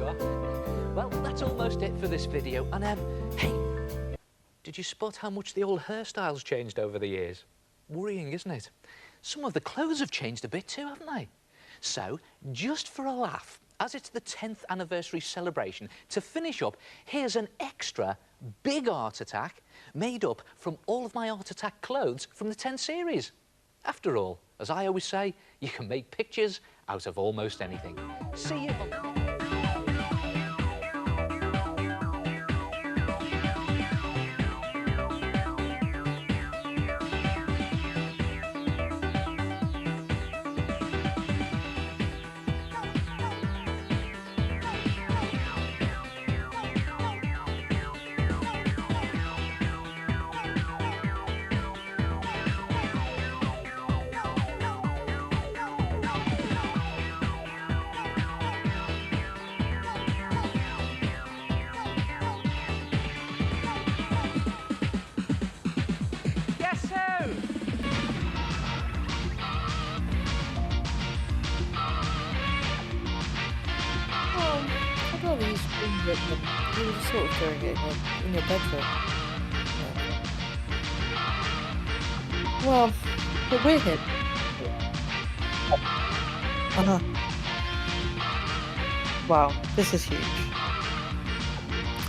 are. Well, that's almost it for this video. And, hey, did you spot how much the old hairstyles changed over the years? Worrying, isn't it? Some of the clothes have changed a bit too, haven't they? So, just for a laugh, as it's the 10th anniversary celebration, to finish up, here's an extra big Art Attack made up from all of my Art Attack clothes from the 10 series. After all, as I always say, you can make pictures out of almost anything. See you on... You were just sort of doing it in your bedroom. Yeah. Well, but we're here. Wow, this is huge.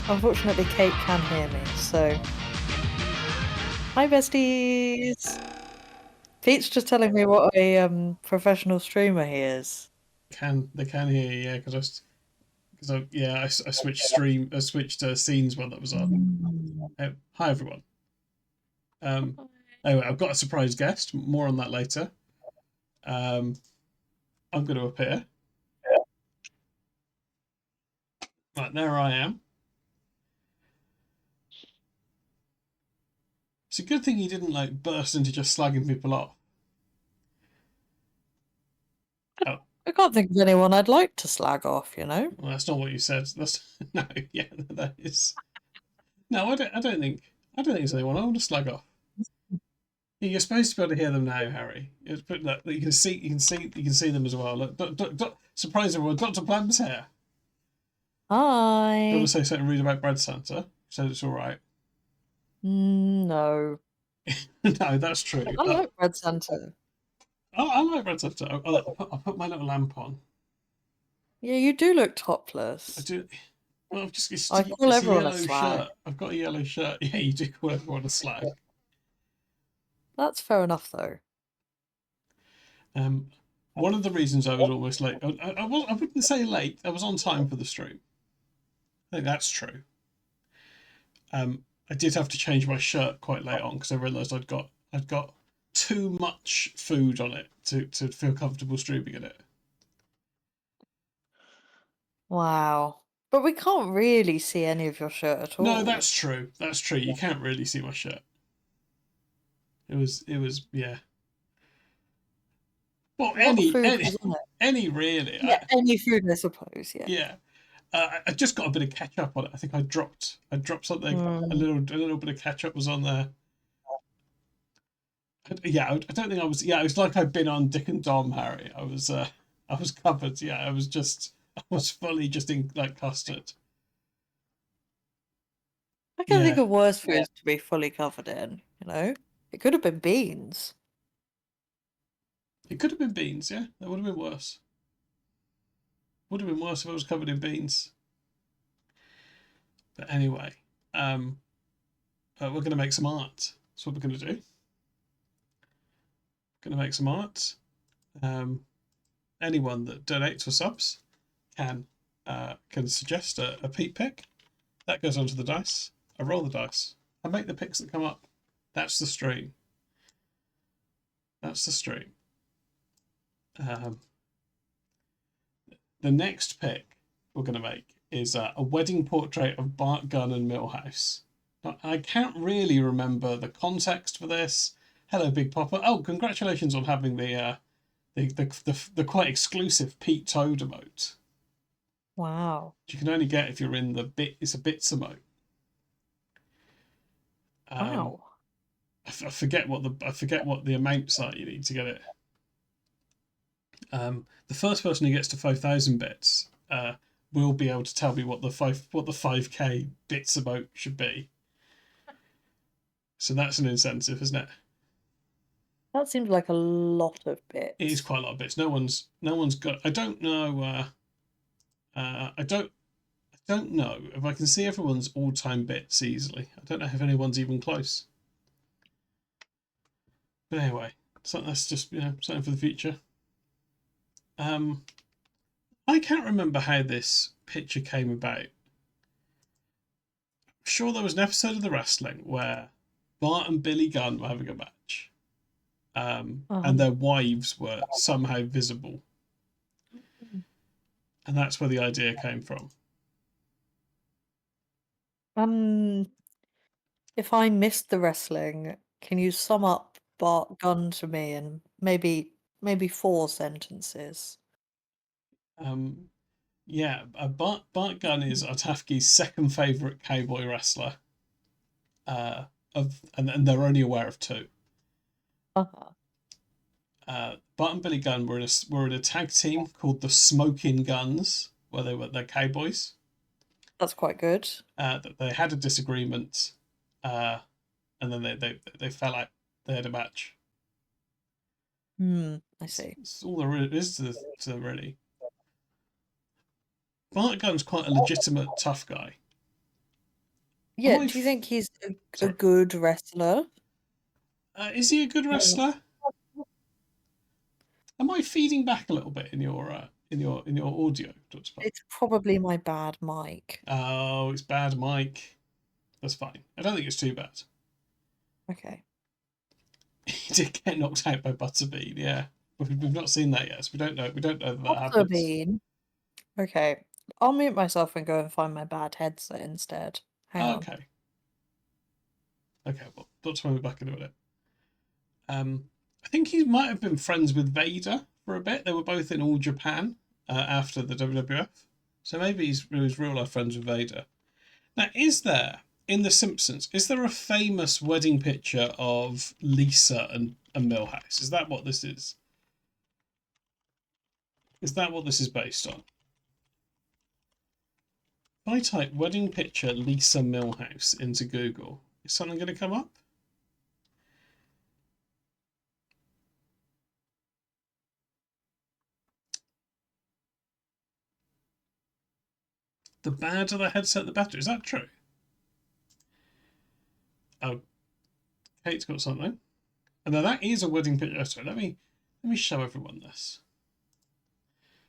Unfortunately, Kate can hear me, so... Hi, besties! Pete's just telling me what a professional streamer he is. They can hear you, yeah, because I switched scenes when that was on. Hi everyone. Anyway, I've got a surprise guest. More on that later. I'm going to appear. Right, there I am. It's a good thing you didn't like burst into just slagging people off. Oh. I can't think of anyone I'd like to slag off, you know? Well, that's not what you said. That's no, yeah, that is. No, I don't think there's anyone I want to slag off. You're supposed to be able to hear them now, Harry. But look, you can see them as well. Look, surprise everyone! Dr. Blam's here. Hi. You want to say something rude about 𝙿𝚎𝚎𝚝? Said it's all right. No. No, that's true. I like 𝙿𝚎𝚎𝚝. Oh, I like 𝙿𝚎𝚎𝚝. I'll put my little lamp on. Yeah, you do look topless. I do. Well, I call everyone a slag. Shirt. I've got a yellow shirt. Yeah, you do call everyone a slag. That's fair enough, though. One of the reasons I was almost late, I wouldn't say late. I was on time for the stream. I think that's true. I did have to change my shirt quite late on because I realised I'd got too much food on it to feel comfortable streaming in it. Wow. But we can't really see any of your shirt at all. No, that's true. That's true. You can't really see my shirt. It was yeah. Well, any really. Yeah, any food, I suppose. Yeah. Yeah. I just got a bit of ketchup on it. I think I dropped something. A little bit of ketchup was on there. Yeah, I don't think I was. Yeah, it was like I'd been on Dick and Dom, Harry. I was covered. Yeah, I was fully just in like custard. I can think of worse foods to be fully covered in. You know, it could have been beans. It could have been beans. Yeah, that would have been worse. Would have been worse if I was covered in beans. But anyway, we're going to make some art. That's what we're going to do. Going to make some art. Anyone that donates for subs can suggest a Peet pick. That goes onto the dice. I roll the dice. I make the picks that come up. That's the stream. That's the stream. The next pick we're going to make is a wedding portrait of Bart, Gunn and Milhouse. Now, I can't really remember the context for this. Hello, Big Popper. Oh, congratulations on having the quite exclusive Peet Toad emote. Wow. Which you can only get if you're in the it's a bits emote. Wow. I forget what the amounts are you need to get it. The first person who gets to 5,000 bits will be able to tell me what the 5K 𝙿𝚎𝚎𝚝 should be. So that's an incentive, isn't it? That seems like a lot of bits. It is quite a lot of bits. No one's got. I don't know. I don't know if I can see everyone's all-time bits easily. I don't know if anyone's even close. But anyway, so that's just something for the future. I can't remember how this picture came about. I'm sure there was an episode of The Wrestling where Bart and Billy Gunn were having a match. And their wives were somehow visible. And that's where the idea came from. If I missed the wrestling, can you sum up Bart Gunn to me in maybe 4 sentences? Yeah, Bart Gunn is Artfternoon's second favourite cowboy wrestler. And they're only aware of 2. Bart and Billy Gunn were in a tag team called the Smoking Guns, where they're cowboys. That's quite good. They had a disagreement, and then they fell out. They had a match. I see. That's all there is to them, really. Bart Gunn's quite a legitimate tough guy. Yeah, do you think he's a good wrestler? Is he a good wrestler? Am I feeding back a little bit in your audio, Dr. Bart? It's probably my bad mic. Oh, it's bad mic. That's fine. I don't think it's too bad. Okay. He did get knocked out by Butterbean, yeah. We've not seen that yet, so we don't know that happens. Butterbean. Okay. I'll mute myself and go and find my bad headset instead. Hang on. Okay. Okay, well, Dr. Bart will be back in a minute. I think he might have been friends with Vader for a bit. They were both in All Japan after the WWF. So maybe he was real life friends with Vader. Now, is there, in The Simpsons, is there a famous wedding picture of Lisa and Milhouse? Is that what this is? Is that what this is based on? If I type wedding picture Lisa Milhouse into Google, is something going to come up? The badder the headset, the better. Is that true? Oh, Kate's got something. And now that is a wedding picture. Sorry, let me show everyone this.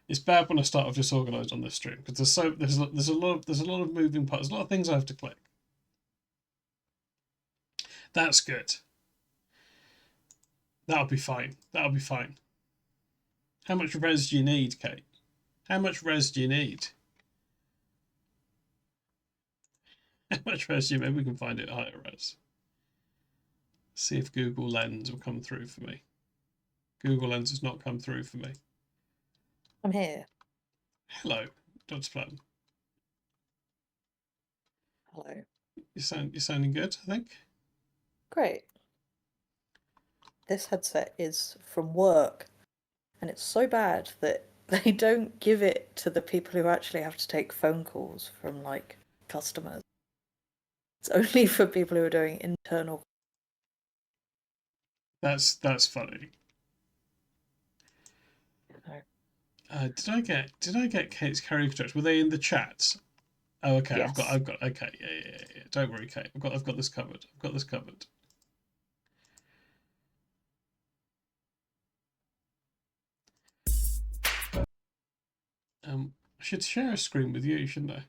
It's bad when I start off disorganized on this stream because there's a lot of moving parts. There's a lot of things I have to click. That's good. That'll be fine. That'll be fine. How much res do you need, Kate? How much res do you need? How much res do you need? Maybe we can find it higher res. See if Google Lens will come through for me. Google Lens has not come through for me. I'm here. Hello, Dr. Platten. Hello. You're sounding good, I think. Great. This headset is from work, and it's so bad that they don't give it to the people who actually have to take phone calls from like customers. It's only for people who are doing internal. That's funny. Did I get Kate's karaoke tracks? Were they in the chat? Oh, okay. Yes. I've got. Okay, yeah. Don't worry, Kate. I've got this covered. I've got this covered. I should share a screen with you, shouldn't I?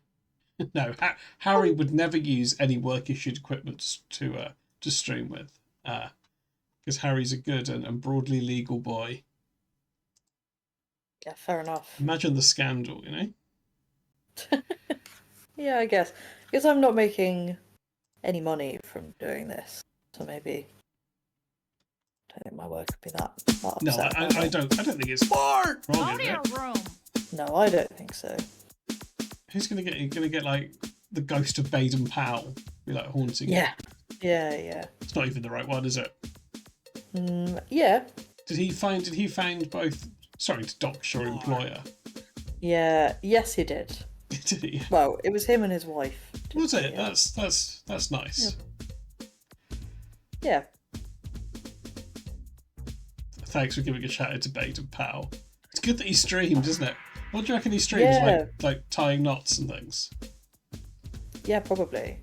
No, Harry would never use any work issued equipment to stream with, because Harry's a good and broadly legal boy. Yeah, fair enough. Imagine the scandal, you know? Yeah, I guess. Because I'm not making any money from doing this. So maybe I don't think my work would be that upset. No, I don't think it's Bart! Wrong, is it? room. No, I don't think so. Who's gonna get? You're gonna get like the ghost of 𝙿𝚎𝚎𝚝 be like haunting you. Yeah. It's not even the right one, is it? Yeah. Did he find both? Sorry to dox your employer. Yeah. Yes, he did. Did he? Well, it was him and his wife. Was it? Yeah. That's nice. Yeah. Thanks for giving a shout out to 𝙿𝚎𝚎𝚝. It's good that he streams, isn't it? What do you reckon he streams? Yeah. Like tying knots and things. Yeah, probably.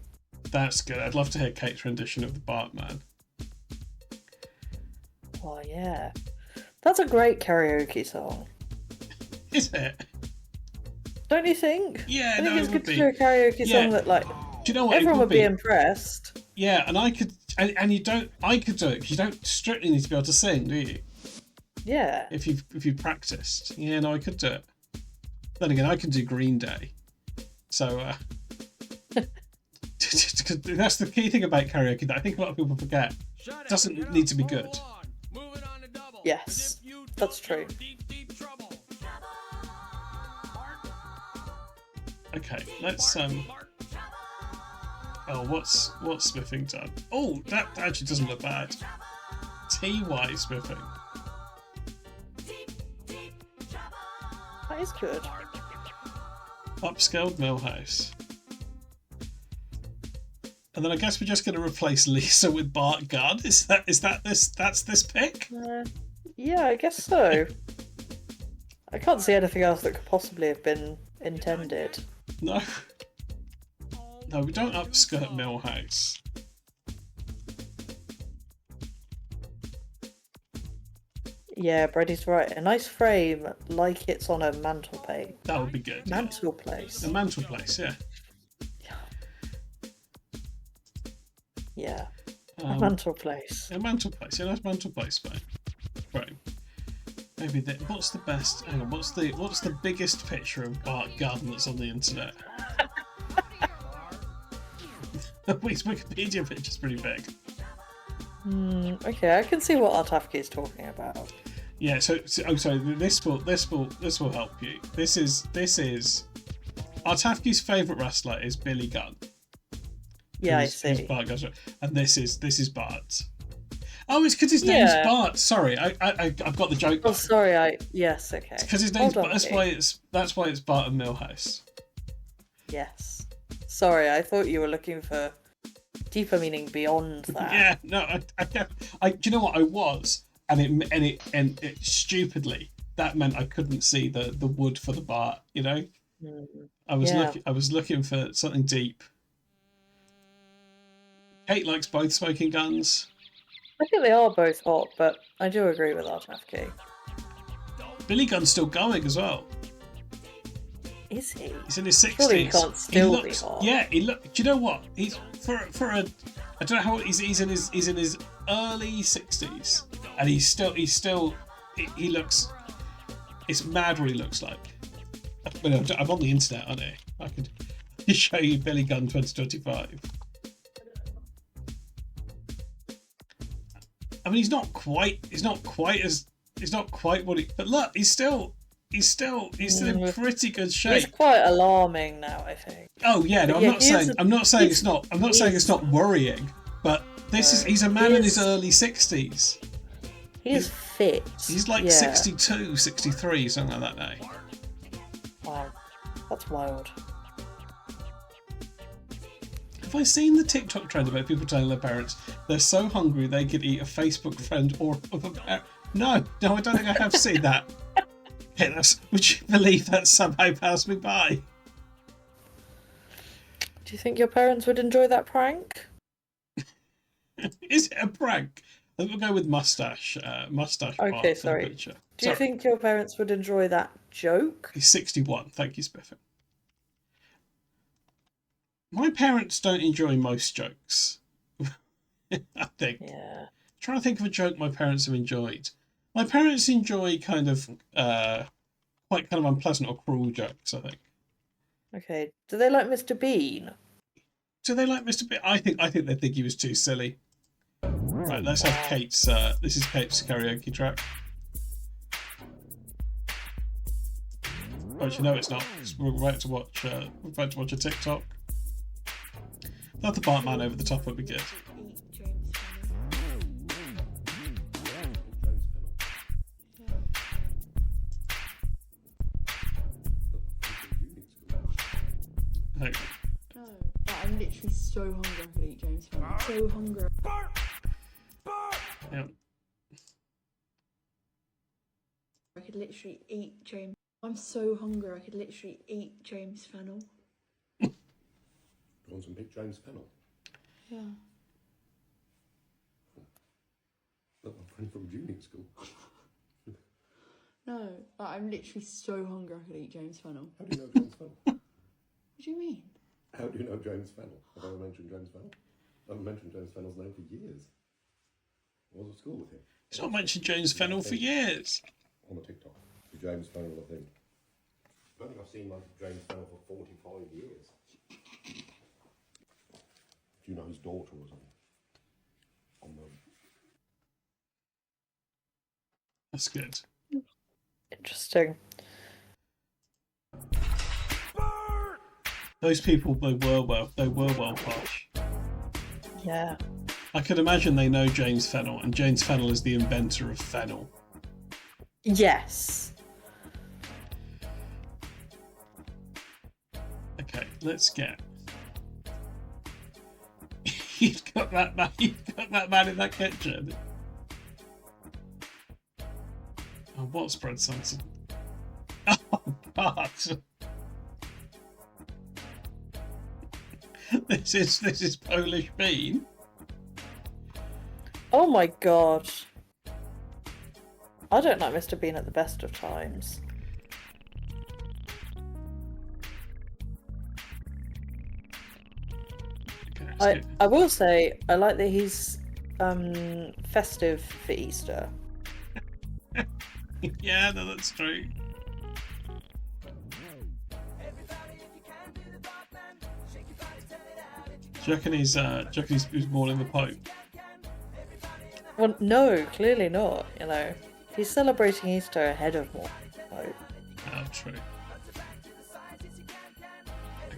That's good. I'd love to hear Kate's rendition of the Bartman. Oh, yeah. That's a great karaoke song. Is it? Don't you think? Yeah, I think no, it's it good would to be. do a karaoke Yeah. song that, like, Do you know what? everyone it would be impressed. Yeah, and I could, and you don't. I could do it because you don't strictly need to be able to sing, do you? Yeah. If you practiced, yeah, no, I could do it. Then again, I can do Green Day, so that's the key thing about karaoke that I think a lot of people forget. It doesn't need to be good. Yes, that's true. Okay, let's Oh, what's Smithing done? Oh, that actually doesn't look bad. TY Smithing. That is good. Upscaled Milhouse. And then I guess we're just going to replace Lisa with Bart Gunn. That's this pick? Yeah, I guess so. I can't see anything else that could possibly have been intended. No. No, we don't upskirt Milhouse. Yeah, Brady's right. A nice frame, like it's on a mantelpiece. That would be good. Mantelpiece. A mantelpiece, yeah. Yeah. A mantelpiece. A mantelpiece, yeah, nice mantelpiece frame. Maybe what's the best? Hang on, what's the biggest picture of Bart Gunn that's on the internet? His Wikipedia picture's pretty big. Okay, I can see what Artfternoon is talking about. Yeah, so this will help you. This is Artfternoon's favourite wrestler is Billy Gunn. Yeah, I Who's see. Bart Gunn's, and this is Bart. Oh, it's because his name's Bart. Sorry, I've got the joke. Oh, sorry. Yes, okay. Because his name's Bart. That's why it's Bart and Milhouse. Yes. Sorry, I thought you were looking for deeper meaning beyond that. Yeah, no, I do you know what I was, and it stupidly that meant I couldn't see the wood for the Bart. You know, I was looking for something deep. Kate likes both smoking guns. I think they are both hot, but I do agree with Artfternoon. Billy Gunn's still going as well. Is he? He's in his 60s. Surely he can't still be hot. Yeah, he look. Do you know what? He's for a. I don't know how he's in his early 60s, and he looks. It's mad what he looks like. I'm on the internet, aren't I? I could show you Billy Gunn 2025. I mean, he's not quite what he. But look, he's still in pretty good shape. He's quite alarming now, I think. Oh yeah, no, I'm not saying it's not worrying, but he's a man in his early 60s. He is fit. He's like 62, 63, something like that now. Wow, that's wild. Have I seen the TikTok trend about people telling their parents they're so hungry they could eat a Facebook friend or of a parent? No, I don't think I have seen that. Yeah, would you believe that somehow passed me by? Do you think your parents would enjoy that prank? Is it a prank? I think we'll go with mustache. Okay, sorry. Do you think your parents would enjoy that joke? He's 61. Thank you, Spiffin. My parents don't enjoy most jokes. I think. Yeah. I'm trying to think of a joke my parents have enjoyed. My parents enjoy kind of quite kind of unpleasant or cruel jokes, I think. Okay. Do they like Mr. Bean? Do they like Mr. Bean? I think they think he was too silly. Right, let's have Kate's. This is Kate's karaoke track. Oh, actually, no, it's not. We're about to watch. We're about to watch a TikTok. Not the Bartman over the top would be good. Hang No, but I'm literally so hungry I could eat James Fennel. So hungry. on. Yeah. I could literally eat James. I'm so hungry I could literally eat James Fennel. You want some big James Fennel? Yeah. Not my friend from junior school. No, but I'm literally so hungry I could eat James Fennel. How do you know James Fennel? What do you mean? How do you know James Fennel? Have I ever mentioned James Fennel? I haven't mentioned James Fennel's name for years. I was at school with him. He's not mentioned James Fennel for years. On the TikTok. The James Fennel, I think. I don't think I've seen like James Fennel for 45 years. Do you know his daughter or something? On the... That's good. Interesting. Those people, they were well posh. Yeah. I could imagine they know James Fennel, and James Fennel is the inventor of fennel. Yes. Okay, let's get. You've got that man. You've got that man in that kitchen. Oh, what spread something? Oh, Bart. This is Polish bean. Oh my god. I don't like Mr. Bean at the best of times. Okay, I will say I like that he's festive for Easter. yeah, no, that's true. Do you reckon he's mourning the Pope? Well, no, clearly not. You know, he's celebrating Easter ahead of more. So. Oh, true.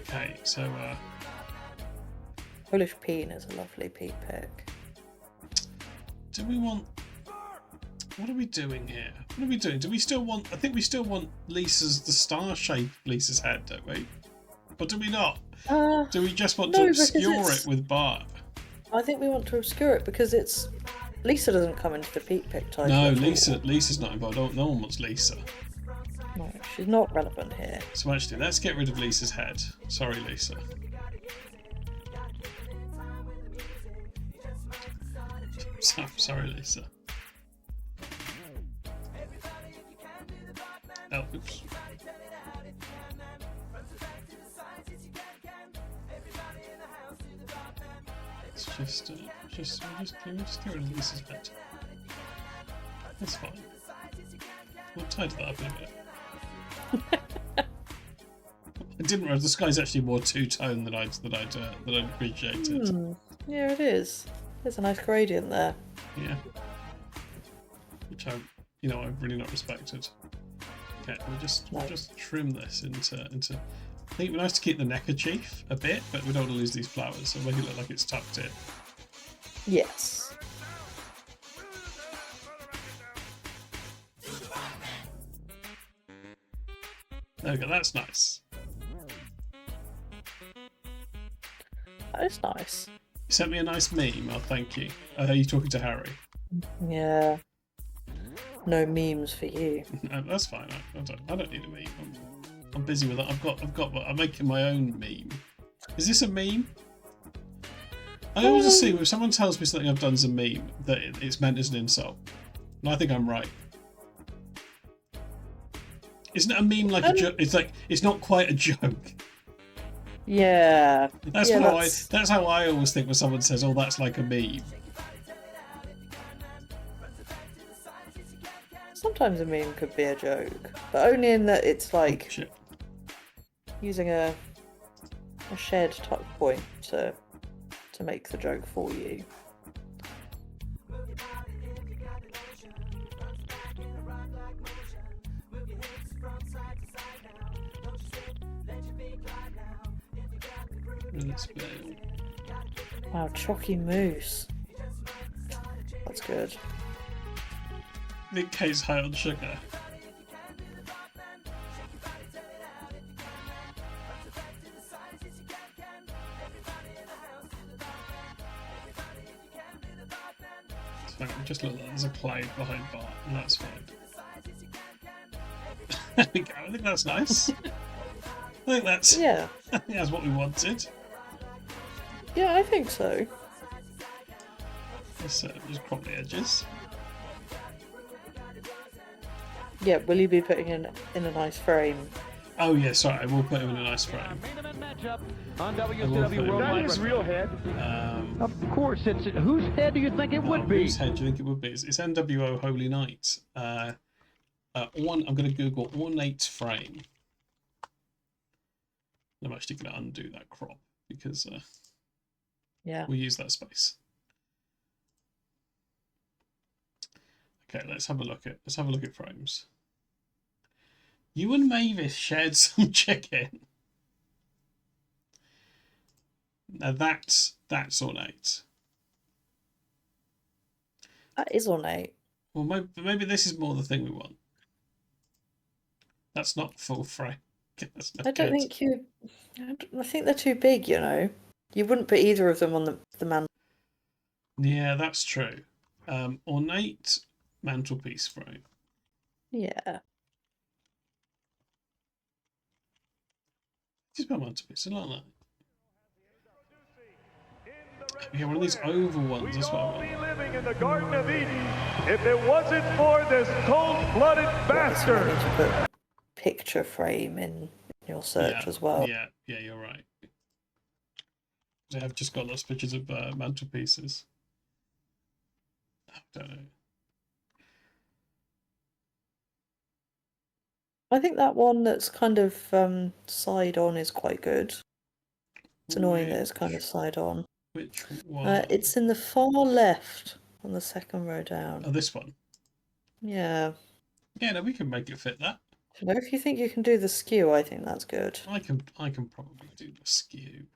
Okay, so Polish Peen is a lovely Peet pick. do we want? What are we doing here? What are we doing? Do we still want? I think we still want Lisa's the star-shaped Lisa's head, don't we? Or do we not? Do we just want to obscure it with Bart? I think we want to obscure it because it's Lisa doesn't come into the Peet pick title. No, at all. Lisa's not involved. No one wants Lisa. No, she's not relevant here. So actually, let's get rid of Lisa's head. Sorry, Lisa. Sorry, Lisa. Oh, oops. Let's can we just get rid of Lisa's head? That's fine. We'll tidy that up in a minute. I didn't realize this guy's actually more two-tone than I'd appreciated. Yeah, it is. There's a nice gradient there. Yeah. Which I've really not respected. Okay, we'll just trim this into. I think it'd be nice to keep the neckerchief a bit, but we don't want to lose these flowers, so make it look like it's tucked in. Yes. There we go, that's nice. That is nice. You sent me a nice meme, oh thank you. Are you talking to Harry? Yeah. No memes for you. No, that's fine. I don't need a meme. I'm busy with that. I'm making my own meme. Is this a meme? I always assume if someone tells me something I've done is a meme, that it's meant as an insult. And I think I'm right. Isn't it a meme like a joke? It's not quite a joke. Yeah. That's how I always think when someone says, "Oh, that's like a meme." Sometimes a meme could be a joke, but only in that it's like Shit. using a shared touch point to make the joke for you. Wow, chalky mousse. That's good. Nick K's high on sugar. Hang on, just look like there's a cloud behind Bart, and that's fine. There we go. I think that's nice. I think that's Yeah. I think that's what we wanted. Yeah, I think so. Let's just crop the edges. Yeah, will you be putting in a nice frame? Oh yeah, sorry, I will put him in a nice frame. On That WCW is real head. Um, Of course, it's whose head do you think it would be? Whose head do you think it would be? It's NWO Holy Night. I'm going to Google ornate frame. I'm actually going to undo that crop because Yeah. we'll use that space. Okay, let's have a look at frames. You and Mavis shared some chicken. Now that's ornate. That is ornate. Well, maybe this is more the thing we want. That's not full frame. That's not I don't good. think you. I think they're too big. You know, you wouldn't put either of them on the man. Yeah, that's true. Ornate mantelpiece frame. Yeah. Just about mantelpiece. I like that. Yeah, one of these oval ones as well. We'd all be living in the Garden of Eden if it wasn't for this cold-blooded So you bastard. need to put picture frame in your search as well. Yeah, you're right. I've just got lots of pictures of mantelpieces. I don't know. I think that one that's kind of side on is quite good. It's annoying that it's kind of side on. Which one? It's in the far left on the second row down. Oh, this one. Yeah. Yeah, no, we can make it fit that. You know, if you think you can do the skew, I think that's good. I can probably do the skew.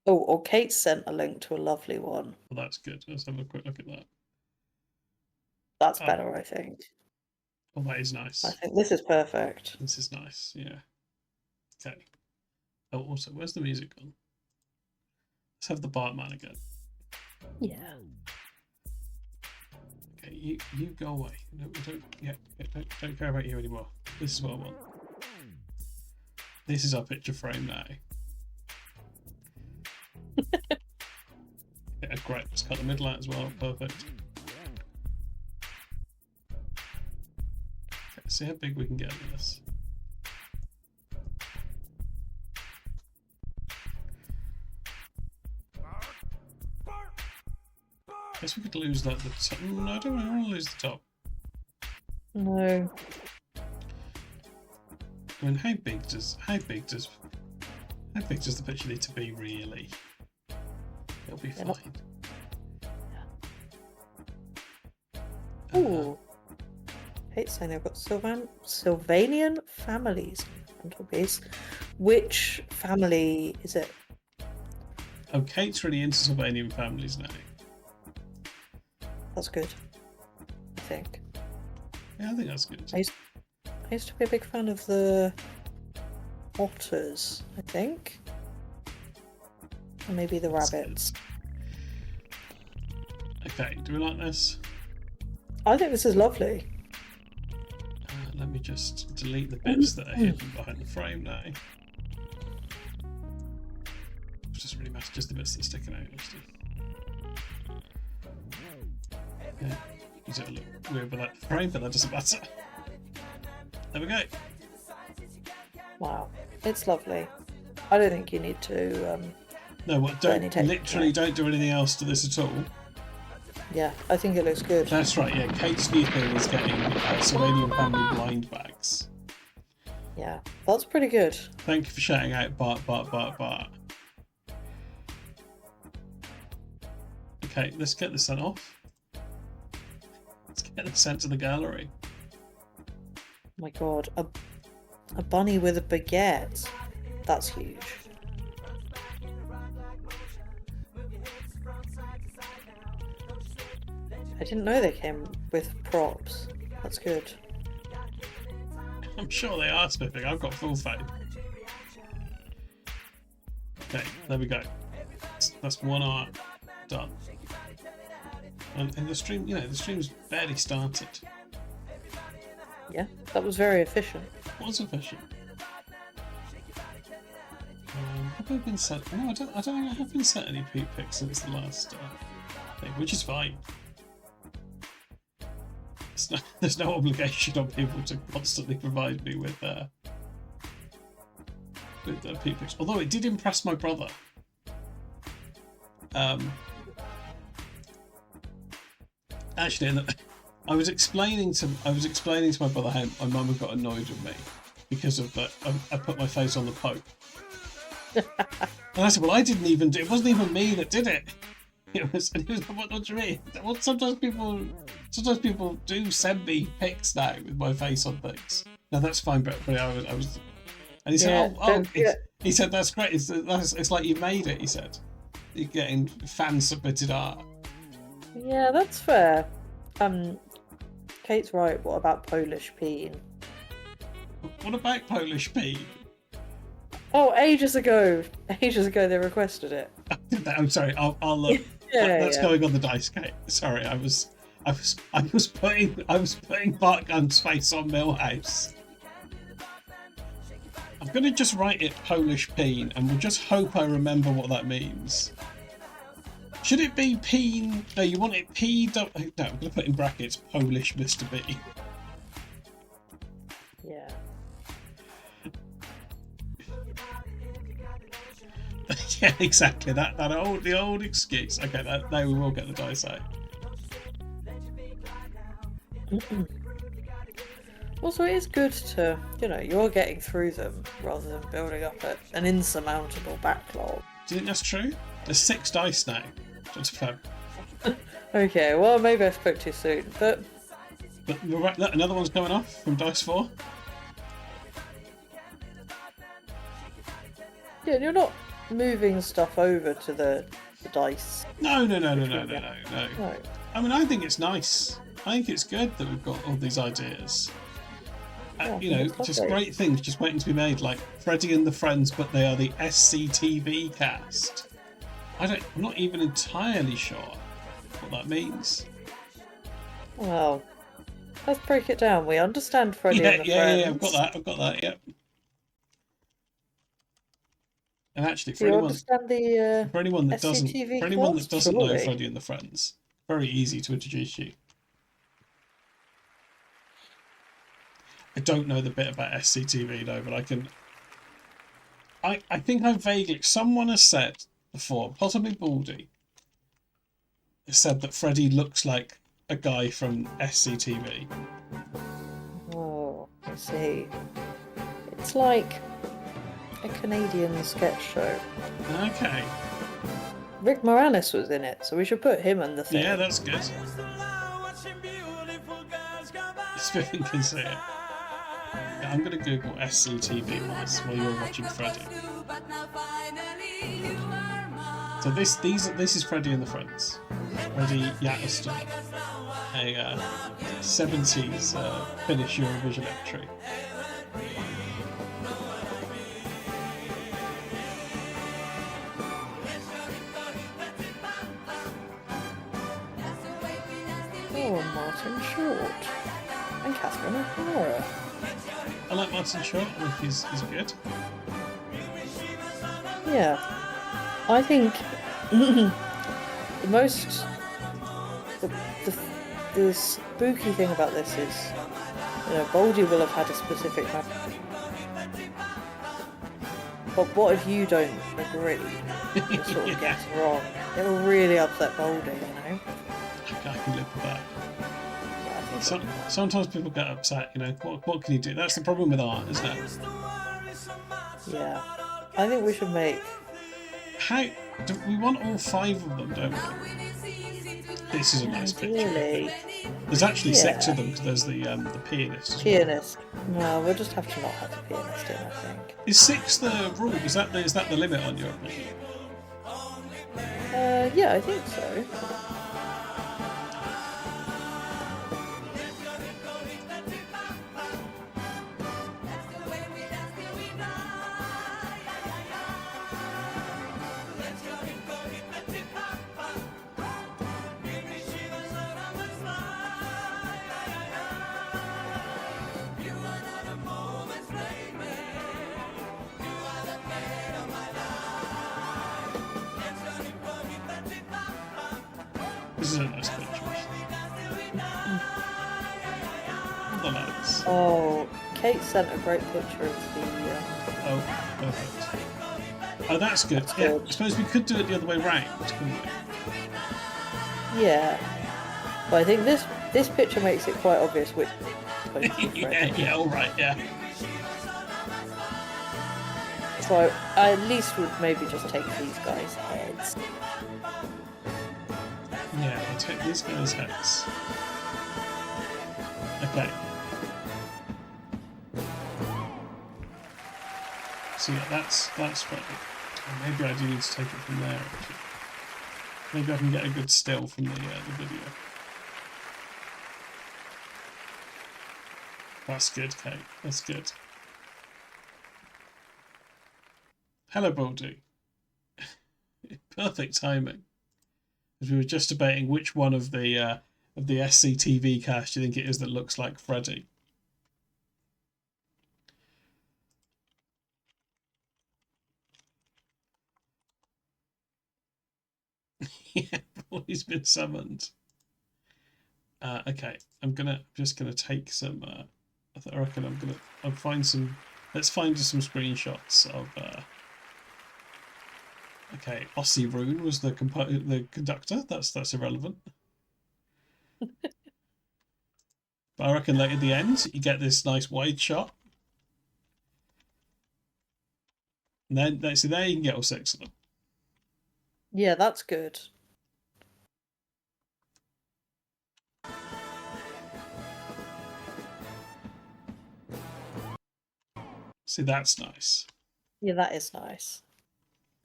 Oh, or Kate sent a link to a lovely one. Well, that's good. Let's have a quick look at that. That's Oh. better, I think. Oh, that is nice. I think this is perfect. This is nice, yeah. Okay. Oh, also, where's the music gone? Let's have the Bartman again. Yeah. Okay, you go away. No, don't care about you anymore. This is what I want. This is our picture frame now. Yeah, great. Let's cut the middle out as well. Perfect. Okay, see how big we can get with this. Guess we could lose that. The top. No, I don't want to lose the top. No. I mean, how big does the picture need to be really? It'll be fine. Ooh. Kate's saying they've got Sylvanian families mantelpiece. Which family is it? Oh, Kate's really into Sylvanian families now. That's good, I think. Yeah, I think that's good. I used to be a big fan of the otters, I think. Or maybe the That's rabbits. Okay, do we like this? I think this is lovely. Let me just delete the bits that are hidden behind the frame now. It doesn't really matter, just the bits that are sticking out. Yeah, because it'll look weird without the frame, but that doesn't matter. There we go. Wow, it's lovely. I don't think you need to. No, what? Any Don't text, literally no. don't do anything else to this at all. Yeah, I think it looks good. That's right. Yeah, Kate's new thing is getting Sylvanian family blind bags. Yeah, that's pretty good. Thank you for shouting out Bart. Okay, let's get this sent off. Let's get this sent to the gallery. Oh my god, a bunny with a baguette. That's huge. I didn't know they came with props. That's good. I'm sure they are spiffing. I've got full faith. Okay, there we go. That's one art done. And the stream, the stream's barely started. Yeah, that was very efficient. It was efficient. Have I been sent? No, I don't think I have been sent any Peet pics since the last thing, which is fine. There's no obligation on people to constantly provide me with Peet pics. Although it did impress my brother. Actually, I was explaining to my brother how my mum had got annoyed with me because of that. I put my face on the Pope, and I said, "Well, I didn't even do. It wasn't even me that did it. It was." And he was, "What do you mean?" Well, sometimes people do send me pics now with my face on things. Now that's fine, but I was, and he said, he said that's great. It's like you made it. He said, "You're getting fan submitted art." Yeah, that's fair. Kate's right. What about Polish Peen? What about Polish Peet? Oh, ages ago they requested it. I'm sorry. I'll look. That's going on the dice, Kate. Sorry, I was putting Bart Gunn's face on Milhouse. I'm gonna just write it Polish Peen, and we'll just hope I remember what that means. Should it be Peen? No, you want it P. No, I'm gonna put in brackets Polish Mr. B. Yeah. Yeah, exactly. The old excuse. Okay, now we will get the dice out. Also, it is good to, you're getting through them rather than building up an insurmountable backlog. Do you think that's true? There's 6 dice now. Just fun. Okay, well, maybe I spoke too soon, but look, another one's coming off from dice 4. yeah, you're not moving stuff over to the dice. No. No. I mean, I think it's nice. I think it's good that we've got all these ideas. Yeah, Just great things just waiting to be made, like Freddy and the Friends, but they are the SCTV cast. I'm not even entirely sure what that means. Well, let's break it down. We understand Freddy and the Friends. Yeah, I've got that, yep. And actually, Do you understand the for anyone that doesn't SCTV know Freddy and the Friends, very easy to introduce you. I don't know the bit about SCTV though, but I think I vaguely, someone has said before, possibly Baldy, has said that Freddy looks like a guy from SCTV. Oh, I see. It's like a Canadian sketch show. Okay. Rick Moranis was in it, so we should put him in the thing. Yeah, that's good. Spiffing can see it. Yeah, I'm going to Google SCTV while you're watching Freddy. So this is Freddy and the Friends. Freddy Yatterston, a 70s Finnish Eurovision entry. Oh, Martin Short and Catherine O'Hara. I like Martin Short. I think he's good. Yeah, I think the spooky thing about this is, Baldy will have had a specific. But what if you don't agree? You sort of gets wrong. It will really upset Baldy, I can live with that. Yeah, I think Sometimes people get upset, what can you do? That's the problem with art, isn't it? Yeah, I think we should make. We want all 5 of them, don't we? This is a nice picture. Really? There's actually 6 of them because there's the pianist. As Pianist. No, we'll just have to not have the pianist in, I think. Is 6 the rule? Is that the limit on your opinion? Yeah, I think so. This is a nice picture. The lads. Oh, Kate sent a great picture of the. Oh, perfect. Oh, that's good. That's Yeah, good. I suppose we could do it the other way round, couldn't we? Yeah, but I think this picture makes it quite obvious which. Yeah, all right, yeah. So I at least would maybe just take these guys' heads. Yeah, I'll take these guys' heads. Okay. So yeah, that's ready. Maybe I do need to take it from there. Actually. Maybe I can get a good still from the video. That's good, Kate. That's good. Hello, Baldy. Perfect timing. As we were just debating which one of the SCTV cast do you think it is that looks like Freddy. Yeah, Baldy's been summoned. Okay, I'm just gonna take some. I reckon I'll find some. Let's find some screenshots of. Okay, Ossie Rune was the conductor. That's irrelevant. But I reckon like at the end you get this nice wide shot. And then so there you can get all 6 of them. Yeah, that's good. See, that's nice. Yeah, that is nice.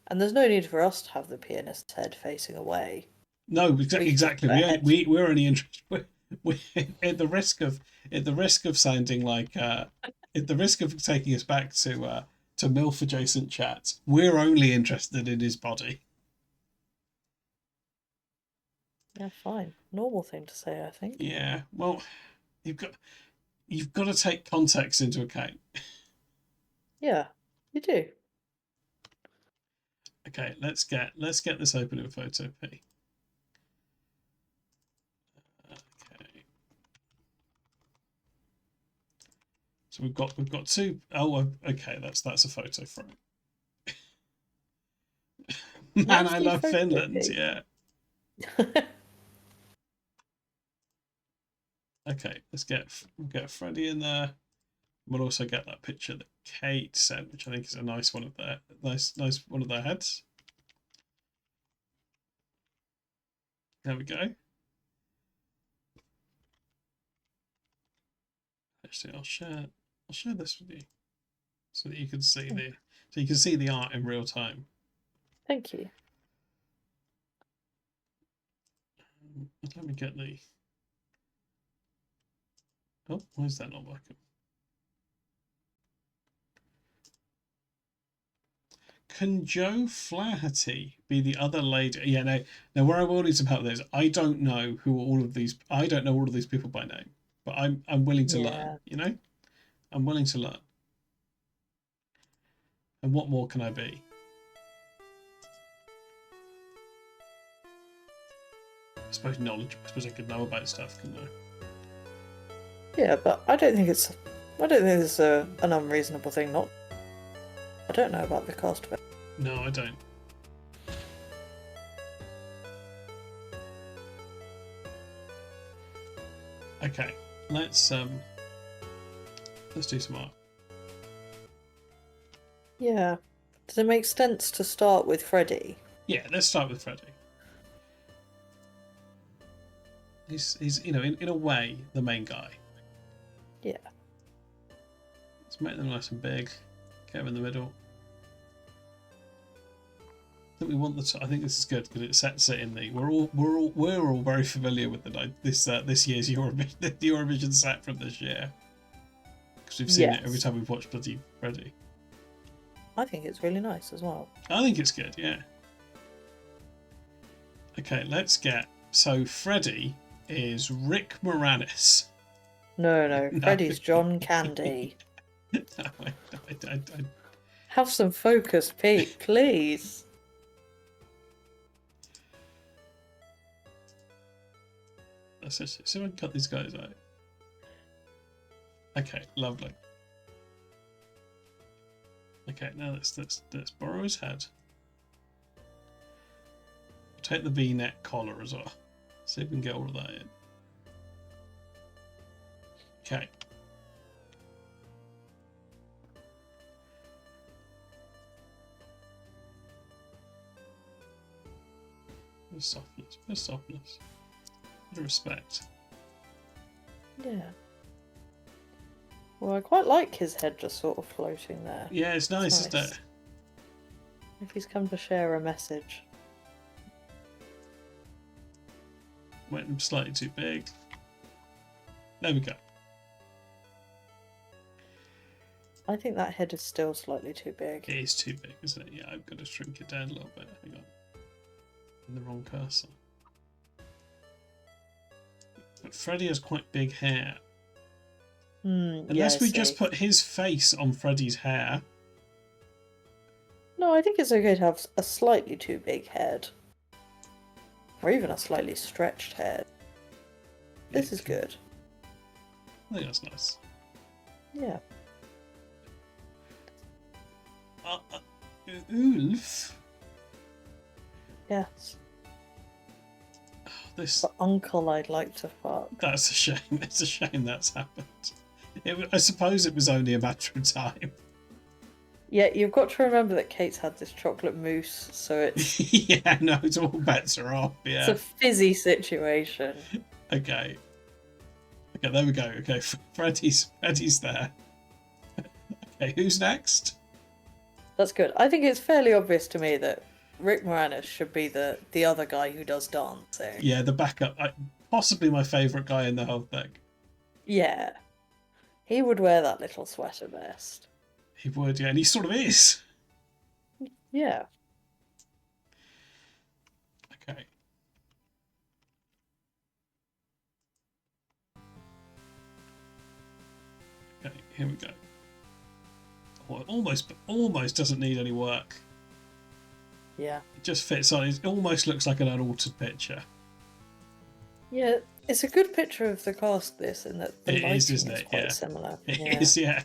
And there's no need for us to have the pianist's head facing away. No, exactly. We're only interested. We at the risk of sounding like at the risk of taking us back to MILF adjacent chats. We're only interested in his body. Yeah, fine. Normal thing to say, I think. Yeah. Well, you've got to take context into account. Yeah, you do. Okay, let's get this open in photo P. Okay. So we've got 2. Oh, okay, that's a photo frame. Man, I love Finland. Yeah. Okay, let's get Freddie in there. We'll also get that picture that Kate sent, which I think is a nice one of their one of their heads. There we go. Actually, I'll share this with you so that you can see the art in real time. Thank you. Let me get the. Oh, why is that not working? Can 𝙿𝚎𝚎𝚝 be the other lady? Yeah, no. Now, where I will need some help there is I don't know all of these people by name, but I'm willing to learn. You know, I'm willing to learn. And what more can I be? I suppose knowledge. I suppose I could know about stuff, couldn't I? Yeah, but I don't think it's an unreasonable thing not. I don't know about the cost of it. No, I don't. Okay, let's do some art. Yeah. Does it make sense to start with Freddy? Yeah, let's start with Freddy. He's in a way the main guy. Yeah. Let's make them nice and big. Get them in the middle. I think we want I think this is good because it sets it in the. We're all very familiar with this year's Eurovision set from this year because we've seen it every time we've watched bloody Freddy. I think it's really nice as well. I think it's good, yeah. Okay, let's get. So Freddy is Rick Moranis. No, Freddy's John Candy. No, I Have some focus, Pete, please. Let's see if I can cut these guys out. Okay, lovely. Okay, now let's borrow his head. Take the V-neck collar as well. See if we can get all of that in. Okay. Bit of softness, bit of softness. Bit of respect. Yeah. Well, I quite like his head just sort of floating there. Yeah, it's nice, isn't it? If he's come to share a message. Went slightly too big. There we go. I think that head is still slightly too big. It is too big, isn't it? Yeah, I've got to shrink it down a little bit. Hang on. In the wrong cursor. But Freddy has quite big hair. Unless we just put his face on Freddy's hair. No, I think it's okay to have a slightly too big head. Or even a slightly stretched head. This is good. I think that's nice. Yeah. Ulf? Yes. Oh, this... But uncle I'd like to fuck. That's a shame. It's a shame that's happened. I suppose it was only a matter of time. Yeah, you've got to remember that Kate's had this chocolate mousse, so it's... Yeah, no, it's all bets are off, yeah. It's a fizzy situation. Okay. Okay, there we go. Okay, Freddy's there. Okay, who's next? That's good. I think it's fairly obvious to me that Rick Moranis should be the other guy who does dancing. Yeah, the backup. Possibly my favourite guy in the whole thing. Yeah. He would wear that little sweater vest. He would, yeah, and he sort of is. Yeah. Okay. Okay, here we go. Oh, it almost doesn't need any work. Yeah. It just fits on. It almost looks like an unaltered picture. Yeah, it's a good picture of the cast, this, and that the It lighting is, isn't it? quite Yeah. similar. It is, yeah.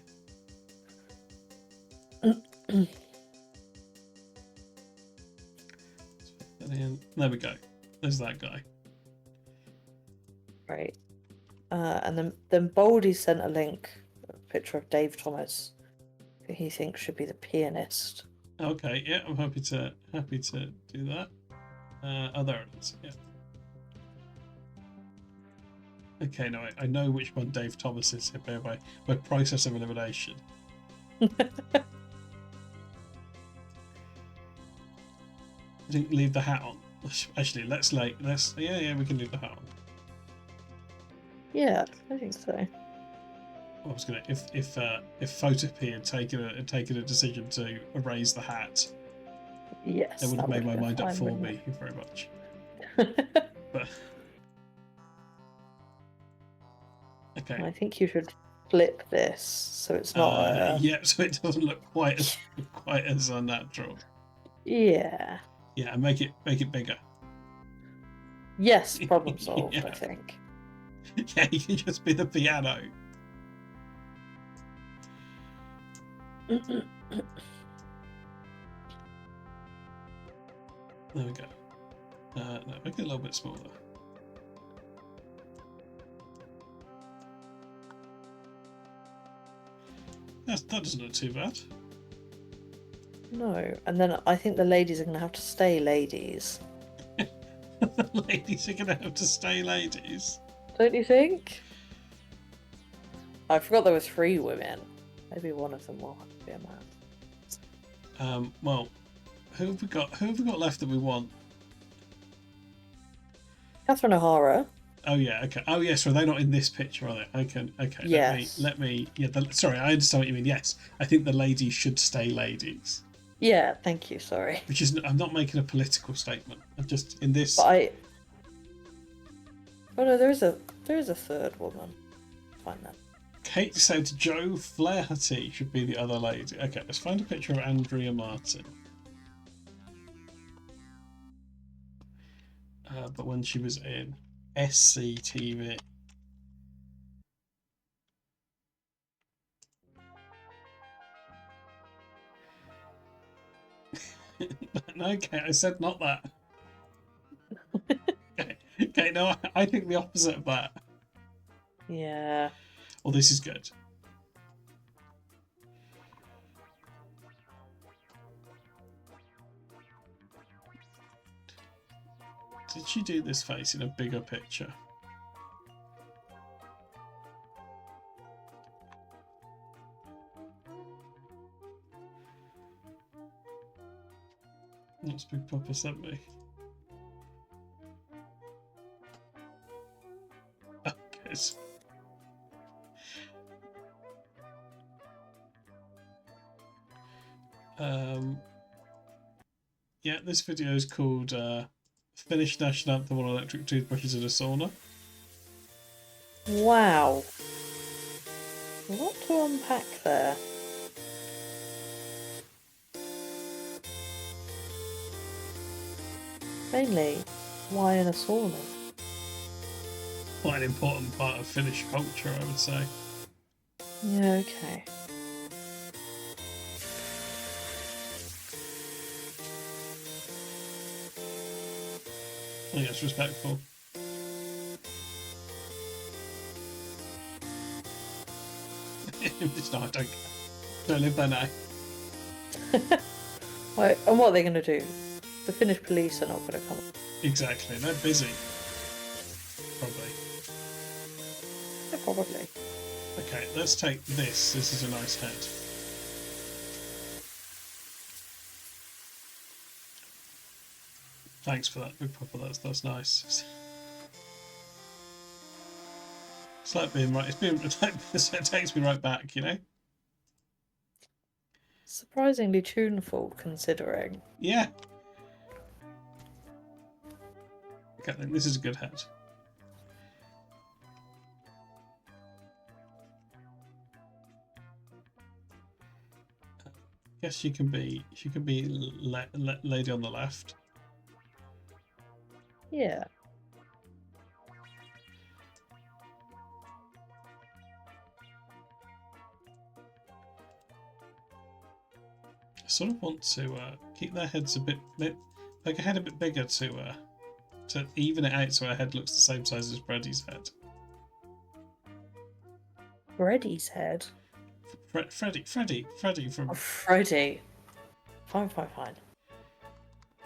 There we go. There's that guy. Right. And then Baldy sent a link, a picture of Dave Thomas, who he thinks should be the pianist. Okay, yeah, I'm happy to do that. Oh, there it is. Yeah. Okay, no, I know which one Dave Thomas is here by process of elimination. I didn't leave the hat on. Actually, let's yeah, we can leave the hat on. Yeah, I think so. I was gonna if Photopea had taken a decision to erase the hat, Yes. they would have that made my been mind up fine, for wouldn't me. Thank you very much. it? But okay. I think you should flip this so it's not. Yeah, so it doesn't look quite as unnatural. Yeah. Yeah, and make it bigger. Yes, problem solved. Yeah. I think. Yeah, you can just be the piano. There we go. No, make it a little bit smaller. That doesn't look too bad. No, and then I think the ladies are going to have to stay ladies. The ladies are going to have to stay ladies. Don't you think? I forgot there were 3 women. Maybe one of them will have to be a man. Well, who have we got left that we want? Catherine O'Hara. Oh yeah, okay. Oh yes, so they're not in this picture, are they? Okay. Yes. Let me. Yeah. Sorry, I understand what you mean. Yes, I think the ladies should stay ladies. Yeah, thank you. Sorry, Which is, I'm not making a political statement. I'm just in this. but Oh no, there is a 3rd woman. Find that. Kate said Joe Flaherty should be the other lady. Okay, let's find a picture of Andrea Martin. But when she was in SCTV. Okay, I said not that. Okay, no, I think the opposite of that. Yeah. Well, this is good. Did she do this face in a bigger picture? What's Big Papa sent me? Oh, good. Yeah, this video is called Finish National Anthem on Electric Toothbrushes in a Sauna. Wow. A lot to unpack there. Mainly, why in a sauna? Quite an important part of Finnish culture, I would say. Yeah, okay. I think that's respectful. It's not, I don't live there now. Right, and what are they going to do? The Finnish police are not going to come. Exactly, they're busy. Probably. Yeah, probably. Okay, let's take this. This is a nice head. Thanks for that, Big Papa. That's nice. It's like being right. It takes me right back, you know. Surprisingly tuneful, considering. Yeah. Okay, I think this is a good head. Guess she can be lady on the left. Yeah. I sort of want to keep their heads a bit, make a head a bit bigger to even it out so her head looks the same size as Freddy's head. Freddy's head? Freddy from... Oh, Freddy. Fine. I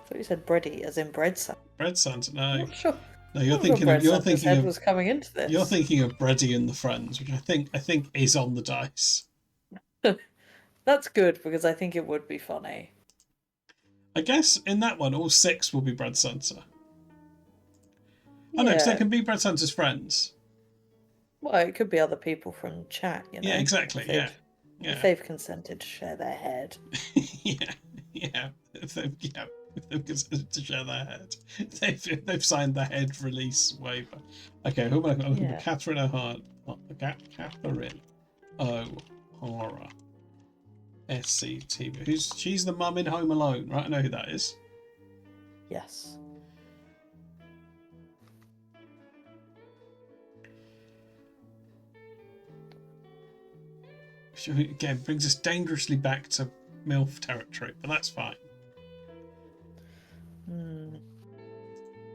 thought you said bready, as in bread Santa. Bread Santa, no. Not sure. No, you're Not sure thinking bread of, you're Santa's thinking head of, was coming into this. you're thinking of Breddy and the Friends, which I think is on the dice. That's good, because I think it would be funny. I guess in that one, all 6 will be Bread Santa. Yeah. Oh no, because they can be Bread Santa's friends. Well, it could be other people from chat, you know. Yeah, exactly. Yeah. If they've consented to share their head. yeah. If they've consented to share their head, they've signed the head release waiver. Okay, who am I looking for? Catherine O'Hara. Catherine O'Hara. SCTV. She's the mum in Home Alone, right? I know who that is. Yes. Which again brings us dangerously back to MILF territory, but that's fine.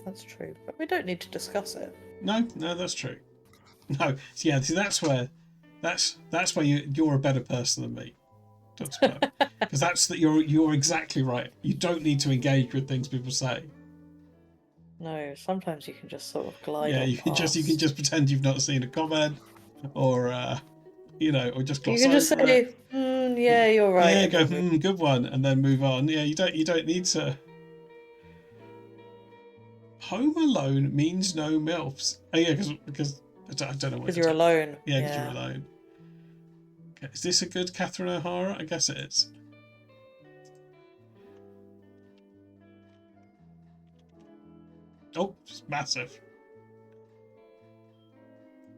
That's true, but we don't need to discuss it. No, that's true. No, yeah, see, that's where you're a better person than me. Because that's that you're exactly right. You don't need to engage with things people say. No, sometimes you can just sort of glide. Yeah, on you can past. just pretend you've not seen a comment, or or just gloss You can just over say, it. yeah, you're right. Yeah, go, good one, and then move on. Yeah, you don't need to. Home Alone means no MILFs. Oh yeah, because I don't know what. Because you're alone. Yeah, because you're alone. Okay, is this a good Catherine O'Hara? I guess it is. Oh, it's massive.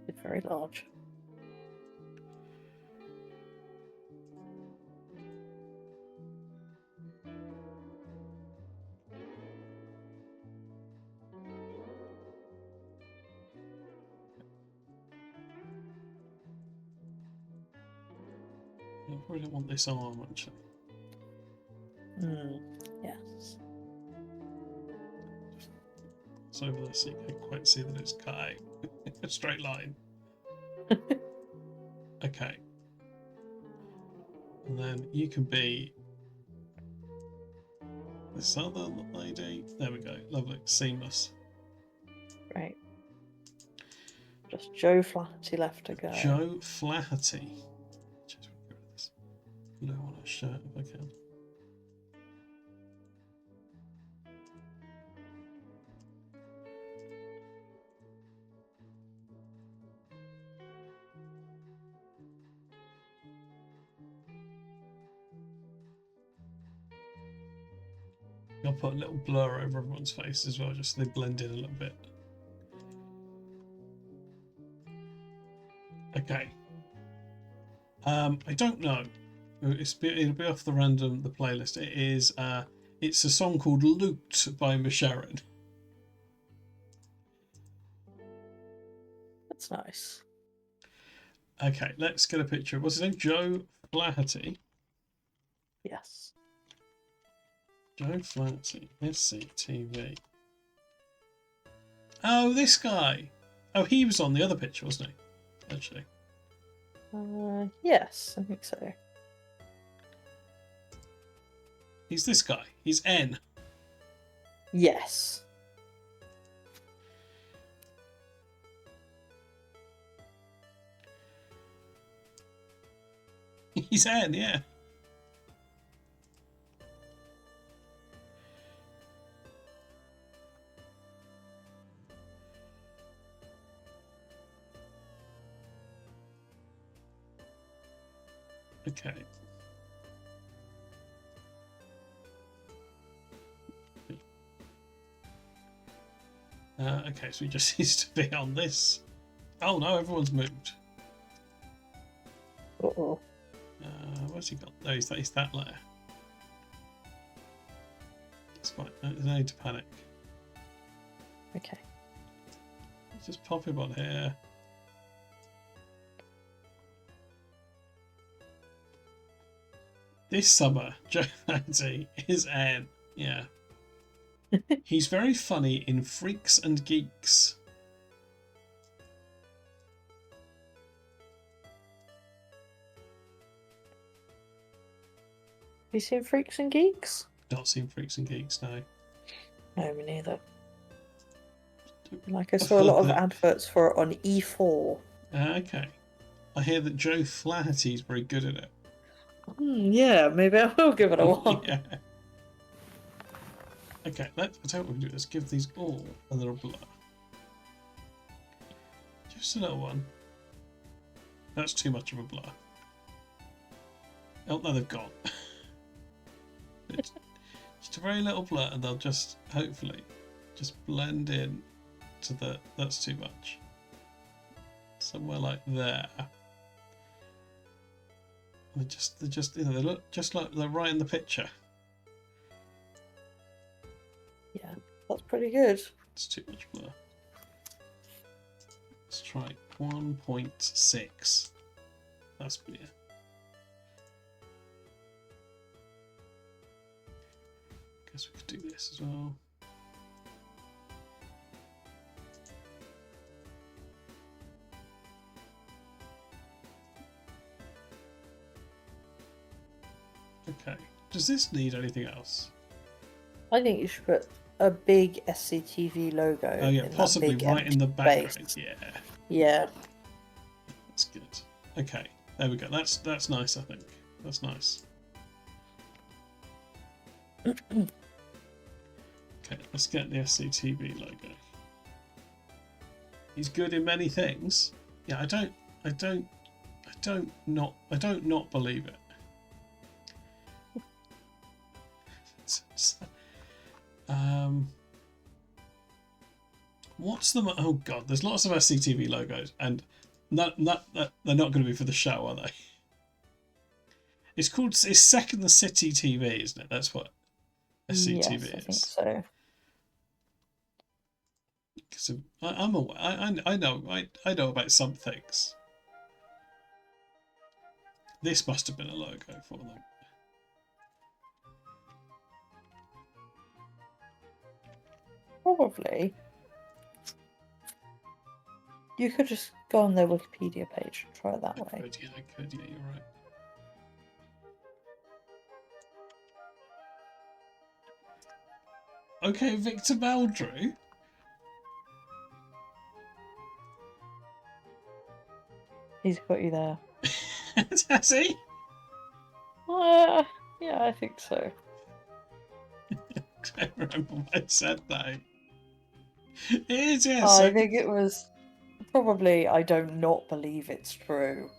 It's very large. I probably don't want this arm actually. Yes. It's over there so you can't quite see that it's cut out. A straight line. Okay. And then you can be this other lady. There we go. Lovely. Seamless. Right. Just Joe Flaherty left to go. Joe Flaherty. Just get rid of this blue on her shirt if I can. I'll put a little blur over everyone's face as well, just so they blend in a little bit. Okay. I don't know. It'll be off the playlist. It is. It's a song called "Loot" by 𝙿𝚎𝚎𝚝. That's nice. Okay, let's get a picture. What's his name? Joe Flaherty. Yes. Joe Flaherty, SCTV. Oh, this guy. Oh, he was on the other picture, wasn't he? Actually. Yes, I think so. He's this guy. He's N. Yes. He's N, yeah. Okay. Okay, so he just needs to be on this. Oh no, everyone's moved. Uh-oh. Where's he got? No, he's that layer. It's fine. There's no need to panic. Okay. Let's just pop him on here. This summer, Joe Flaherty is N. Yeah. He's very funny in Freaks and Geeks. Have you seen Freaks and Geeks? Not seen Freaks and Geeks, no. No, me neither. Like I saw a lot of adverts for it on E4. Okay. I hear that Joe Flaherty's very good at it. Yeah, maybe I will give it a watch. Yeah. Okay, I tell you what we can do. Let's give these all a little blur. Just a little one. That's too much of a blur. Oh, no, they've gone. Just a very little blur, and they'll just hopefully just blend in to the. That's too much. Somewhere like there. They just, you know, they look just like they're right in the picture. Yeah, that's pretty good. It's too much blur. Let's try 1.6. That's clear. Guess we could do this as well. Okay. Does this need anything else? I think you should put a big SCTV logo. Oh yeah, in that possibly big right in the empty background. space. Yeah, Yeah. that's good. Okay, there we go. That's nice. I think that's nice. Okay, let's get the SCTV logo. He's good in many things. Yeah, I don't not believe it. What's the oh god? There's lots of SCTV logos, and they're not going to be for the show, are they? It's Second the City TV, isn't it? That's what SCTV yes, I is. think so. Because I'm aware. I know about some things. This must have been a logo for them. Probably. You could just go on their Wikipedia page and try it that way. I could, yeah, you're right. Okay, Victor Meldrew. He's got you there. Has he? Yeah, I think so. I remember I said that. It is, yes. Oh, I think it was probably, I don't not believe it's true.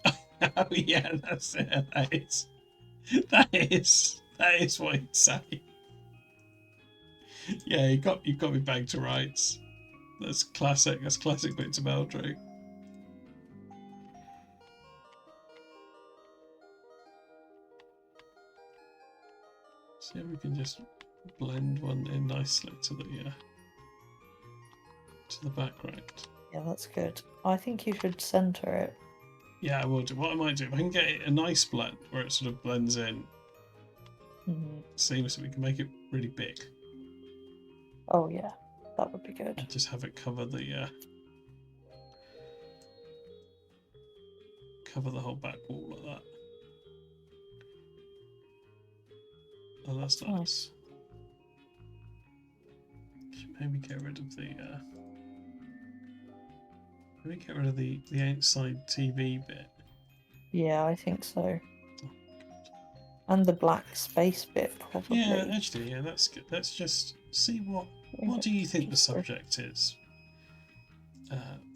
Oh, yeah, that's it. That is what he'd say. Yeah, you got me back to rights. That's classic. That's classic Victor Meldrew. See if we can just blend one in nicely to the background. Yeah, that's good. I think you should center it. Yeah, I will do. What I might do, if I can get it a nice blend where it sort of blends in seamlessly, we can make it really big. Oh yeah, that would be good. And just have it cover the whole back wall like that. Oh, that's nice. Should maybe get rid of the outside TV bit. Yeah, I think so. And the black space bit, probably. Yeah, actually, yeah, that's good. Let's just see what do you think the subject is?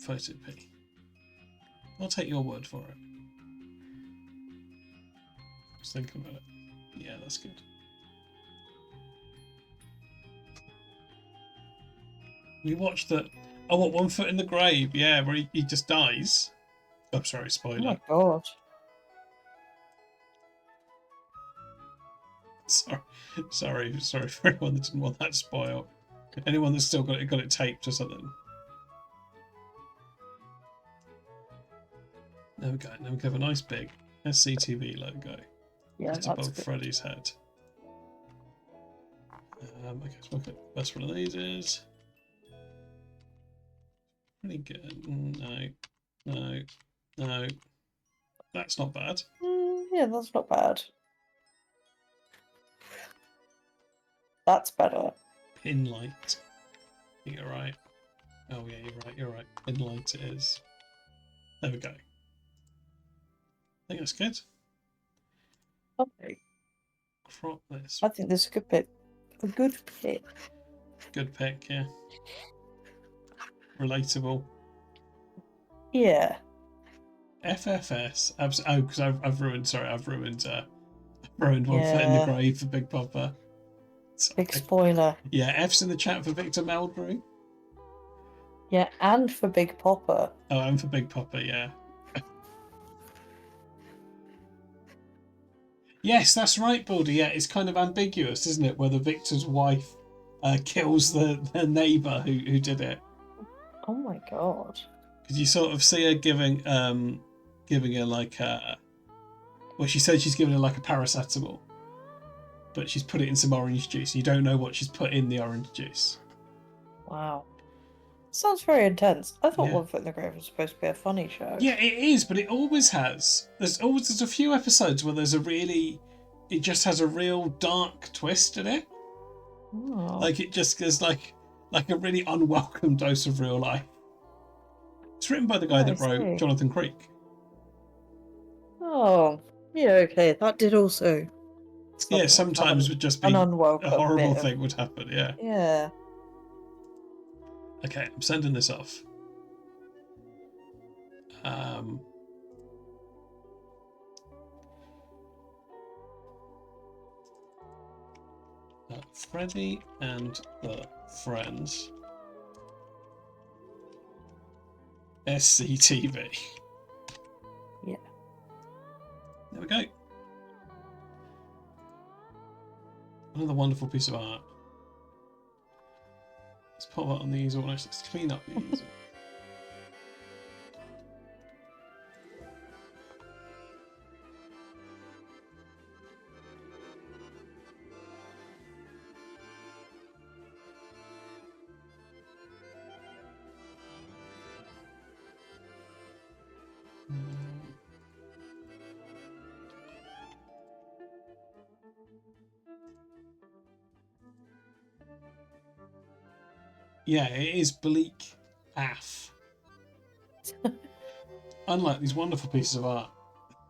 Photo P. I'll take your word for it. Just thinking about it. Yeah, that's good. We watched the what, One Foot in the Grave? Yeah, where he just dies. Oh, sorry, spoiler. Oh my god. Sorry for anyone that didn't want that spoiled. Anyone that's still got it taped or something. There we go. Now we can have a nice big SCTV logo just above Freddy's head. Okay, let's look at the best one of these is. Pretty good. No. That's not bad. Yeah, that's not bad. That's better. Pin light. You're right. Oh yeah, you're right. Pin light it is. There we go. I think that's good. Okay. Crop this. I think this is a good pick. A good pick. Good pick, yeah. Relatable. Yeah. FFS. Oh, because I've ruined. Sorry, I've ruined. Ruined One Foot in the Grave for Big Papa. Sorry. Big spoiler. Yeah, F's in the chat for Victor Meldrew. Yeah, and for Big Papa. Oh, and for Big Papa, yeah. Yes, that's right, Baldy. Yeah, it's kind of ambiguous, isn't it? Whether Victor's wife kills the neighbour who did it. Oh my god. Because you sort of see her giving her like a... Well, she said she's giving her like a paracetamol. But she's put it in some orange juice. You don't know what she's put in the orange juice. Wow. Sounds very intense. I thought Yeah. One Foot in the Grave was supposed to be a funny show. Yeah, it is, but it always has. There's a few episodes where it just has a real dark twist in it. Oh. Like it just goes like a really unwelcome dose of real life. It's written by the guy that wrote see. Jonathan Creek. Oh. Yeah, okay. That did also. Yeah, sometimes would just be an a unwelcome horrible bit of- thing would happen. Yeah. Yeah. Okay, I'm sending this off. Freddy and the Friends. SCTV. Yeah. There we go. Another wonderful piece of art. Let's put that on the easel. Let's clean up the easel. Yeah, it is bleak AF. Unlike these wonderful pieces of art.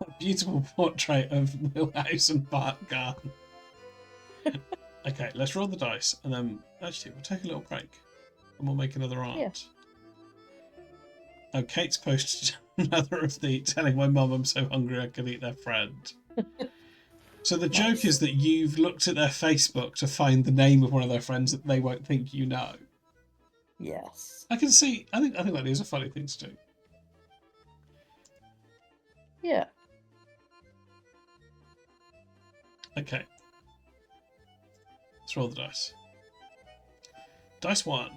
A beautiful portrait of Milhouse and Bart Gunn. Okay, let's roll the dice, and then actually we'll take a little break, and we'll make another art. Yeah. Oh, Kate's posted another of the telling my mum I'm so hungry I could eat their friend. So the joke is that you've looked at their Facebook to find the name of one of their friends that they won't think you know. Yes. I can see. I think that is a funny thing to do. Yeah. Okay. Let's roll the dice. Dice 1.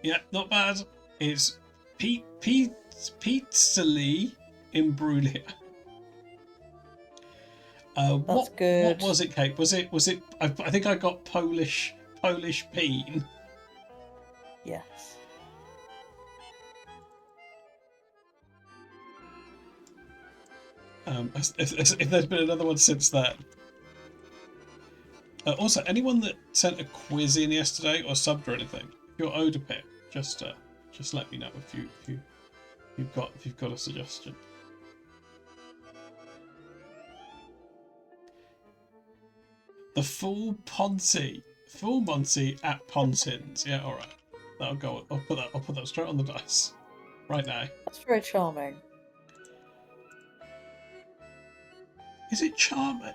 Yeah, not bad. It's 𝙿𝚎𝚎𝚝. That's good. What was it, Kate? Was it? I think I got Polish peen. Yes. If there's been another one since then. Also, anyone that sent a quiz in yesterday or subbed or anything, if you're 𝙿𝚎𝚎𝚝, just let me know if you've got a suggestion. The full Monty at Pontins. Yeah, all right. That'll go. I'll put that straight on the dice right now. That's very charming. Is it charming?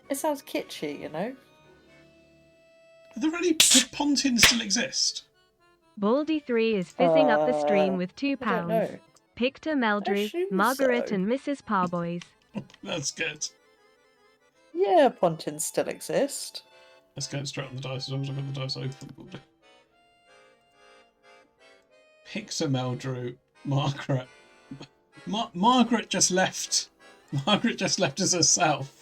It sounds kitschy, you know? Are there any Pontins still exist? Baldy3 is fizzing up the stream with £2. I don't know. 𝙿𝚎𝚎𝚝, Assume Margaret so. and Mrs. Parboys. That's good. Yeah, Pontins still exist. Let's go straight on the dice as long as I've got the dice open. 𝙿𝚎𝚎𝚝, Margaret. Margaret just left. Margaret just left as herself.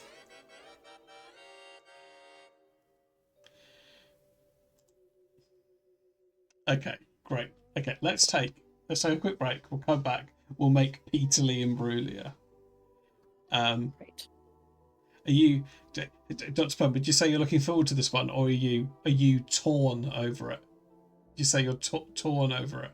Okay, great. Okay, let's take a quick break. We'll come back. We'll make 𝙿𝚎𝚎𝚝. Great. Are you, Dr. Pump? Would you say you're looking forward to this one, or are you torn over it? Did you say you're torn over it?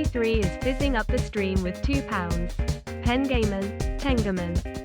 Baldy3 is fizzing up the stream with £2. Pengaman, Tengaman.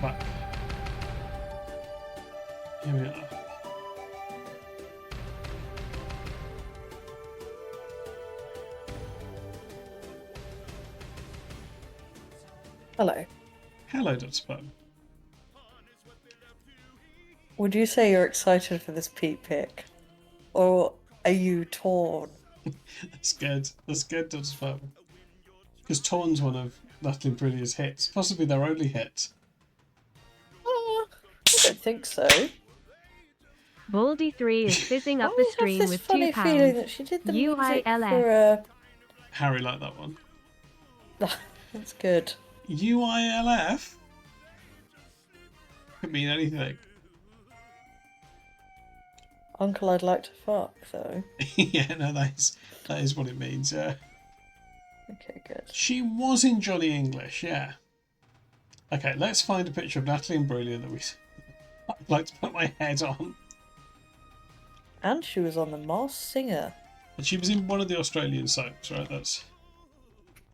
Back. Here we are. Hello. Hello, 𝙿𝚎𝚎𝚝. Would you say you're excited for this Peet pick? Or are you torn? That's good. That's good, 𝙿𝚎𝚎𝚝. Because Torn's one of Natalie Imbruglia's hits. Possibly their only hit. I don't think so. Baldy3 is fizzing up I the have stream this with funny £2. feeling that she did the music UILF. for Harry liked that one. That's good. UILF? Could mean anything. Uncle, I'd like to fuck, though. Yeah, no, that is what it means, yeah. Okay, good. She was in Johnny English, yeah. Okay, let's find a picture of Natalie Imbruglia that I'd like to put my head on. And she was on The Masked Singer. And she was in one of the Australian soaps, right? That's.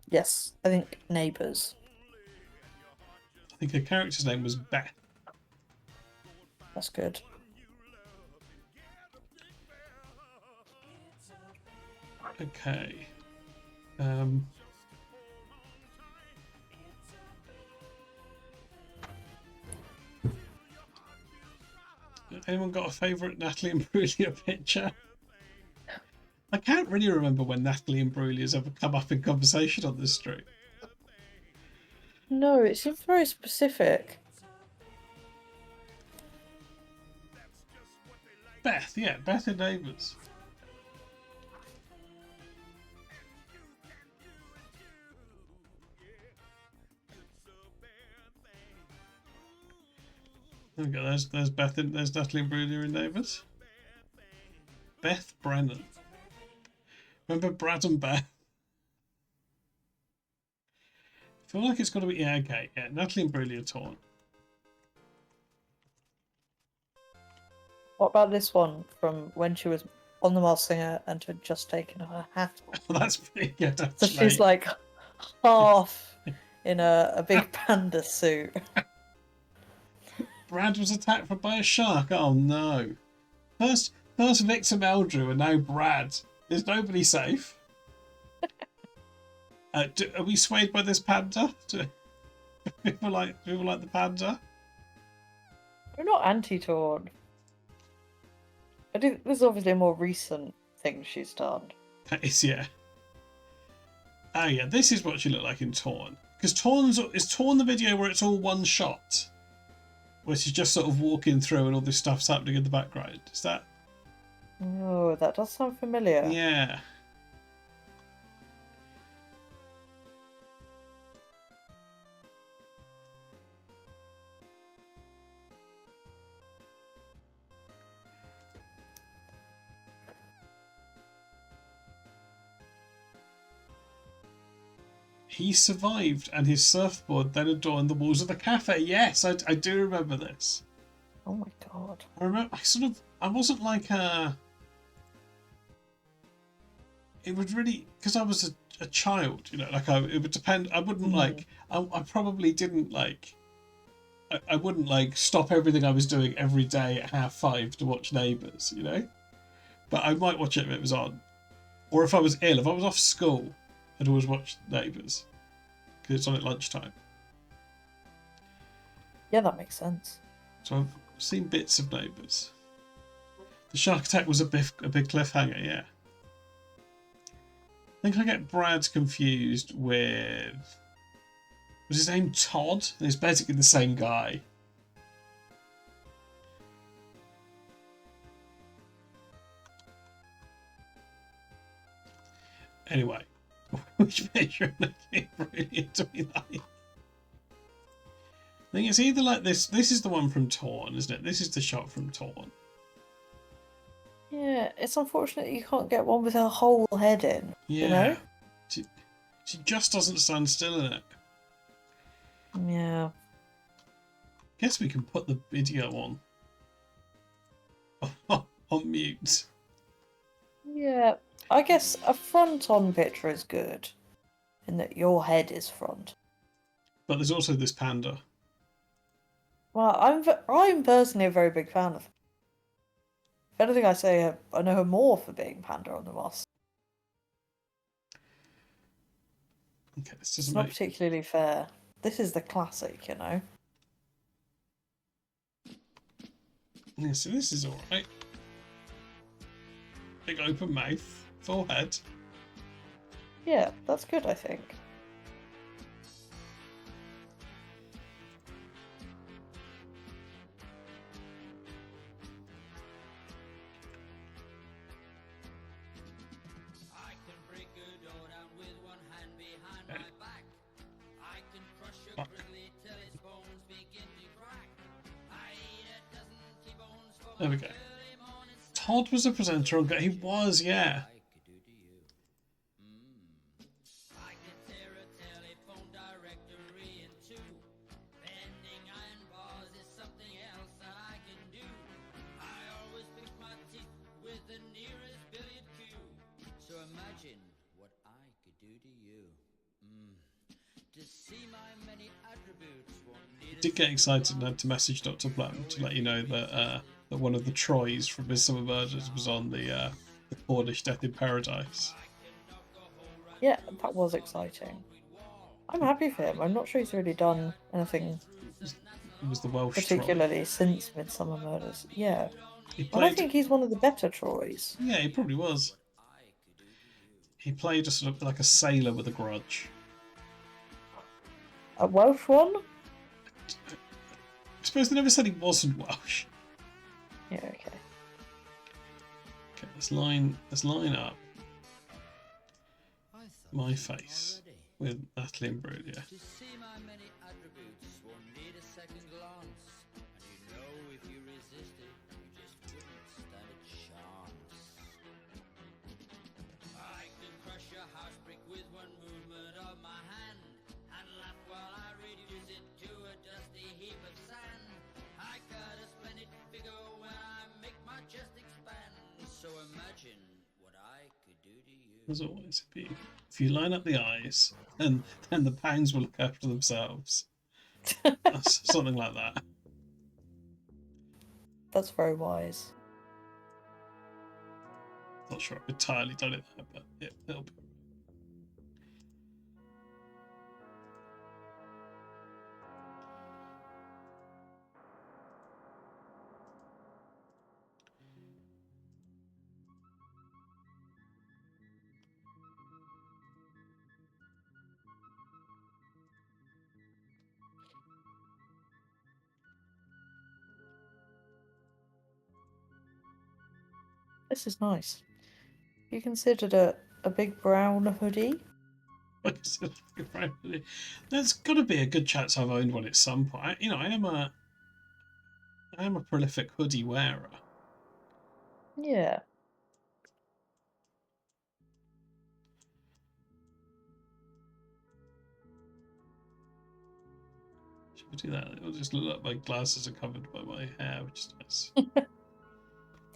Yes, I think Neighbours. I think her character's name was Beth. That's good. Okay. Anyone got a favourite Natalie Imbruglia picture? I can't really remember when Natalie Imbruglia's ever come up in conversation on this stream. No, it seems very specific. Beth, yeah, Beth in Neighbours. There we go, there's Beth in, there's Natalie Imbruglia in Neighbours. Beth Brennan. Remember Brad and Beth? I feel like it's got to be, yeah, okay, yeah, Natalie Imbruglia Torn. What about this one from when she was on The Masked Singer and had just taken her hat off? Well, that's pretty good, So actually. she's like half in a big panda suit. Brad was attacked by a shark. Oh no! First victim Eldrew, and now Brad. Is nobody safe? Are we swayed by this panda? Do people like the panda? We're not anti-torn. I think this is obviously a more recent thing she's done. That is, yeah. Oh yeah, this is what she looked like in Torn. Because is Torn the video where it's all one shot? Where she's just sort of walking through and all this stuff's happening in the background. Is that? Oh, that does sound familiar. Yeah. He survived, and his surfboard then adorned the walls of the cafe. Yes, I do remember this. Oh my god. I remember. I wasn't like it would really, because I was a child, you know, like it would depend. I wouldn't like. I probably didn't like. I wouldn't like stop everything I was doing every day at 5:30 to watch Neighbours, you know. But I might watch it if it was on. Or if I was ill, if I was off school, I'd always watch Neighbours because it's on at lunchtime. Yeah, that makes sense. So I've seen bits of Neighbours. The shark attack was a big cliffhanger, yeah. I think I get Brad confused with... Was his name Todd? It's basically the same guy. Anyway, which picture looking brilliant to me like? I think it's either like this. This is the one from Torn, isn't it? This is the shot from Torn. Yeah, it's unfortunate you can't get one with her whole head in. Yeah. You know? She just doesn't stand still in it. Yeah. Guess we can put the video on mute. Yeah. I guess a front-on picture is good, in that your head is front. But there's also this panda. Well, I'm personally a very big fan of her. If anything, I say I know her more for being Panda on the Moss. Okay, this It's doesn't not make... particularly fair. This is the classic, you know? Yeah, so this is alright. Big open mouth, full head. Yeah, that's good, I think. There we go. Todd was a presenter on... He was, yeah. I did get excited and had to message Dr. Plum to let you know that that one of the Troys from Midsummer Murders was on the Cornish Death in Paradise. Yeah, that was exciting. I'm happy for him. I'm not sure he's really done anything It was the Welsh particularly Troy. since Midsummer Murders. Yeah. He But I played... think he's one of the better Troys. Yeah, he probably was. He played a sort of like a sailor with a grudge. A Welsh one? I suppose they never said he wasn't Welsh. Yeah, okay. Okay, let's line up my face with Natalie Imbruglia. As always, if you line up the eyes, then the pounds will look after themselves. Something like that. That's very wise. Not sure I've entirely done it there, but yeah, it'll be. This is nice. You considered a big brown hoodie? There's got to be a good chance I've owned one at some point. You know, I am a prolific hoodie wearer. Yeah. Should we do that? It'll just look like my glasses are covered by my hair, which is nice.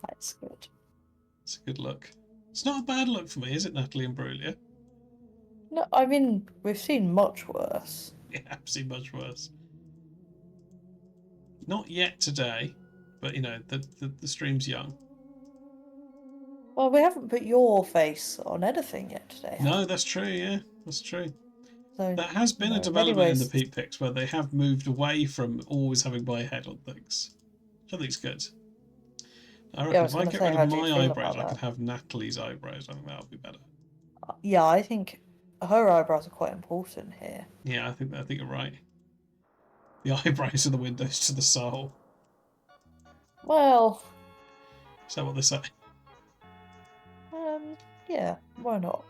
That's good. It's a good look. It's not a bad look for me, is it, Natalie Imbruglia? No, I mean, we've seen much worse. Yeah, I've seen much worse. Not yet today, but you know, the stream's young. Well, we haven't put your face on anything yet today. have No, we? that's true. Yeah, that's true. So, That has been a in many development in the ways, Peet pics where they have moved away from always having my head on things, which I think is good. I yeah, I reckon was if I going to get say, rid how of do you my feel eyebrows, about I could that? have Natalie's eyebrows. I think that would be better. Yeah, I think her eyebrows are quite important here. Yeah, I think you're right. The eyebrows are the windows to the soul. Well, Is that what they say? yeah, why not?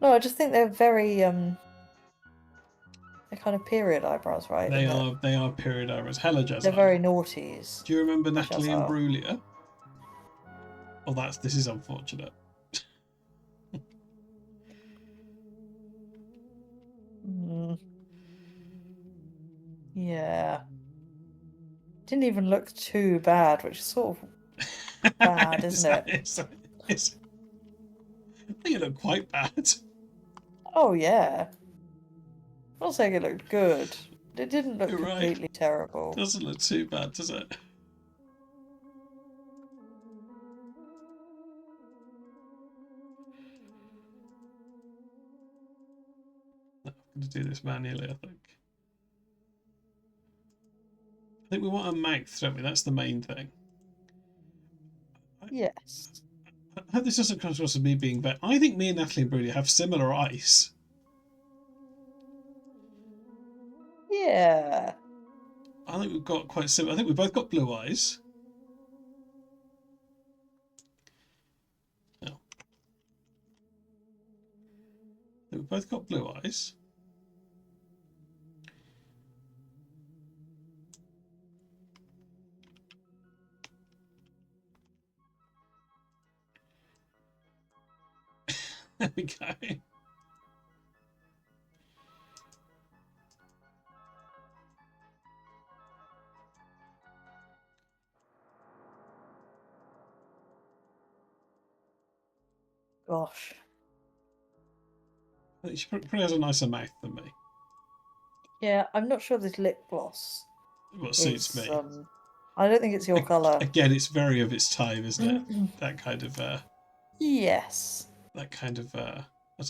No, I just think they're very they're kind of period eyebrows, right? They And are period eyebrows. Hella jazz they're very eyebrows. naughties. Do you remember Which I Natalie saw. Imbruglia? Oh, this is unfortunate. Mm, yeah. Didn't even look too bad, which is sort of bad, isn't it? I think it looked quite bad. Oh yeah. I'm not saying it looked good. It didn't look You're right. completely terrible. Doesn't look too bad, does it? No, I'm going to do this manually, I think. I think we want a mouth, don't we? That's the main thing. Yes. I hope this doesn't come across as me being bad. I think me and Natalie Imbruglia have similar eyes. Yeah. I think we've got quite similar. I think we've both got blue eyes. No. I think we've both got blue eyes. There we go. Gosh. I think she probably has a nicer mouth than me. Yeah, I'm not sure this lip gloss What suits is me. I don't think it's your colour. Again, it's very of its time, isn't it? That kind of Yes. I don't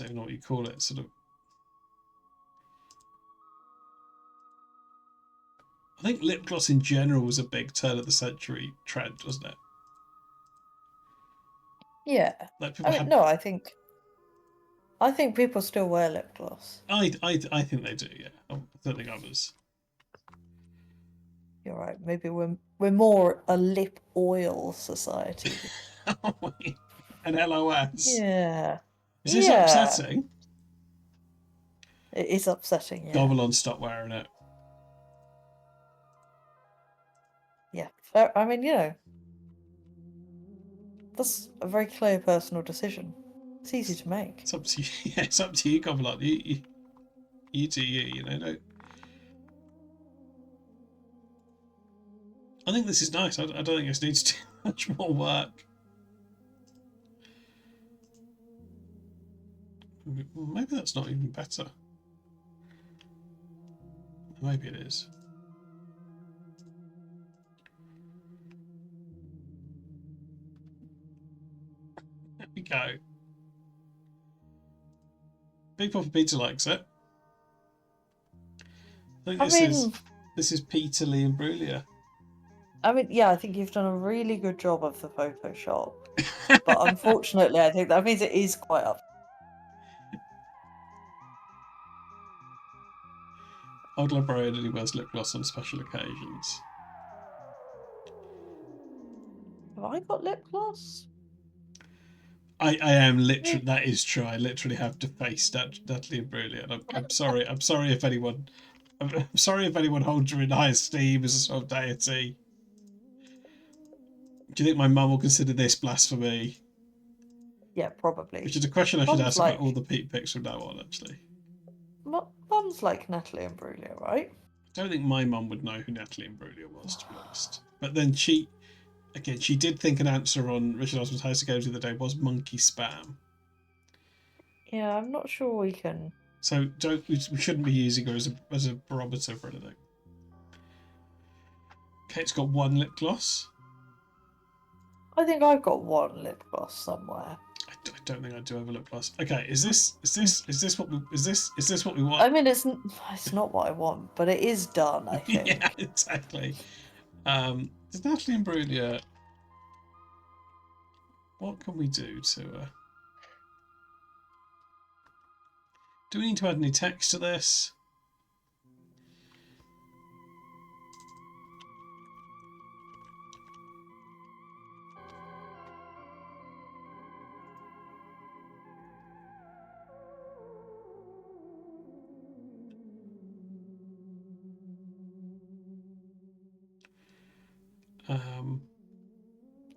even know what you call it, sort of. I think lip gloss in general was a big turn of the century trend, wasn't it? Yeah. Like people have. No, I think people still wear lip gloss. I think they do. Yeah, I don't think others. You're right. Maybe we're more a lip oil society. An LOS. Yeah. Is this Yeah. upsetting? It is upsetting, yeah. Gobble on, stop wearing it. Yeah. I mean, that's a very clear personal decision. It's easy to make. It's up to you. Yeah, it's up to you, Gobble on. You do you. No. I think this is nice. I don't think this needs too much more work. Maybe that's not even better. Maybe it is. There we go. Big Papa Pizza likes it. I think this is 𝙿𝚎𝚎𝚝. I mean, yeah, I think you've done a really good job of the Photoshop. But unfortunately, I think that means it is quite up. Old librarian only wears lip gloss on special occasions. Have I got lip gloss? I am literally. That is true. I literally have defaced Natalie Imbruglia, and I'm sorry. I'm sorry if anyone. I'm sorry if anyone holds her in high esteem as a sort of deity. Do you think my mum will consider this blasphemy? Yeah, probably. Which is a question I should Mum's ask about all the Peet pics from now on, actually. Mum's like Natalie Imbruglia, right? I don't think my mum would know who Natalie Imbruglia was, to be honest. But then she did think an answer on Richard Osman's House of Games the other day was monkey spam. Yeah, I'm not sure we can. So we shouldn't be using her as a barometer for anything. Kate's got one lip gloss. I think I've got one lip gloss somewhere. I don't think I do have a lip gloss. Okay, is this what we want? I mean, it's not what I want, but it is done, I think. Yeah, exactly. Does Natalie Imbruglia? What can we do to? Do we need to add any text to this?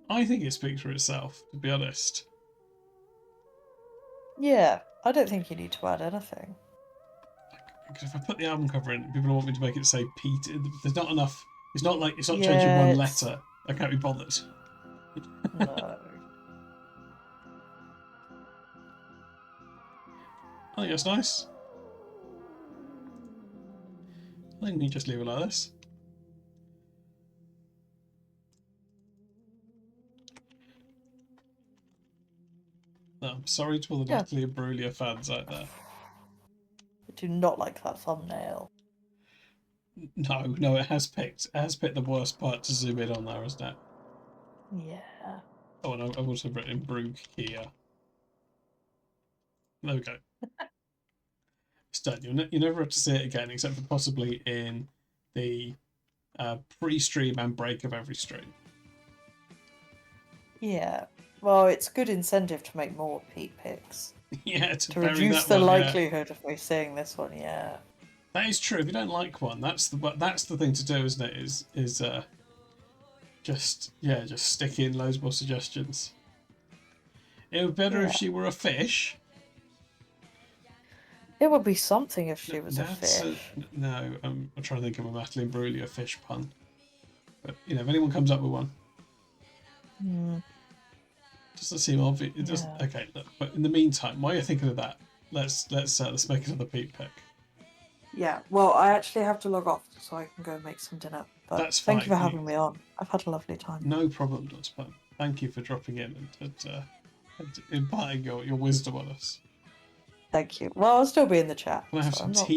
I think it speaks for itself, to be honest. Yeah, I don't think you need to add anything. Because if I put the album cover in, people want me to make it say Peet. There's not enough. It's not changing Yeah, one it's- letter. I can't be bothered. No. I think that's nice. I think we can just leave it like this. No, I'm sorry to all the Yeah. Natalie Imbruglia fans out there. I do not like that thumbnail. No, it has picked the worst part to zoom in on there, isn't it? Yeah. Oh, and I've also written Brug here. There we go. It's done. You never have to see it again, except for possibly in the pre-stream and break of every stream. Yeah. Well, it's good incentive to make more Peet pics. Yeah, To bury reduce that the one, yeah. likelihood of me seeing this one, yeah. That is true. If you don't like one, that's the thing to do, isn't it? Is just stick in loads more suggestions. It would be better if Yeah. she were a fish. It would be something if she was a fish. No, I'm trying to think of a Natalie Imbruglia fish pun. But if anyone comes up with one, doesn't seem obvious. It doesn't. Yeah. Okay, look, but in the meantime, while you're thinking of that, let's make another Peet pick. Yeah, well, I actually have to log off so I can go make some dinner. But That's thank you for fine. having me on. I've had a lovely time. No problem, 𝙿𝚎𝚎𝚝. Thank you for dropping in and imparting your wisdom on us. Thank you. Well, I'll still be in the chat. Can I have so some I'm not-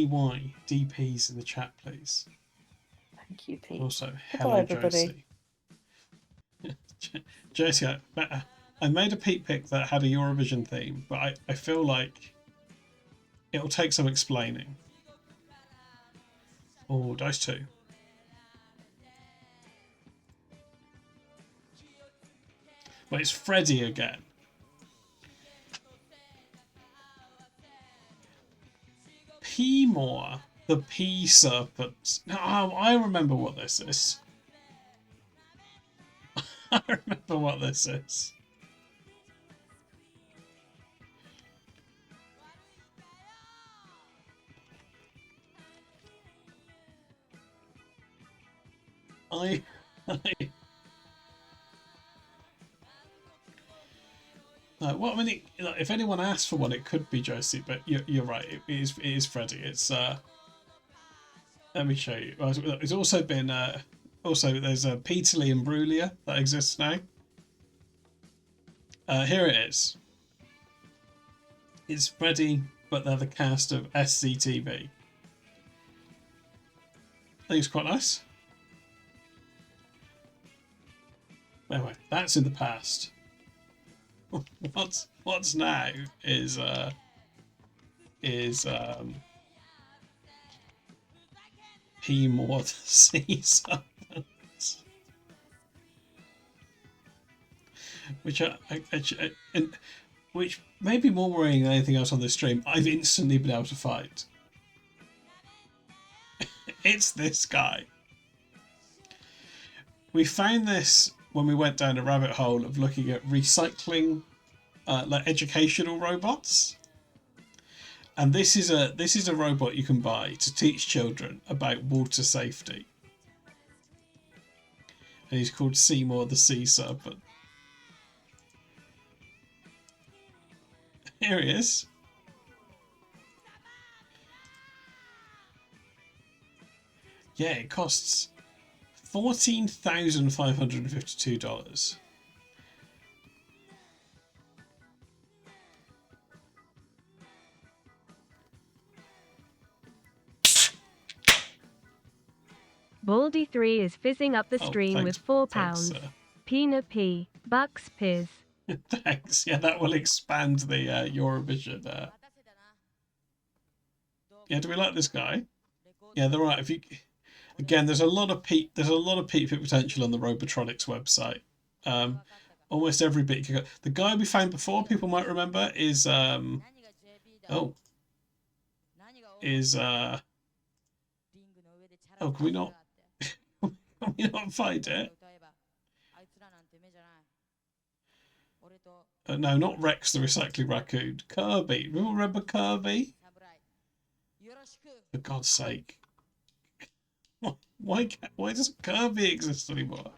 TYDPs in the chat, please? Thank you, Pete. Also, Goodbye, hello, everybody. Josie. Josie, I made a Peet pick that had a Eurovision theme, but I feel like it'll take some explaining. Oh, 𝙿𝚎𝚎𝚝. Well, it's Freddie again. 𝙿𝚎𝚎𝚝, the pea serpent. No, I remember what this is. I remember what this is. Well, I mean, if anyone asks for one, it could be Josie, but you're right. It is Freddie. It's let me show you. It's also been there's a 𝙿𝚎𝚎𝚝 Imbruglia that exists now. Here it is. It's Freddie, but they're the cast of SCTV. I think it's quite nice. Anyway, that's in the past. What's now is 𝚎𝚎𝚝 the sea serpent, which may be more worrying than anything else on this stream. I've instantly been able to fight. It's this guy. We found this when we went down a rabbit hole of looking at recycling, like educational robots, and this is a robot you can buy to teach children about water safety, and he's called 𝚎𝚎𝚝 the sea serpent. Here he is. Yeah, it costs $14,552. Baldy3 is fizzing up the Oh, stream thanks- with £4. thanks, Pina P. Bucks Piz. Thanks. Yeah, that will expand the Eurovision. Yeah, do we like this guy? Yeah, they're right. If you again, there's a lot of Peet Pit potential on the Robotronics website. Almost every bit you can go. The guy we found before, people might remember, is oh can we not find it? No, not Rex the Recycling Raccoon. Kirby. Remember Kirby? For God's sake. Why doesn't Kirby exist anymore?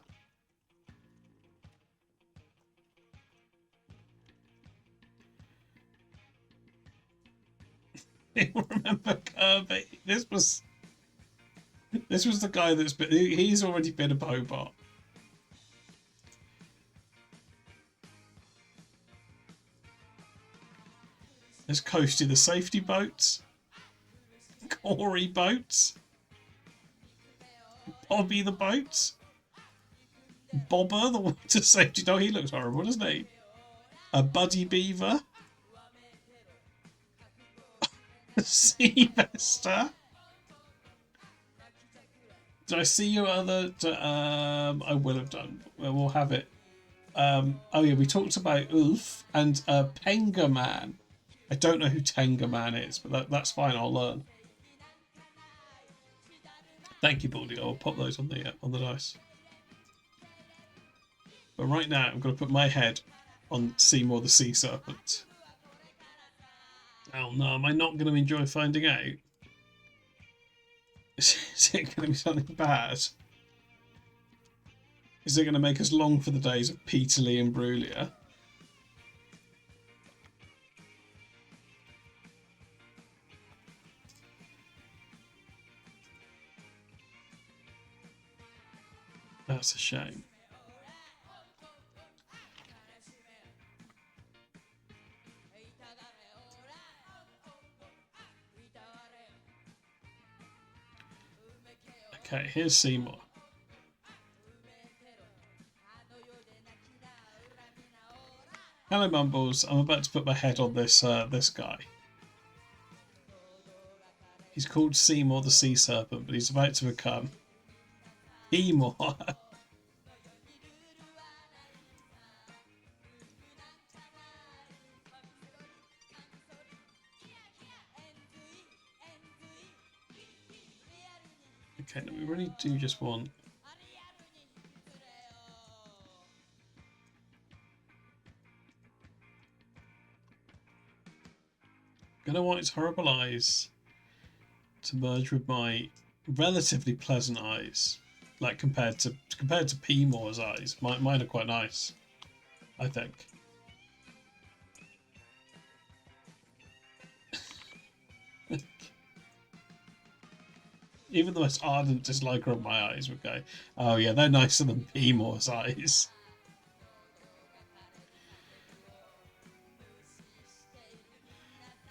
You remember Kirby? This was the guy that's been. He's already been a Bobot. There's Coasty the safety boats, Corey boats, Bobby the boats, Bobber the water safety dog. He looks horrible, doesn't he? A Buddy Beaver, Seavester. Did I see your other? I will have done. We'll have it. Oh yeah, we talked about Ulf and Penga Man. I don't know who Tenga Man is, but that's fine. I'll learn. Thank you, Baldy. I'll pop those on the dice. But right now, I'm going to put my head on Seymour the Sea Serpent. Oh no, am I not going to enjoy finding out? Is it going to be something bad? Is it going to make us long for the days of Peterlee and Brulia? That's a shame. Okay, here's Seymour. Hello, Mumbles. I'm about to put my head on this this guy. He's called Seymour the Sea Serpent, but he's about to become Seymour. Okay, no, we really do just want. Gonna want his horrible eyes to merge with my relatively pleasant eyes, like compared to Peemore's eyes. Mine are quite nice, I think. Even the most ardent disliker of my eyes would go, "Oh yeah, they're nicer than Peemore's eyes."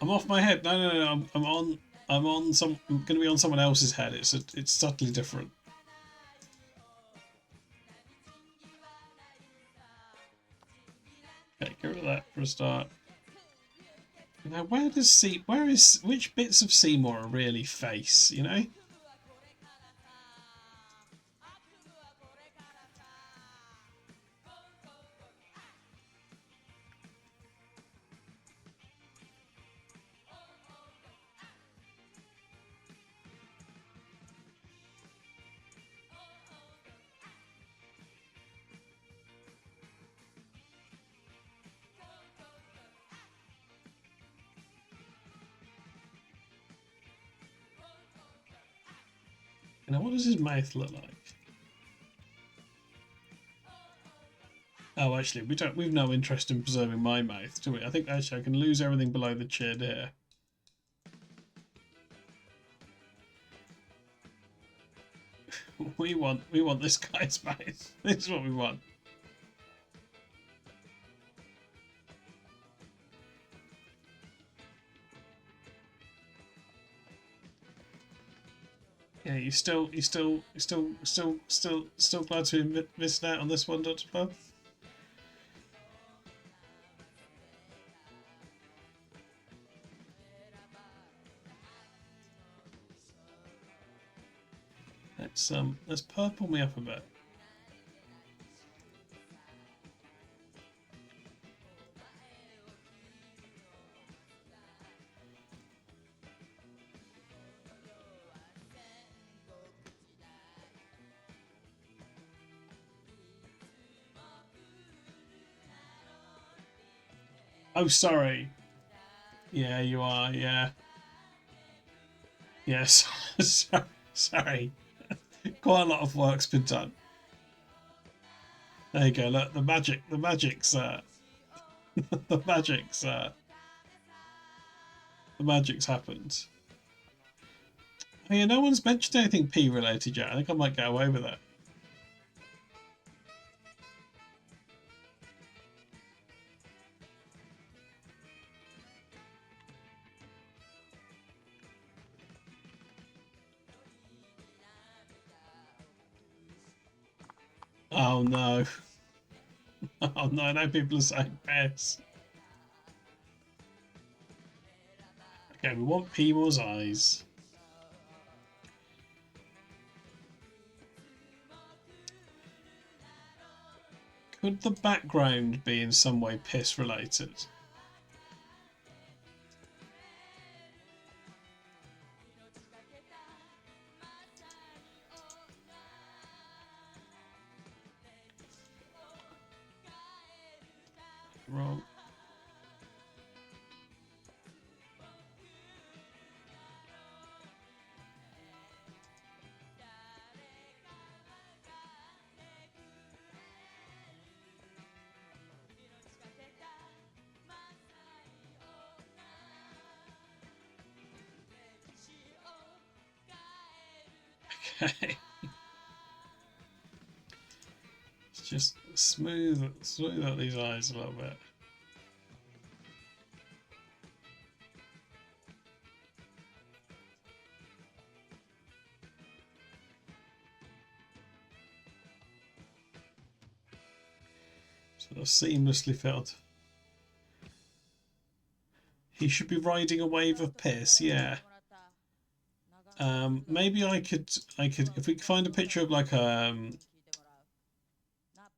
I'm off my head. No. I'm on. I'm going to be on someone else's head. It's subtly different. Okay, get rid of that for a start. Now, which bits of Seymour are really face? You know. Now, what does his mouth look like? Oh, actually, we've no interest in preserving my mouth, do we? I think actually I can lose everything below the chin here. We want this guy's mouth. This is what we want. Yeah, you still glad to be missing out on this one, Dr. Bob? Let's purple me up a bit. Oh, sorry. Yeah, you are. Yeah. Yes. Sorry. Quite a lot of work's been done. There you go. Look, the magic's the magic's happened. Oh, yeah, no one's mentioned anything P related yet. I think I might get away with it. Oh no. Oh no, I know people are saying piss. Okay, we want P-More's eyes. Could the background be in some way piss related? Wrong. Okay. Let's just smooth out these eyes a little bit. Sort of seamlessly filled. He should be riding a wave of piss, yeah. Maybe I could if we could find a picture of like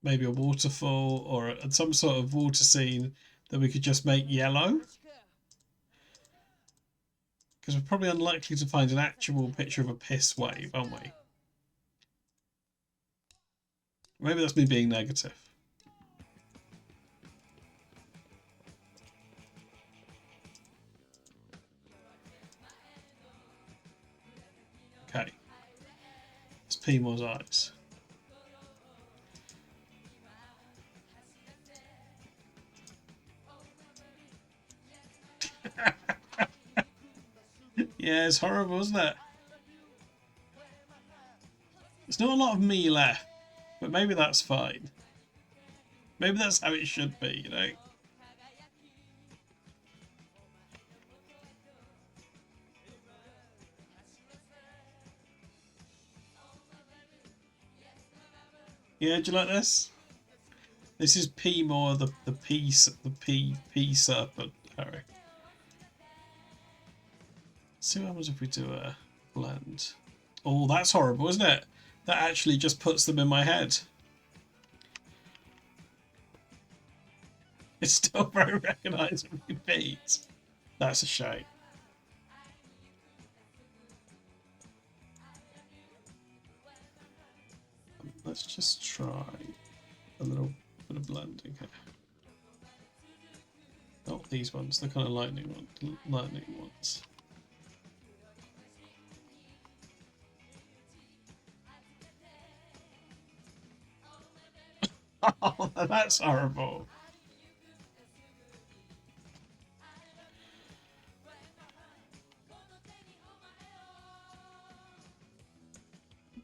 maybe a waterfall or some sort of water scene that we could just make yellow. Because we're probably unlikely to find an actual picture of a piss wave, aren't we? Maybe that's me being negative. Okay. It's P-More's eyes. Yeah, it's horrible, isn't it? There's not a lot of me left, but maybe that's fine. Maybe that's how it should be, you know? Yeah, do you like this? This is P-More, the P serpent, Harry. Let's see what happens if we do a blend. Oh, that's horrible, isn't it? That actually just puts them in my head. It's still very recognisably Peet. That's a shame. Let's just try a little bit of blending here. Not these ones, the kind of lightning ones. Oh, that's horrible.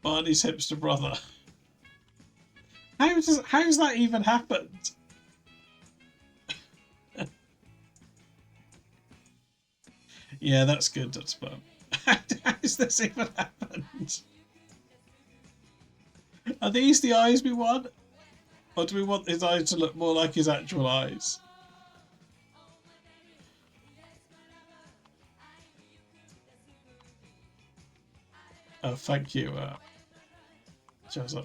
Barney's hipster brother. How's that even happened? Yeah, that's good. That's fun. How has this even happened? Are these the eyes we want? Or do we want his eyes to look more like his actual eyes? Oh, thank you, Jazzo.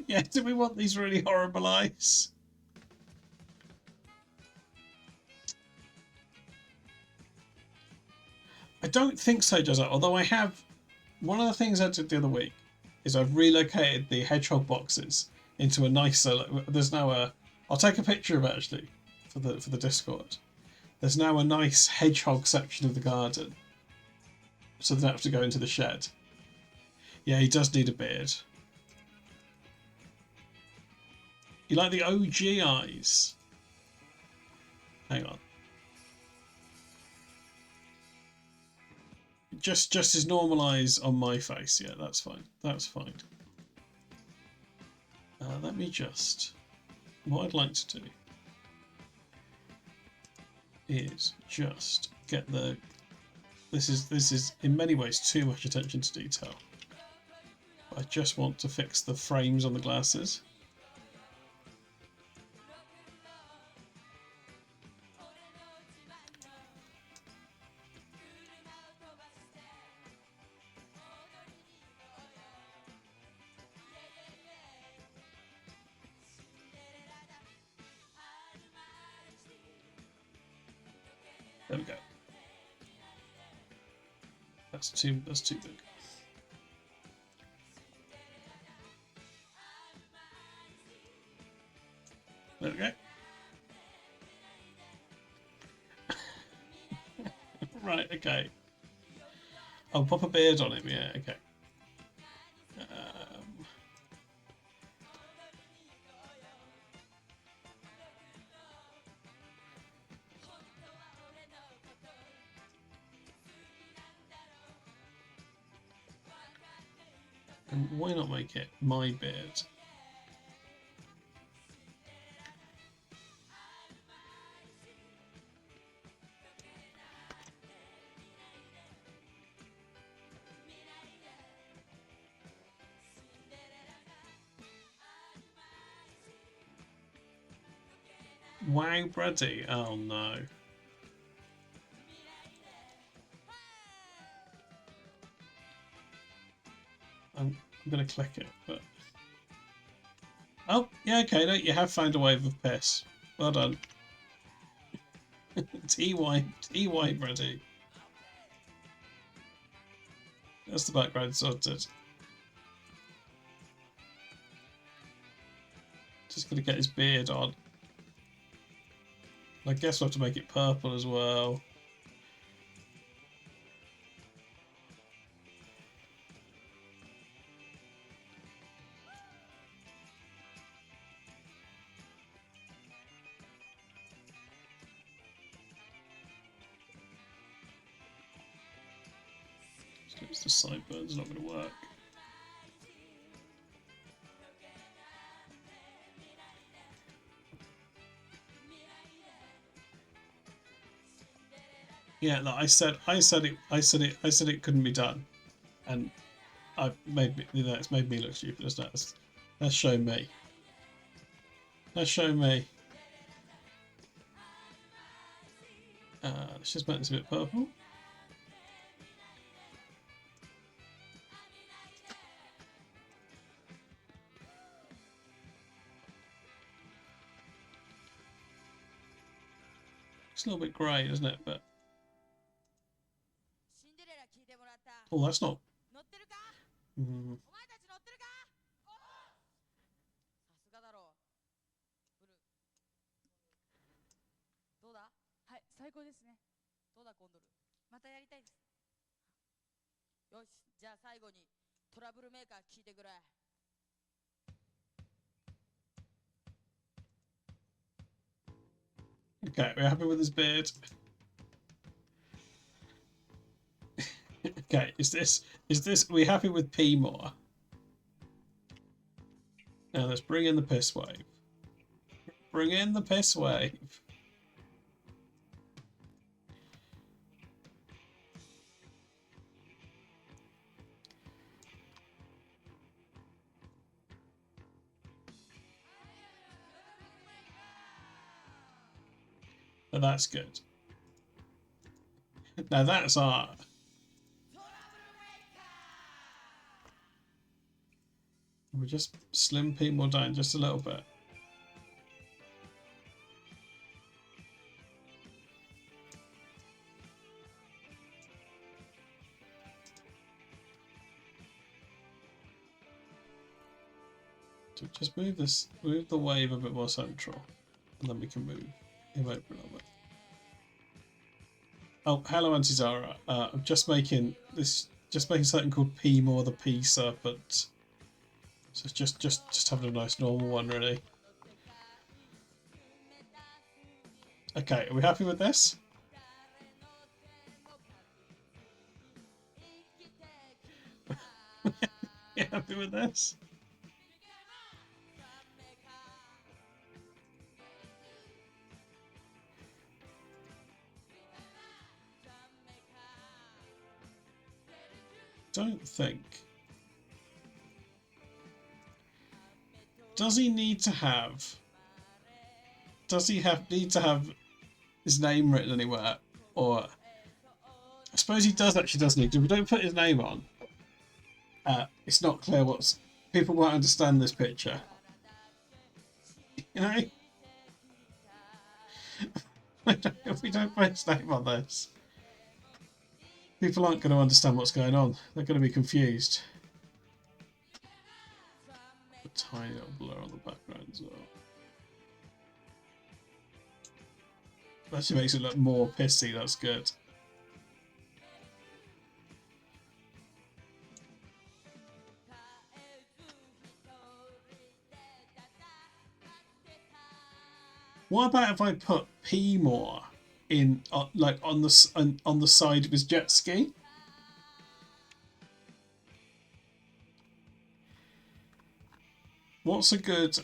Yeah, do we want these really horrible eyes? I don't think so, Jazzo, although I have... One of the things I did the other week is I've relocated the hedgehog boxes into a nicer... There's now a... I'll take a picture of it, actually, for the Discord. There's now a nice hedgehog section of the garden. So they don't have to go into the shed. Yeah, he does need a beard. You like the OG eyes? Hang on. Just his normal eyes on my face. Yeah, that's fine. That's fine. Let me just... What I'd like to do is just get the... This is in many ways too much attention to detail. But I just want to fix the frames on the glasses. There we go. That's too big. There we go. Right, okay. I'll pop a beard on him, yeah, okay. And why not make it my beard? Wow, Brady. Oh no. I'm gonna click it, but... Oh, yeah, okay, no, you have found a wave of piss. Well done. TY, Brady. That's the background sorted. Just gonna get his beard on. I guess we'll have to make it purple as well. It's the sideburns not going to work. Yeah, no, I said it couldn't be done, and it's made me look stupid. Let's show me. Let's show me. Let's just make this a bit purple. It's a little bit grey, isn't it? But oh, that's not. Okay, we're happy with his beard. Okay, is this are we happy with P more? Now let's bring in the piss wave. Bring in the piss wave. But that's good. Now that's art. We just slim Peet more down just a little bit. So just move the wave a bit more central, and then we can move him over a little bit. Oh, hello, Auntie Zara. I'm just making something called 𝚎𝚎𝚎𝚜 the 𝚎𝚎𝚎𝚎𝚎. So it's just having a nice normal one, really. Okay, are we happy with this? You happy with this? Don't think. Does he need to have? Does he need to have his name written anywhere? Or I suppose he does need to. If we don't put his name on, it's not clear what's. People won't understand this picture. You know? If we don't put his name on this, people aren't going to understand what's going on. They're going to be confused. A tiny little blur on the background as well. That actually makes it look more pissy. That's good. What about if I put 𝚎𝚎𝚎𝚎 in, like on the side of his jet ski? What's a good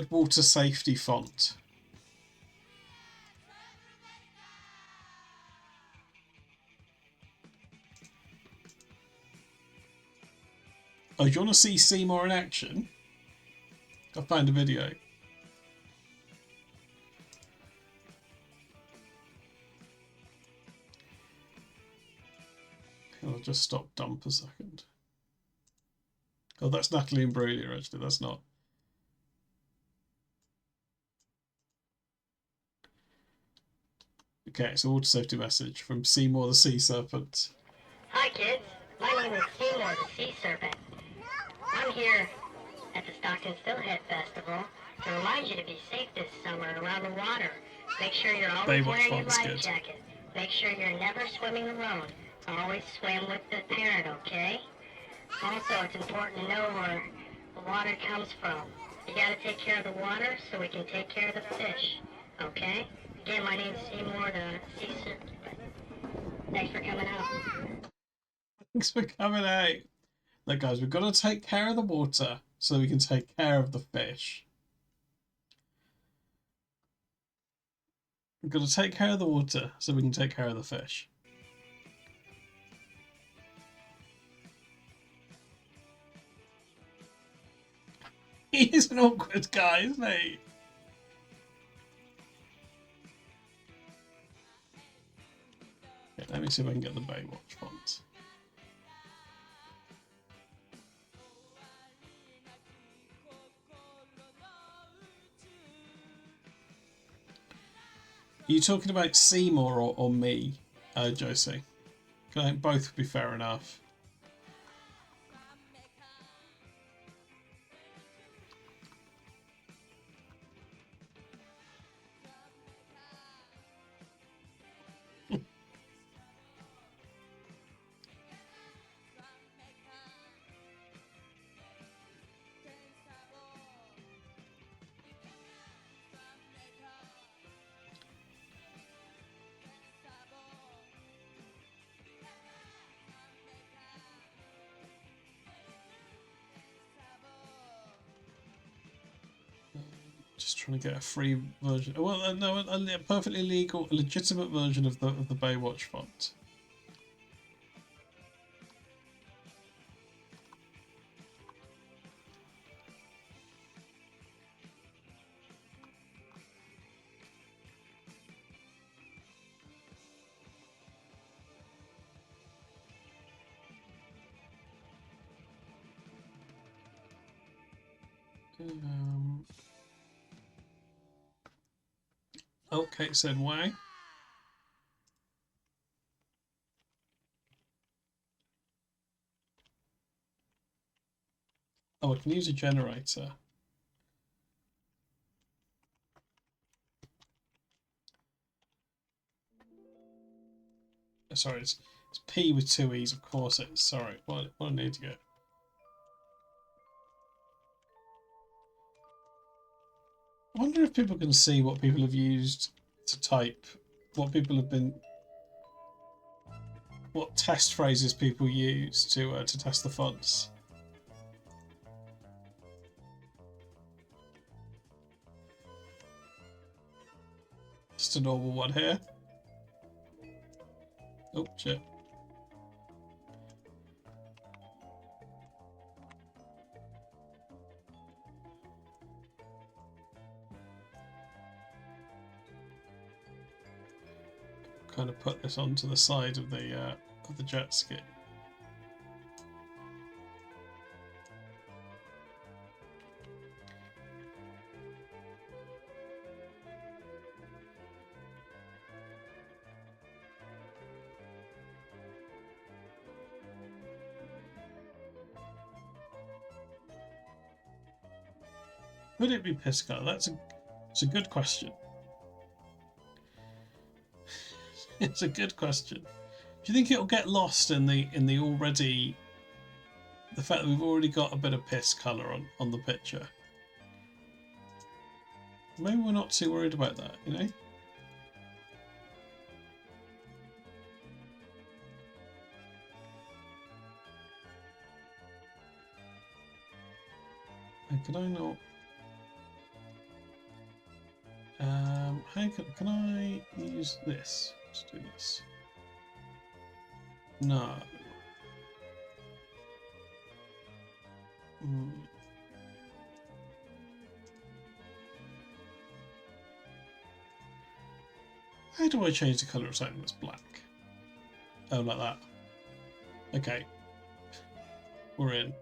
water safety font? Oh, do you want to see Seymour in action? I found a video. I'll just stop dump a second. Oh, that's Natalie Imbruglia, actually. That's not. Okay, so water safety message from Seymour the Sea Serpent. Hi, kids. My name is Seymour the Sea Serpent. I'm here at the 𝙿𝚎𝚎𝚝 Festival to remind you to be safe this summer around the water. Make sure you're always wearing your life jacket. Make sure you're never swimming alone. Always swim with the parent, okay? Also, it's important to know where the water comes from. You gotta take care of the water so we can take care of the fish, okay? Again, my name's Seymour the Sea Serpent. Thanks for coming out. Thanks for coming out. Look, guys, we've got to take care of the water so we can take care of the fish. We've got to take care of the water so we can take care of the fish. He's an awkward guy, isn't he? Okay, let me see if I can get the Baywatch font. Are you talking about Seymour or me, Josie? I think both would be fair enough. Just trying to get a free version. Well, no, a perfectly legal, legitimate version of the Baywatch font. Oh, Kate said why. Oh, I can use a generator. Sorry, it's P with 2 E's, of course it is. Sorry, what an idiot. I wonder if people can see what people have used to type, what test phrases people use to test the fonts. Just a normal one here. Oh, shit. Kind of put this onto the side of the jet ski. Would it be Pisco? That's a good question. It's a good question. Do you think it'll get lost in the fact that we've already got a bit of piss colour on the picture? Maybe we're not too worried about that, you know? Can I not? Can I use this? Let's do this. No. How do I change the colour of something that's black? Oh, like that. Okay. We're in.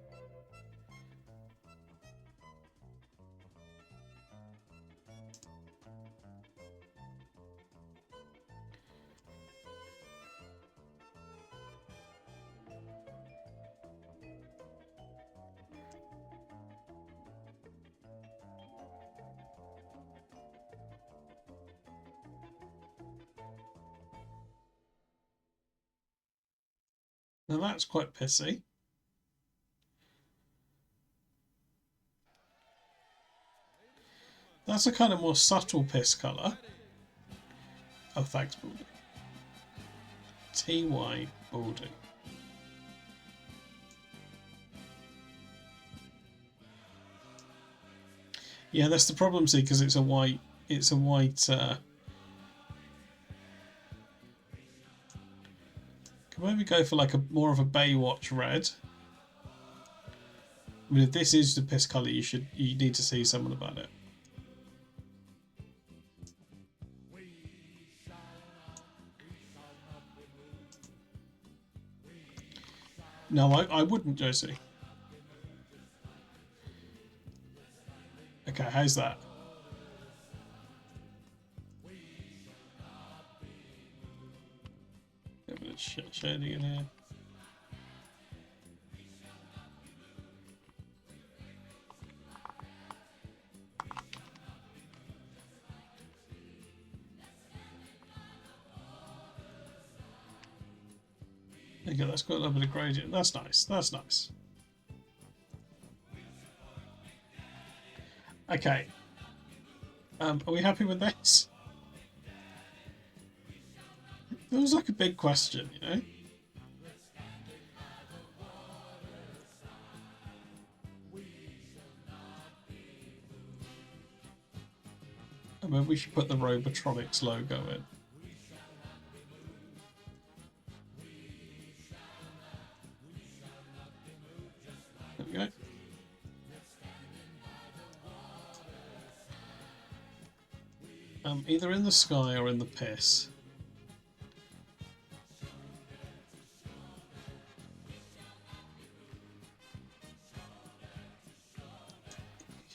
Now that's quite pissy. That's a kind of more subtle piss colour. Oh, thanks, Baldy. TY Baldy. Yeah, that's the problem, see, because it's a white. Can maybe go for like more of a Baywatch red. I mean, if this is the piss colour, you need to see someone about it. No, I wouldn't, Josie. Okay, how's that? A bit of shading in here. There you go, that's got a little bit of gradient. That's nice. That's nice. Okay. Are we happy with this? It was like a big question, you know? I mean, we should put the Robotronics logo in. There we go. Either in the sky or in the piss.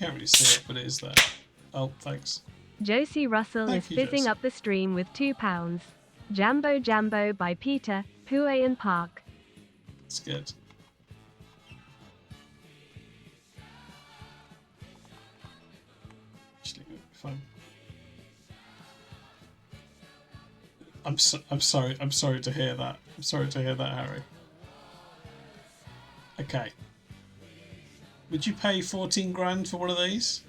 Can't really see it, but it is there. Oh, thanks. Josie Russell Thank is you, fizzing Josie. up the stream with £2. Jambo Jambo by Peter, 𝚎𝚎𝚎𝚜 Park. It's good. Actually, it'll be fun. I'm sorry. I'm sorry to hear that. I'm sorry to hear that, Harry. Okay. Would you pay 14 grand for one of these?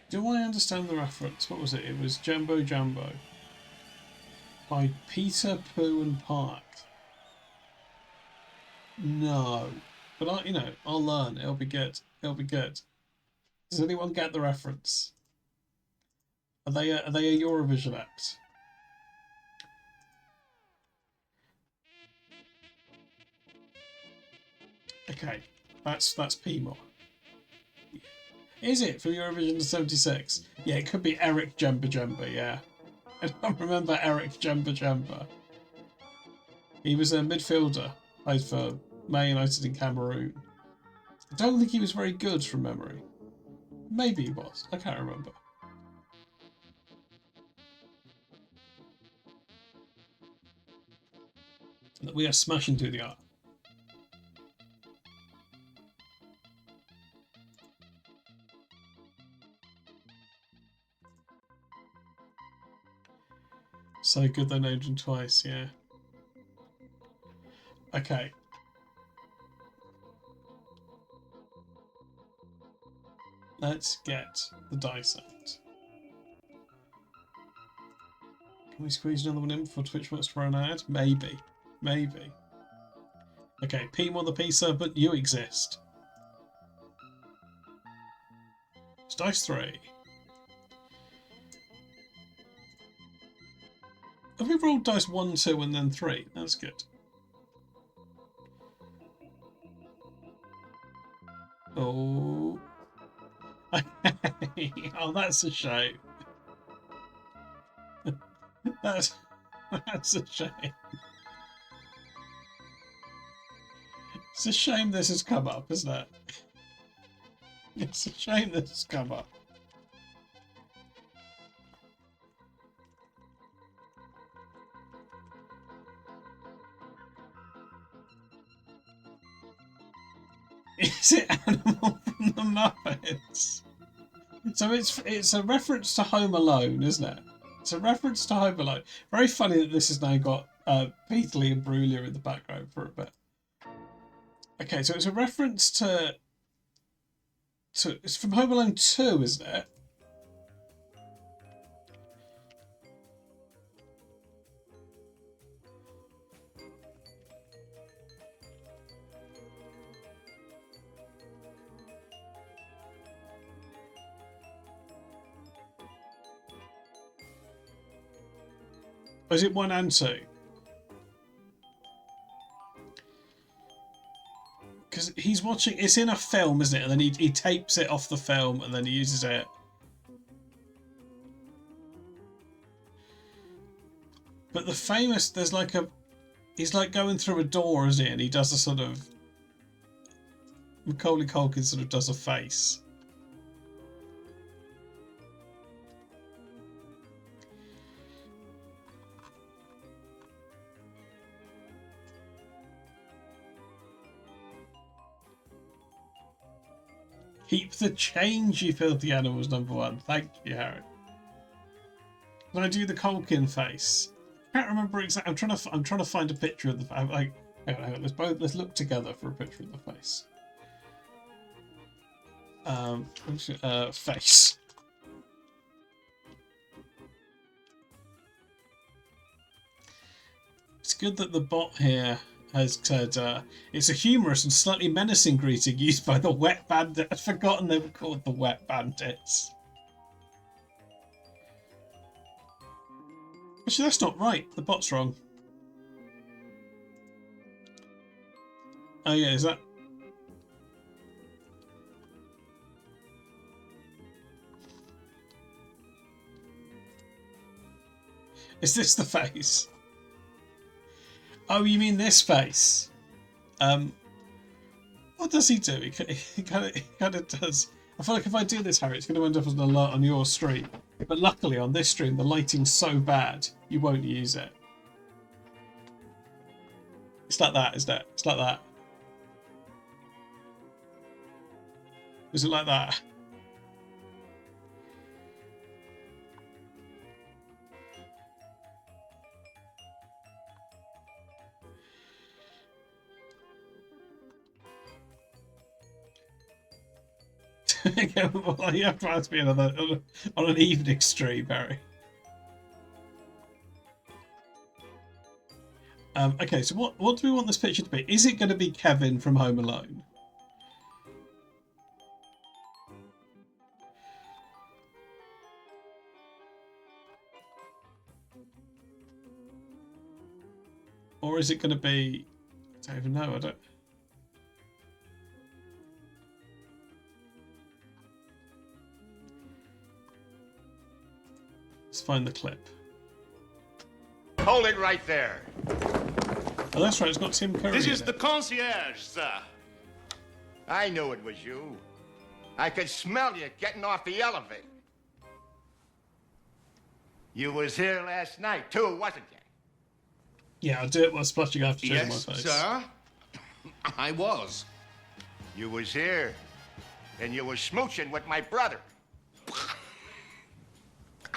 Do I understand the reference? What was it? It was Jambo Jambo by Peter, Pooh and Park. No, but I'll learn. It'll be good. It'll be good. Does anyone get the reference? Are they a Eurovision act? Okay, that's P-more. Is it from Eurovision '76? Yeah, it could be Eric Jemba Jemba, yeah. I don't remember Eric Jemba Jemba. He was a midfielder, played for Man United in Cameroon. I don't think he was very good from memory. Maybe he was, I can't remember. We are smashing through the art. So good they named him twice, yeah. Okay. Let's get the dice out. Can we squeeze another one in before Twitch wants to run an ad? Maybe. Maybe. Okay, P-more the pizza, but you exist. It's dice 3. Have we rolled dice 1, 2 and then 3? That's good. Oh. Oh, that's a shame. That's a shame. It's a shame this has come up, isn't it? It's a shame this has come up. Is it Animal from the Muppets? So it's a reference to Home Alone, isn't it? It's a reference to Home Alone. Very funny that this has now got Peterly and Brulia in the background for a bit. Okay, so it's a reference to it's from Home Alone 2, isn't it? Or is it 1 and 2? Because he's watching, it's in a film, isn't it? And then he tapes it off the film and then he uses it. But the famous, there's like he's like going through a door, isn't he? And he does a sort of, Macaulay Culkin sort of does a face. Keep the change, you filthy animals, #1. Thank you, Harry. Can I do the Culkin face? I can't remember exactly. I'm trying to find a picture of the face. Like, hang on, let's look together for a picture of the face. Face. It's good that the bot here has said it's a humorous and slightly menacing greeting used by the Wet Bandit. I'd forgotten they were called the Wet Bandits. Actually, that's not right. The bot's wrong. Oh yeah, is that? Is this the face? Oh, you mean this face? What does he do? He kind of does. I feel like if I do this, Harry, it's going to end up as an alert on your stream. But luckily on this stream, the lighting's so bad, you won't use it. It's like that, isn't it? It's like that. Is it like that? Well, you have to ask me another on an evening stream, Harry. Okay, so what do we want this picture to be? Is it going to be Kevin from Home Alone? Or is it going to be... I don't even know, I don't... Let's find the clip. Hold it right there. Oh, that's right, it's got Tim Curry. This is in the it. concierge, sir. I knew it was you. I could smell you getting off the elevator. You was here last night, too, wasn't you? Yeah, I'll do it while splashing after showing Yes, my face. sir. I was. You was here, and you was smooching with my brother.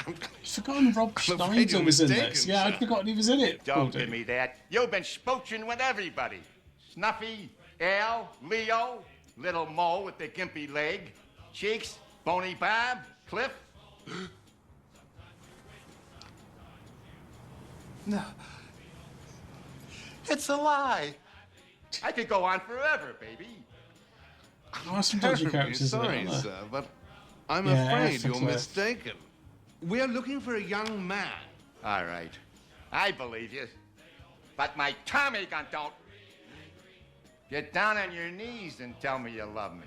I've forgotten Rob Schneider was in this. Yeah, I'd forgotten he was in it. Don't give me that. You've been smooching with everybody. Snuffy, Al, Leo, Little Mo with the gimpy leg, Cheeks, Bony Bob, Cliff. No. It's a lie. I could go on forever, baby. There are some dodgy characters in it, Sorry, aren't there? sir, but I'm Yeah, afraid you're Cliff. mistaken. We're looking for a young man. All right. I believe you. But my Tommy gun don't. Get down on your knees and tell me you love me.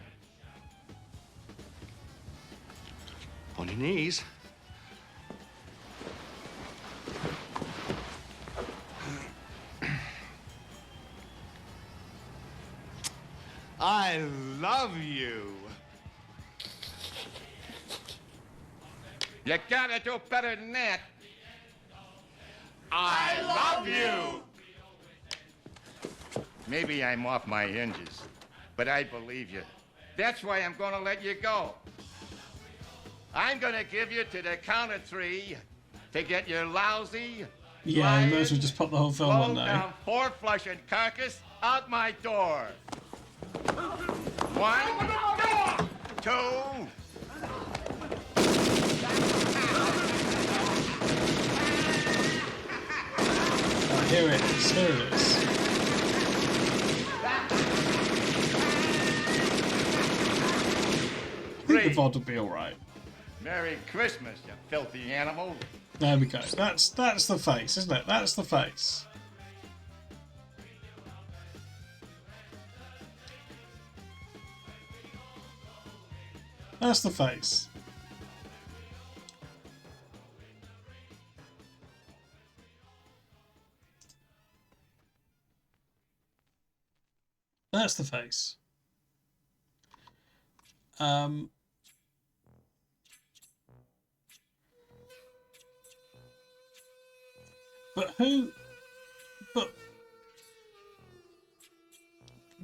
On your knees. I love you. You gotta do better than that. I love you. Maybe I'm off my hinges, but I believe you. That's why I'm gonna let you go. I'm gonna give you to the count of 3 to get your lousy, Yeah, you might as well just pop the whole film on now. low-down, four-flushing carcass out my door. 1, 2. Here it is. Here it is. I think the VOD will be alright. Merry Christmas, you filthy animal. There we go. That's the face, isn't it? That's the face. That's the face. That's the face. But who? But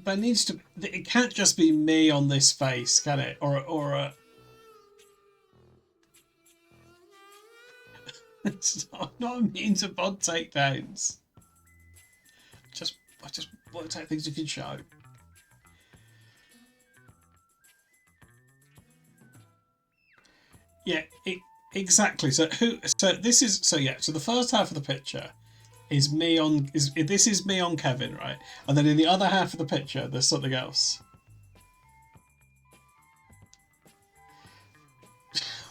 there needs to. It can't just be me on this face, can it? Or a. It's not immune to VOD takedowns. I just want to take things you can show. Yeah, exactly. So who? So this is. So yeah. So the first half of the picture is me on. This is me on Kevin, right? And then in the other half of the picture, there's something else.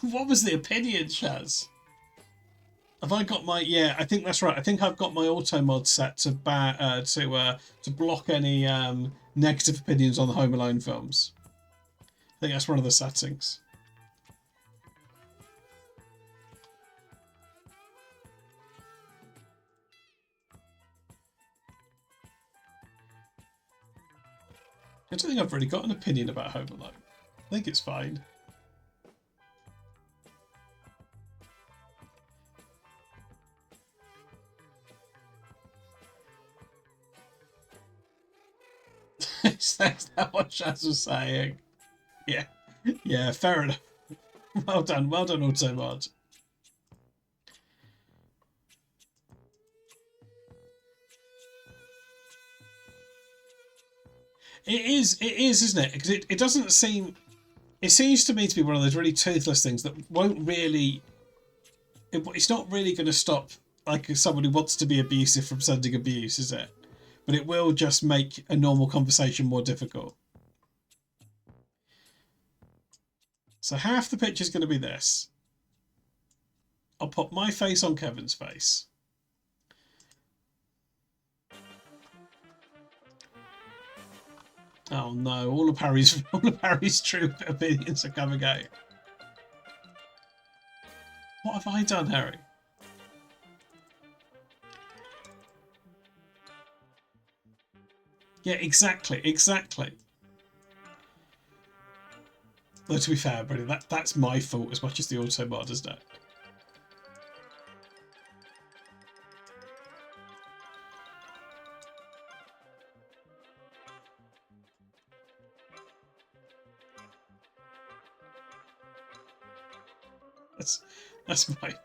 What was the opinion, Shaz? Have I got my? Yeah, I think that's right. I think I've got my auto mod set to block any negative opinions on the Home Alone films. I think that's one of the settings. I don't think I've really got an opinion about Home Alone. I think it's fine. That's what Shaz was saying. Yeah. Yeah, fair enough. Well done, 𝙿𝚎𝚎𝚝. It is, isn't it? Because it doesn't seem... It seems to me to be one of those really toothless things that won't really... It's not really going to stop like somebody who wants to be abusive from sending abuse, is it? But it will just make a normal conversation more difficult. So half the picture is going to be this. I'll put my face on Kevin's face. Oh no, all of Harry's true opinions are coming out. What have I done, Harry? Yeah, exactly. Though to be fair, buddy, that's my fault as much as the auto-mod, isn't it?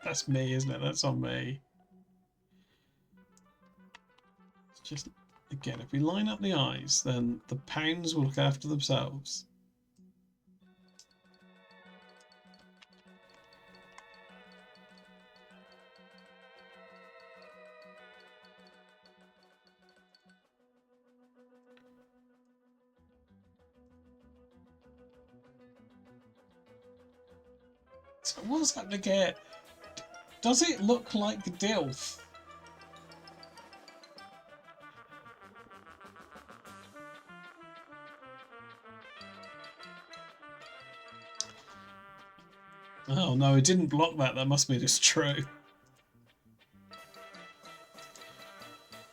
That's me, isn't it? That's on me. It's just, again, if we line up the eyes, then the pounds will look after themselves. So what's happening here? Does it look like 𝙿𝚎𝚎𝚝? Oh no, it didn't block that. That must mean it's true.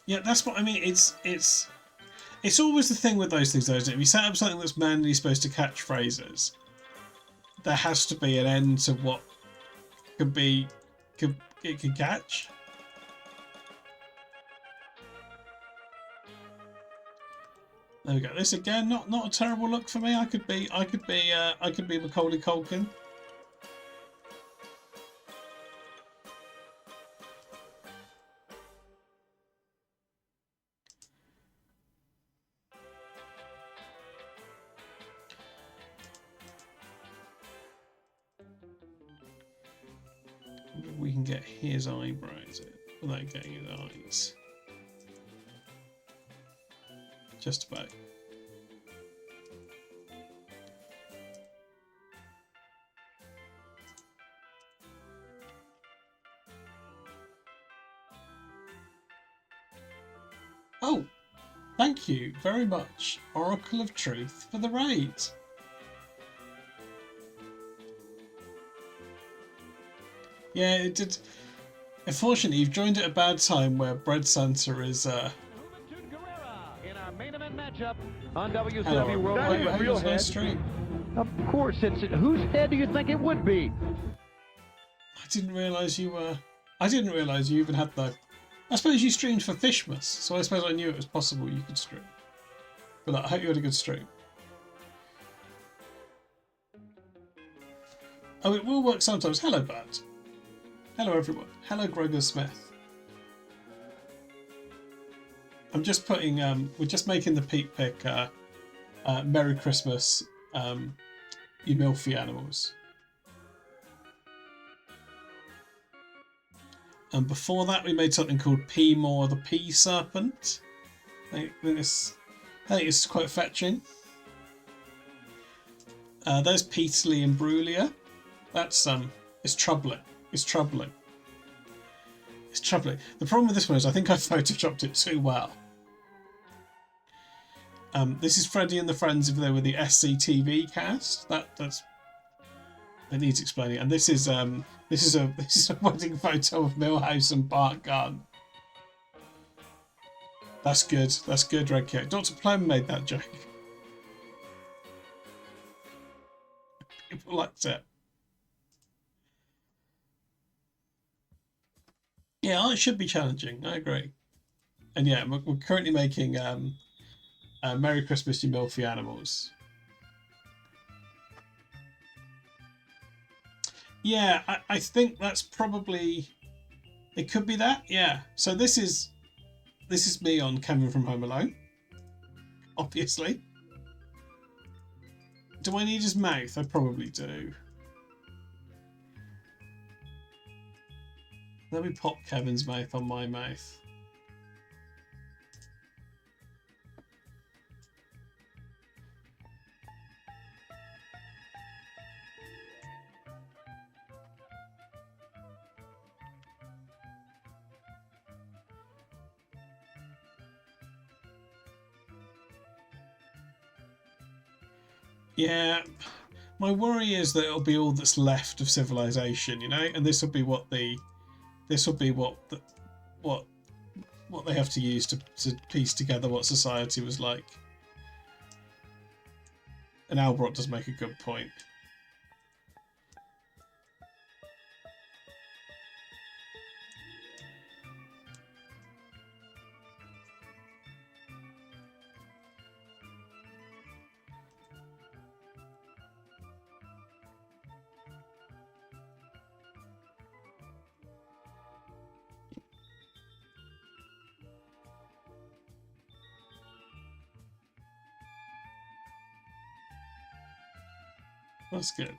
Yeah, that's what I mean. It's always the thing with those things, though, isn't it? If you set up something that's manually supposed to catch phrases, there has to be an end to what it can catch. There we go. This again, not a terrible look for me. I could be Macaulay Culkin. We can get his eyebrows in without getting his eyes. Just about. Oh, thank you very much, Oracle of Truth, for the raid. Yeah, it did. Unfortunately, you've joined at a bad time where Bread Santa is. In our main event matchup on Hello, WCW Worldwide Real Head. Stream. Of course, it's whose head do you think it would be? I didn't realise you were. I didn't realise you even had the. I suppose you streamed for Fishmas, so I suppose I knew it was possible you could stream. But I hope you had a good stream. Oh, it will work sometimes. Hello, Bart. Hello, everyone. Hello, Gregor Smith. I'm just putting. We're just making the Peet pick. Merry Christmas, you milfy animals. And before that, we made something called 𝚎𝚎𝚎𝚝, the pea serpent. I think it's quite fetching. There's 𝙿𝚎𝚎𝚝 and 𝙿𝚎𝚎𝚝. That's it's troubling. It's troubling. It's troubling. The problem with this one is I think I photoshopped it too well. This is Freddie and the Friends if they were the SCTV cast. That's it needs explaining. And this is a wedding photo of Milhouse and Bart Gunn. That's good. That's good, Red Kit. Dr. Plum made that joke. People liked it. Yeah, it should be challenging. I agree. And yeah, we're currently making Merry Christmas, You Milfy Animals. Yeah, I think that's probably... It could be that, yeah. So this is me on Kevin from Home Alone, obviously. Do I need his mouth? I probably do. Let me pop Kevin's mouth on my mouth. Yeah, my worry is that it'll be all that's left of civilization, you know, and this will be what they have to use to piece together what society was like. And Albert does make a good point. That's good.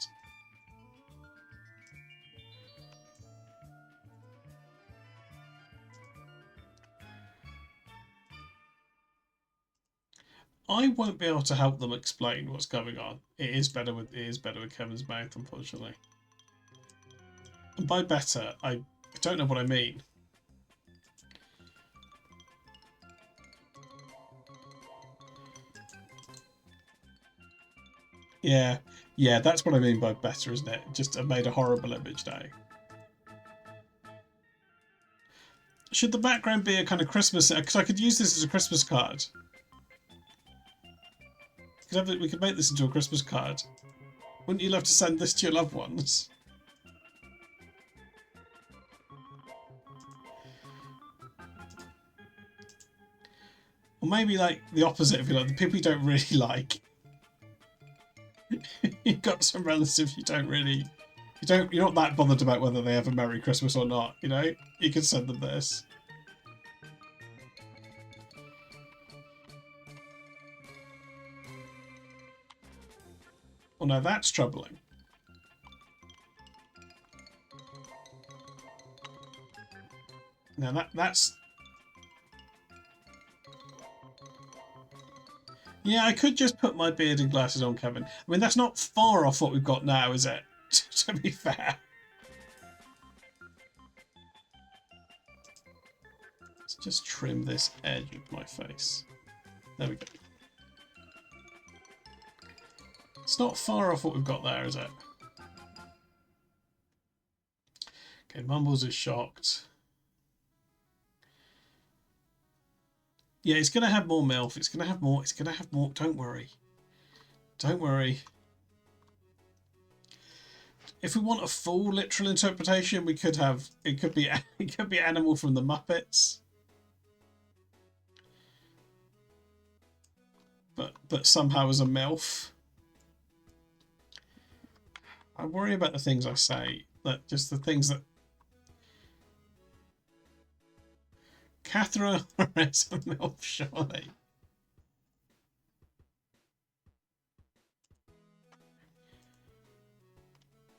I won't be able to help them explain what's going on. It is better with Kevin's mouth, unfortunately. And by better, I don't know what I mean. Yeah, that's what I mean by better, isn't it? Just I made a horrible image now. Should the background be a kind of Christmas? Because I could use this as a Christmas card. We could make this into a Christmas card. Wouldn't you love to send this to your loved ones? Or maybe like the opposite, if you like, the people you don't really like. You've got some relatives you're not that bothered about whether they have a Merry Christmas or not, you know? You can send them this. Well, now that's troubling. Now that's... Yeah, I could just put my beard and glasses on, Kevin. I mean, that's not far off what we've got now, is it? To be fair. Let's just trim this edge of my face. There we go. It's not far off what we've got there, is it? Okay, Mumbles is shocked. Yeah, it's going to have more MILF. It's going to have more. It's going to have more. Don't worry. Don't worry. If we want a full literal interpretation, we could have... It could be Animal from the Muppets. But somehow as a MILF. I worry about the things I say. Just the things that... Catherine is a MILF, surely.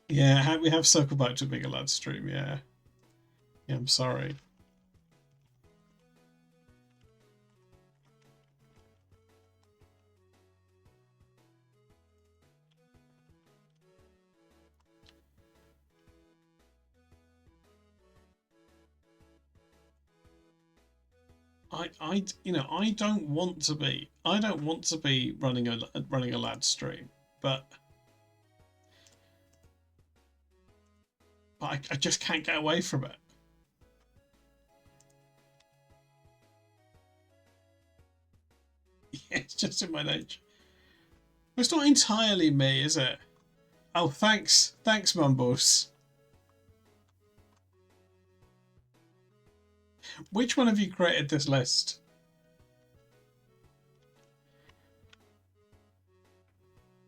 Yeah, we have circled back to a bigger lad stream, yeah. Yeah, I'm sorry. I don't want to be running a lad stream, but I just can't get away from it. Yeah, it's just in my nature. It's not entirely me, is it? Oh, thanks. Thanks, Mumbles. Which one of you created this list?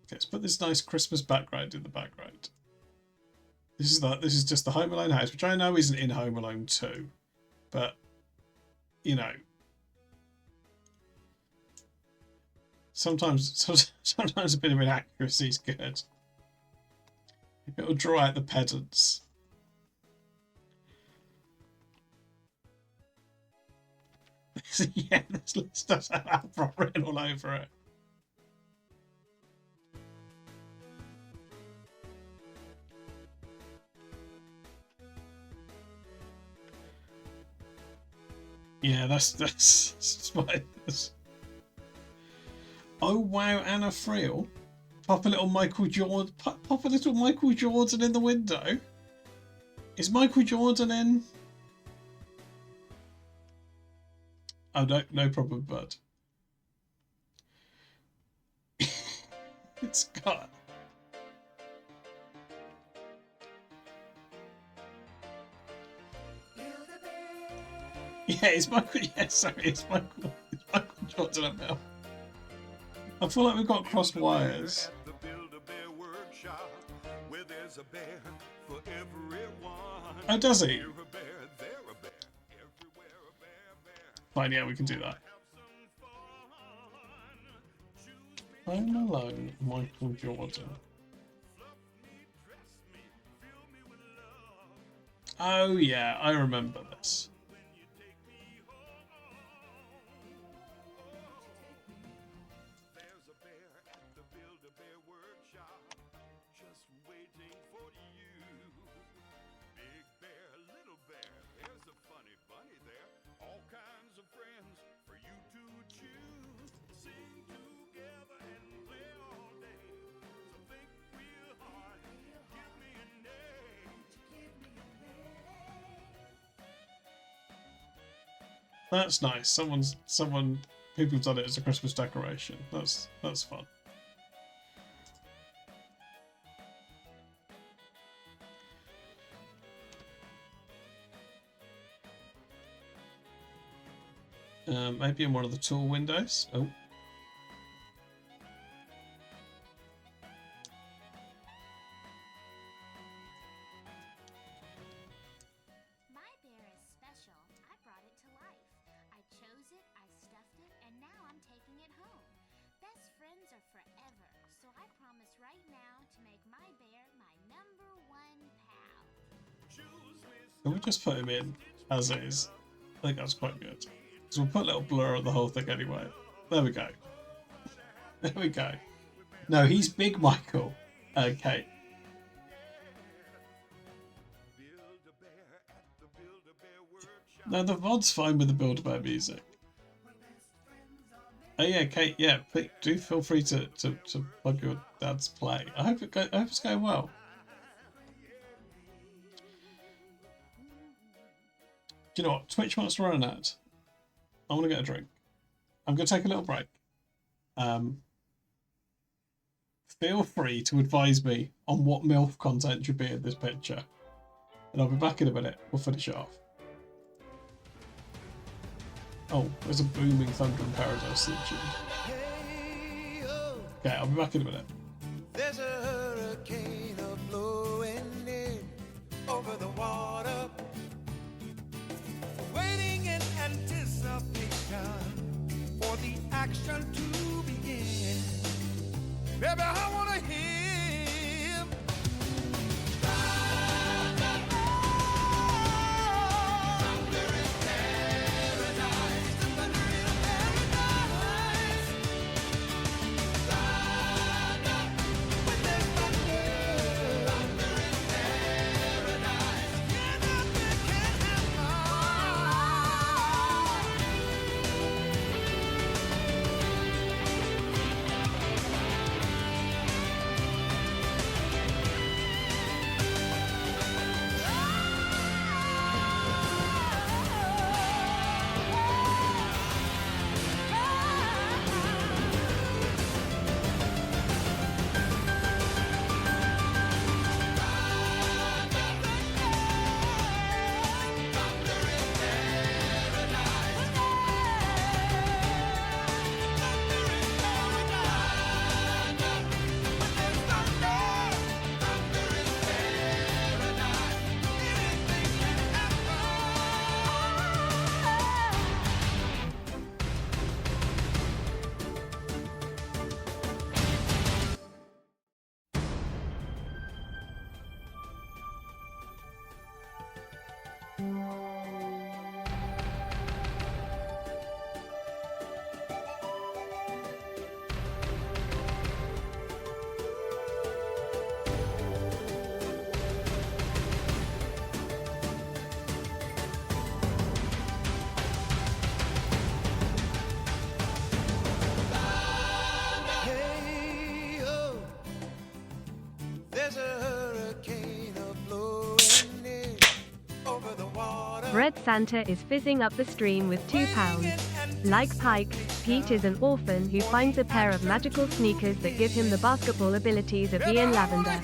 Okay, let's put this nice Christmas background in the background. This is just the Home Alone house, which I know isn't in Home Alone 2, but you know, sometimes a bit of inaccuracy is good. It'll draw out the pedants. Yeah, this list does have Alpha written all over it. Yeah, that's my. Oh wow, Anna Friel. Pop a little Michael Jordan. Pop a little Michael Jordan in the window. Is Michael Jordan in? Oh no problem, bud. It's got. Yeah, it's Michael. Yeah, sorry, it's Michael. It's Michael Jordan up now. I feel like we've got crossed wires. Oh, does he? Fine, yeah, we can do that. Home Alone, Michael Jordan. Oh yeah, I remember this. That's nice. People have done it as a Christmas decoration. That's fun. Maybe in one of the tool windows. Oh. Can we just put him in as is? I think that's quite good. So we'll put a little blur on the whole thing anyway. There we go. There we go. No, he's Big Michael. Okay. No, the VOD's fine with the Build-A-Bear music. Oh yeah, Kate, yeah, do feel free to plug your dad's play. I hope it's going well. You know what? Twitch wants to run an ad. I want to get a drink. I'm going to take a little break. Feel free to advise me on what MILF content should be in this picture. And I'll be back in a minute. We'll finish it off. Oh, there's a booming Thunder in Paradise theme tune. Okay, I'll be back in a minute. There's a hurricane blowing in over the water, waiting in anticipation for the action to begin. Baby, I wanna hear him. Thunder in paradise, thunder in paradise. Thunder, when there's thunder, thunder in paradise. Yeah, nothing can happen. There's a hurricane blowing in over the water. Red Santa is fizzing up the stream with £2. Like Pike, Pete is an orphan who finds a pair of magical sneakers that give him the basketball abilities of Ian Lavender.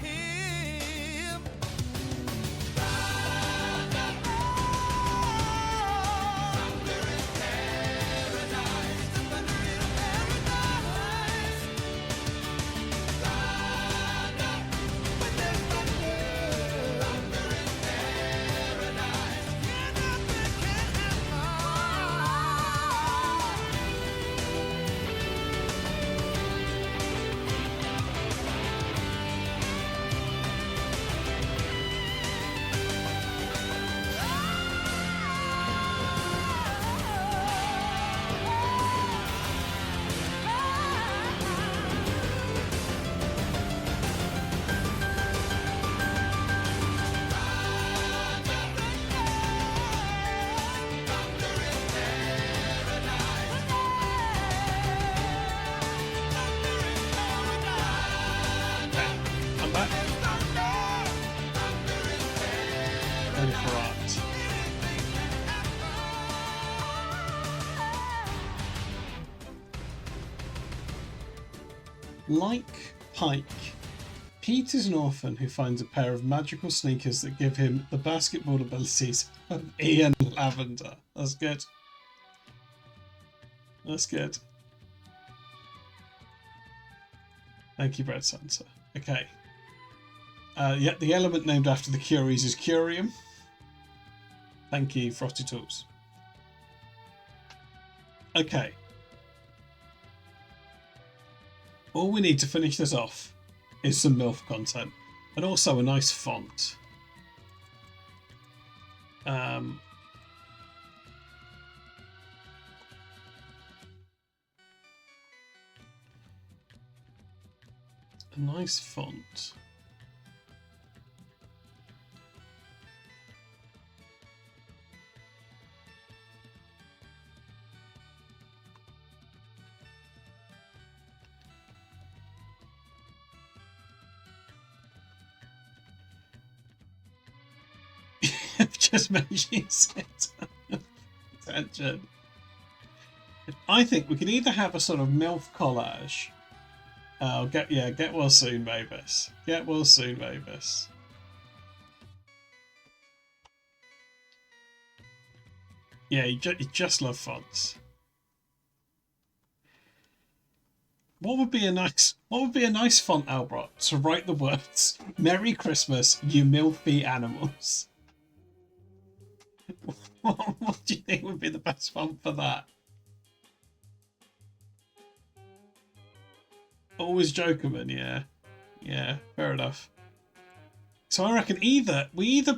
Like Pike, Pete is an orphan who finds a pair of magical sneakers that give him the basketball abilities of Ian Lavender. That's good. That's good. Thank you, Red Santa. Okay. Yeah, the element named after the Curies is curium. Thank you, Frosty Tools. Okay. All we need to finish this off is some MILF content and also a nice font. A nice font. Just mentions it. Attention. I think we could either have a sort of MILF collage. Get well soon, Mavis. Get well soon, Mavis. Yeah, you just love fonts. What would be a nice font, Albert, to write the words "Merry Christmas, you milfy animals"? What do you think would be the best font for that? Always Jokerman, yeah. Yeah, fair enough. So I reckon we either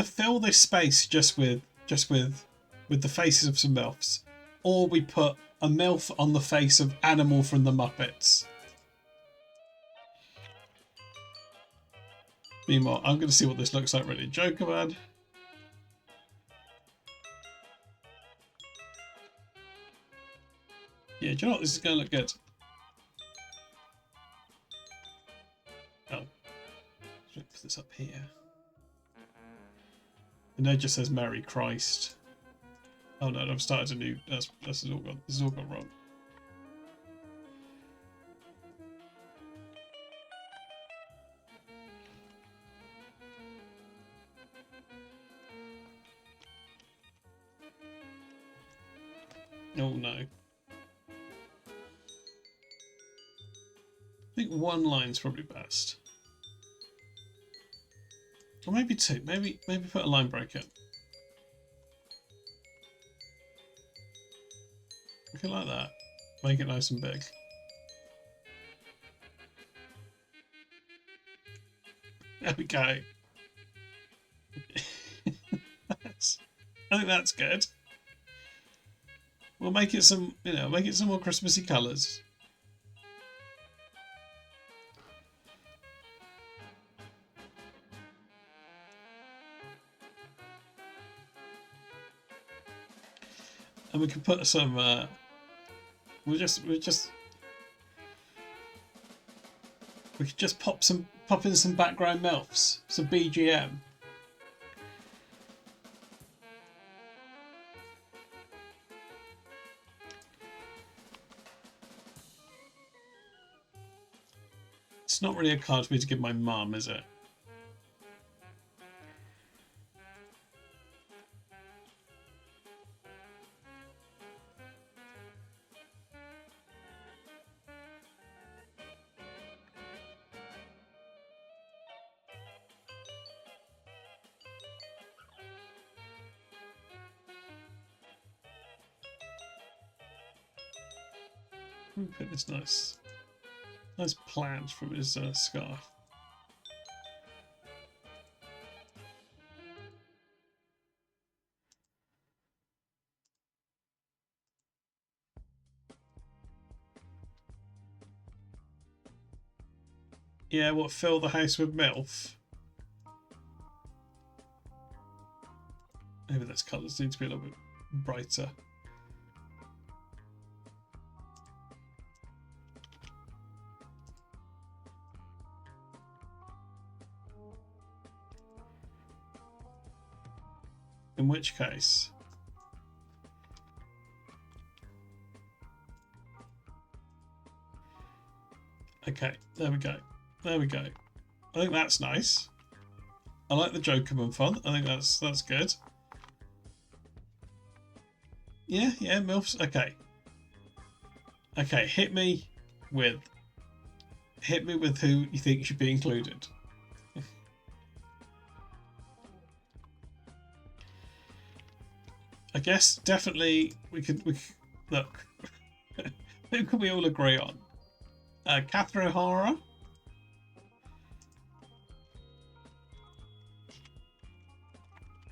fill this space just with the faces of some MILFs, or we put a MILF on the face of Animal from the Muppets. Meanwhile, I'm going to see what this looks like really. Jokerman. Yeah, do you know what? This is going to look good. Oh. Let's put this up here. And there just says Merry Christ. Oh no, I've started a new... This is all gone wrong. Oh no. I think one line's probably best. Or maybe two. Maybe put a line break in. Look like that. Make it nice and big. There we go. I think that's good. We'll make it some, make it some more Christmassy colours. And we can put some. We We could just pop in some background MILFs, some BGM. It's not really a card for me to give my mum, is it? Put this nice plaid from his scarf. Yeah, what, fill the house with MILF? Maybe those colours need to be a little bit brighter. In which case, okay, there we go. There we go. I think that's nice. I like the Jokerman font. I think that's good. Yeah, MILFs. Okay. Okay, hit me with who you think should be included. I guess definitely we could look. Who can we all agree on? Catherine O'Hara.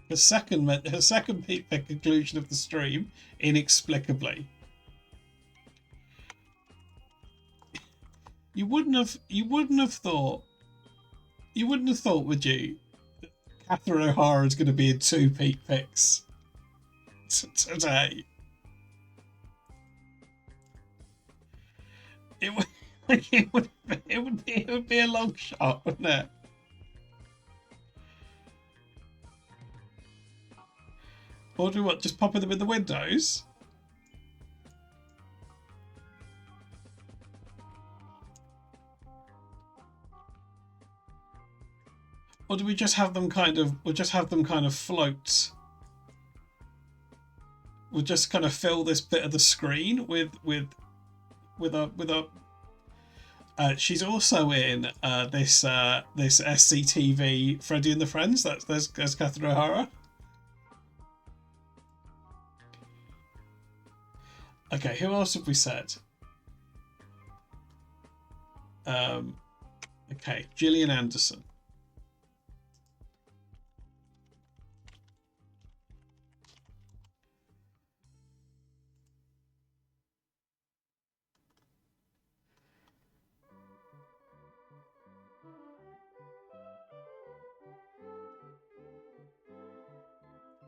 Her second Peet pick conclusion of the stream, inexplicably. You wouldn't have thought, would you? Catherine O'Hara is going to be in 2 Peet picks today. It would be a long shot, wouldn't it? Or do what? Just popping them in the windows? Or do we just have them kind of? We'll just have them kind of float. We'll just kind of fill this bit of the screen with a. She's also in this SCTV Freddie and the Friends. There's Catherine O'Hara. Okay, who else have we said? Okay, Gillian Anderson.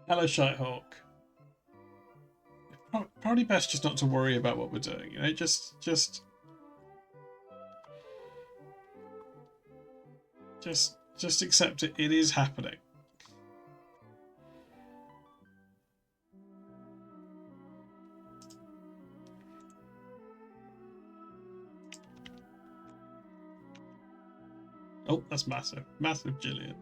Hello, Shitehawk. Probably best just not to worry about what we're doing, you know, just accept it. It is happening. Oh, that's massive. Massive, Gillian.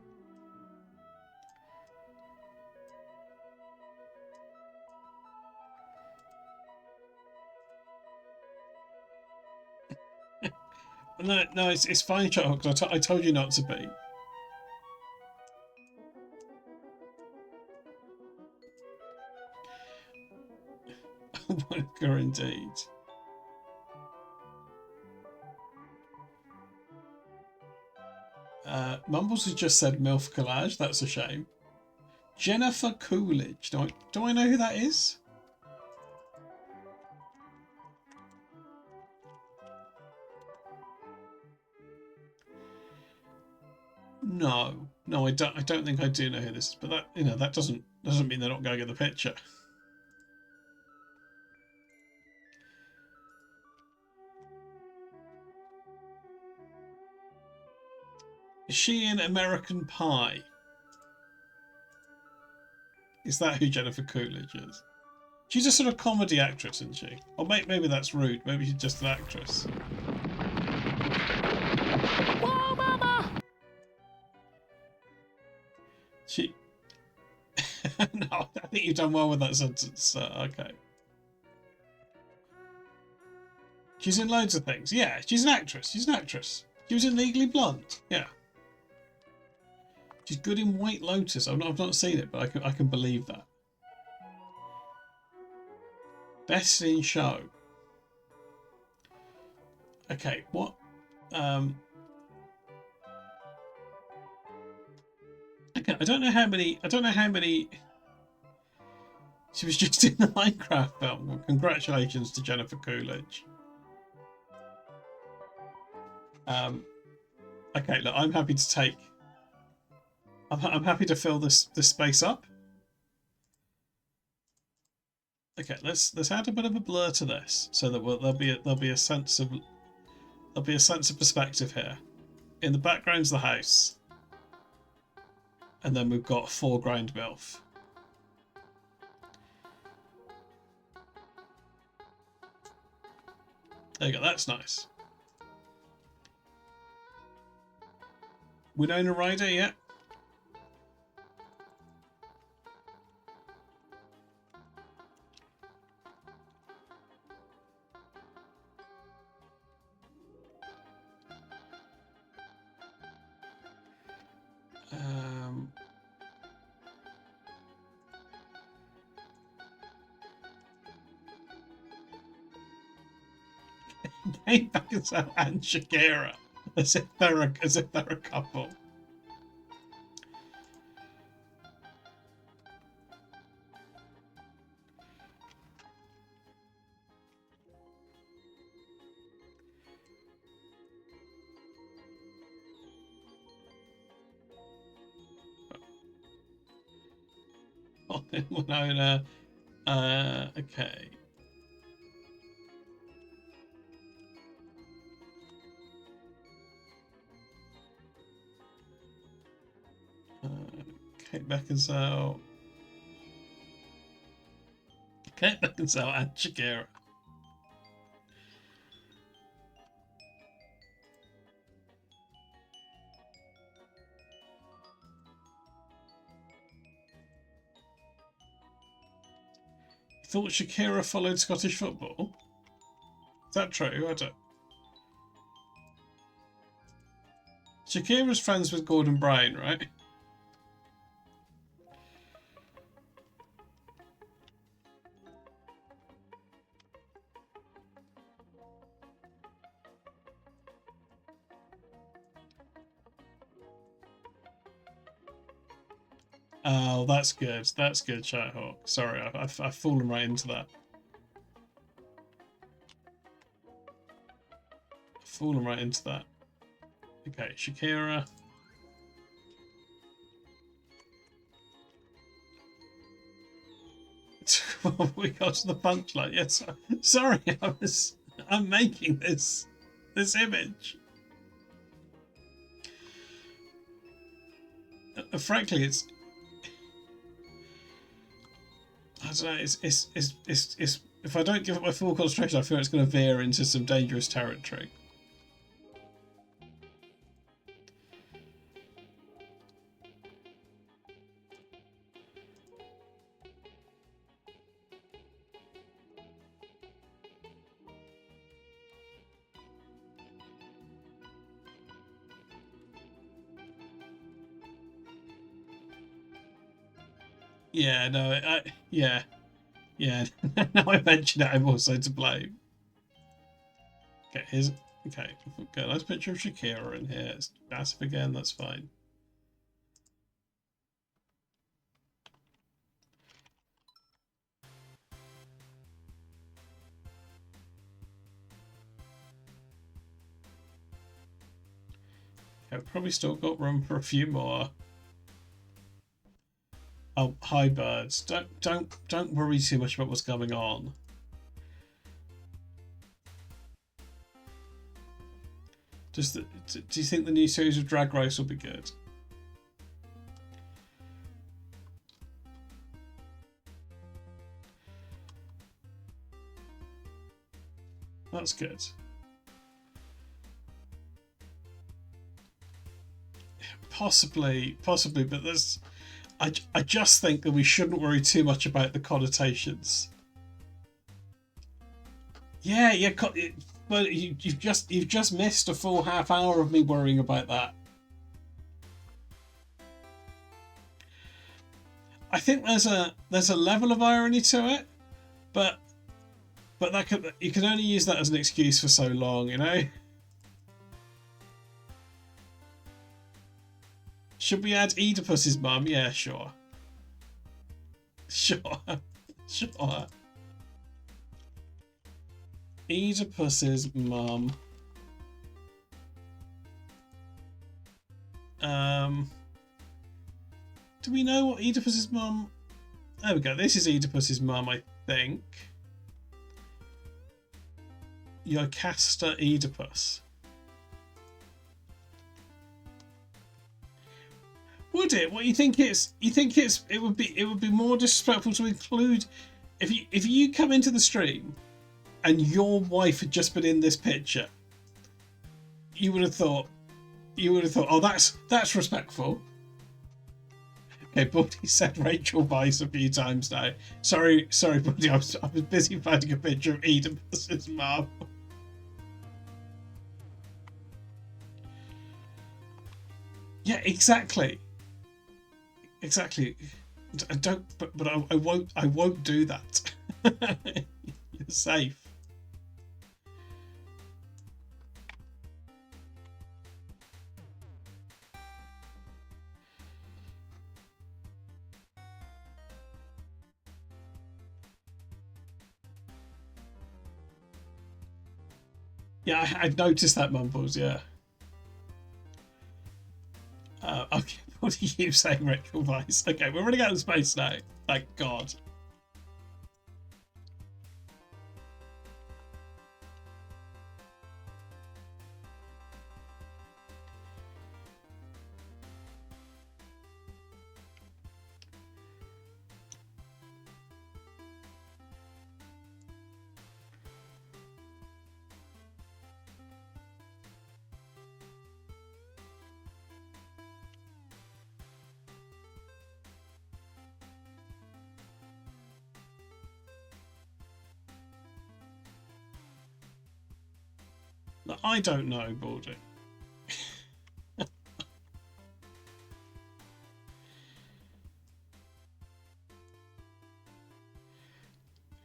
No, it's fine, Shitehawk, because I told you not to be. Monica, indeed. Mumbles has just said MILF collage. That's a shame. Jennifer Coolidge. Do I know who that is? No, I don't think I do know who this is. But that, you know, that doesn't mean they're not going in the picture. Is she in American Pie? Is that who Jennifer Coolidge is? She's a sort of comedy actress, isn't she? Or maybe that's rude. Maybe she's just an actress. Whoa, mama! She... No, I think you've done well with that sentence. Okay. She's in loads of things. Yeah, she's an actress. She's an actress. She was in Legally Blonde. Yeah. She's good in White Lotus. I've not seen it, but I can believe that. Best in Show. Okay, what? Okay, I don't know how many. She was just in the Minecraft film. Well, congratulations to Jennifer Coolidge. Okay, look, I'm happy to take. I'm happy to fill this space up. Okay, let's add a bit of a blur to this, so that there'll be a sense of perspective here. In the background's the house, and then we've got a foreground MILF. There you go. That's nice. Winona Ryder, yeah. Kate Beckinsale and Shakira, as if they're a couple. Winona, okay. Kate Beckinsale. Kate Beckinsale and Shakira. You thought Shakira followed Scottish football? Is that true? I don't. Shakira's friends with Gordon Brown, right? Oh, that's good. That's good, Chathawk. Sorry, I've fallen right into that. I've fallen right into that. Okay, Shakira. We got to the punchline. Yes, sorry, I'm making this image. Frankly, it's. I don't know. It's if I don't give it my full concentration, I feel it's going to veer into some dangerous territory. Yeah, no, yeah. Now I mention it, I'm also to blame. Okay, okay. Got a nice picture of Shakira in here. It's massive again. That's fine. Okay, I've probably still got room for a few more. Oh, hi birds. Don't worry too much about what's going on. Do you think the new series of Drag Race will be good? That's good. Possibly, but there's. I just think that we shouldn't worry too much about the connotations. Yeah, but you've just missed a full half hour of me worrying about that. I think there's a level of irony to it, but you can only use that as an excuse for so long, you know. Should we add 𝙿𝚎𝚎𝚝's mum? Yeah, sure. Sure. 𝙿𝚎𝚎𝚝's mum. Do we know what 𝙿𝚎𝚎𝚝's mum? There we go. This is 𝙿𝚎𝚎𝚝's mum, I think. Jocasta 𝙿𝚎𝚎𝚝. Would it? What you think it's? You think it would be more disrespectful to include if you come into the stream and your wife had just been in this picture. You would have thought, oh, that's respectful. Okay, Buddy said Rachel Weisz a few times now. Sorry, Buddy. I was busy finding a picture of 𝙿𝚎𝚎𝚝's mum. Yeah, exactly. Exactly. I don't, but I won't do that. You're safe. Yeah, I've noticed that, Mumbles. Yeah. Okay. What are you saying, Rachel Weisz? Okay, we're running out of space now. Thank God. I don't know, Baldy.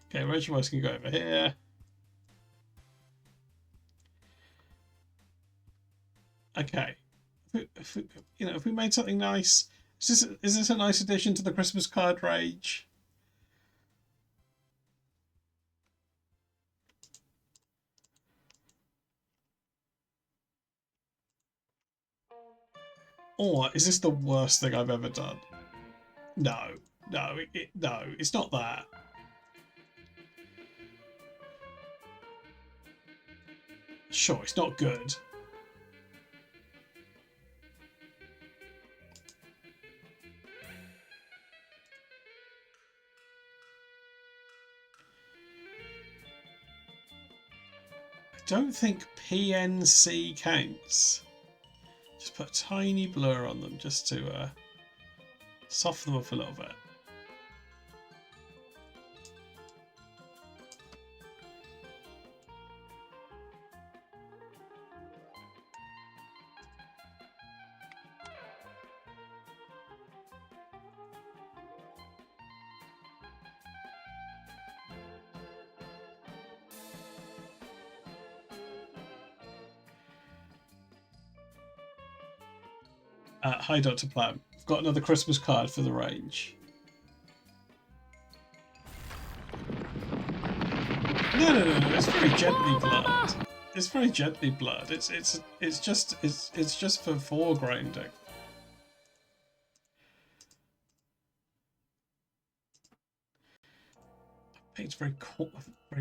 Okay, Rachel Weisz can go over here. Okay, if we made something nice, is this a nice addition to the Christmas card rage? Or is this the worst thing I've ever done? No, no, it's not that. Sure, it's not good. I don't think PNC counts. Just put a tiny blur on them just to soften them up a little bit. Hi, Dr. Plum. I've got another Christmas card for the range. No. It's very gently blurred. It's very gently blurred. It's just for foregrounding. I think it's very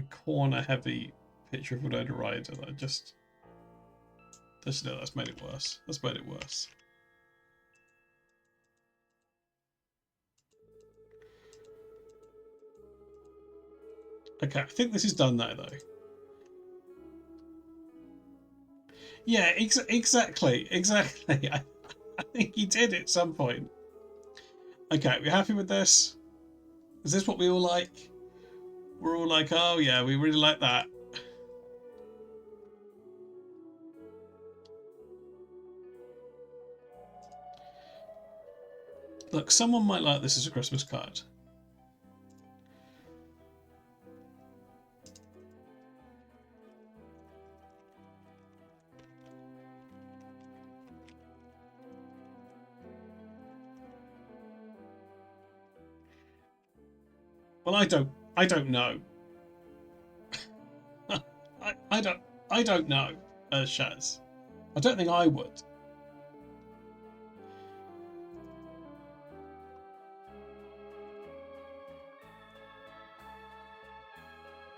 corner heavy picture of Winona Ryder that I just Actually, no, that's made it worse. That's made it worse. Okay, I think this is done now, though. Yeah, exactly. I think he did at some point. Okay, we happy with this? Is this what we all like? We're all like, oh yeah, we really like that. Look, someone might like this as a Christmas card. Well, I don't know. I don't know, Shaz. I don't think I would.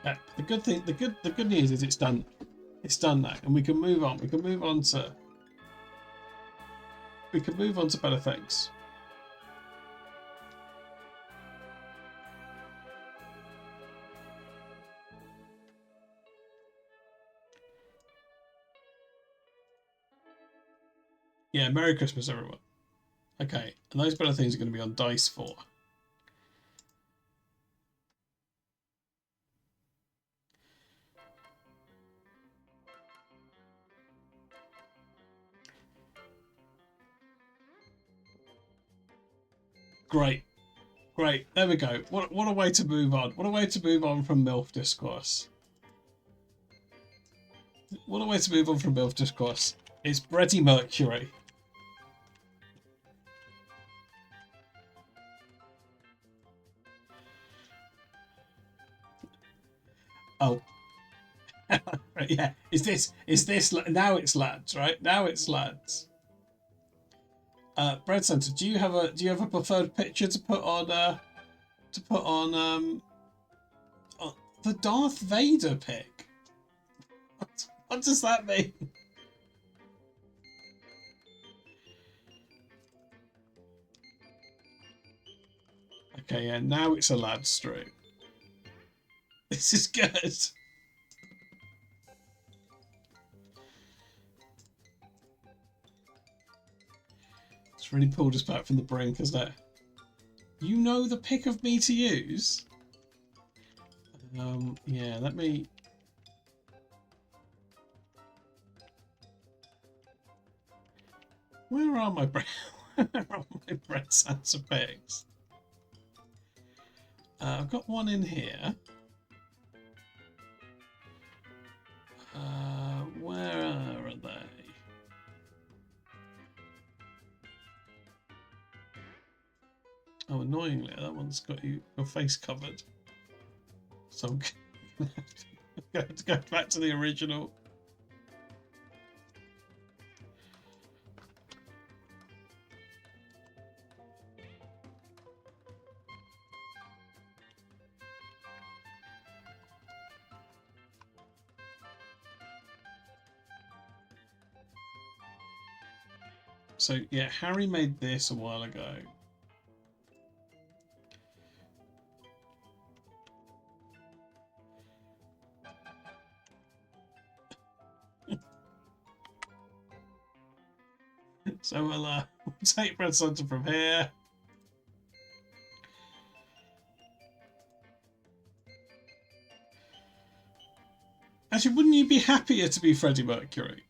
Yeah, the good news is it's done. It's done now, and we can move on. We can move on to better things. Yeah, Merry Christmas, everyone. Okay, and those better things are going to be on dice 4. Great. There we go. What a way to move on. What a way to move on from MILF discourse. What a way to move on from MILF discourse. It's Freddie Mercury. Oh. Yeah. Is this now it's lads, right? Now it's lads. Bread Center, do you have a preferred picture to put on the Darth Vader pic? What does that mean? Okay, yeah, now it's a lad stream. This is good. It's really pulled us back from the brink, isn't it? You know the pic of me to use? Yeah, let me... Where are my bread Santa pics? I've got one in here. Where are they? Oh, annoyingly, that one's got your face covered. So I'm going to have to go back to the original. So yeah, Harry made this a while ago. So we'll take Bread Santa from here. Actually, wouldn't you be happier to be Freddie Mercury?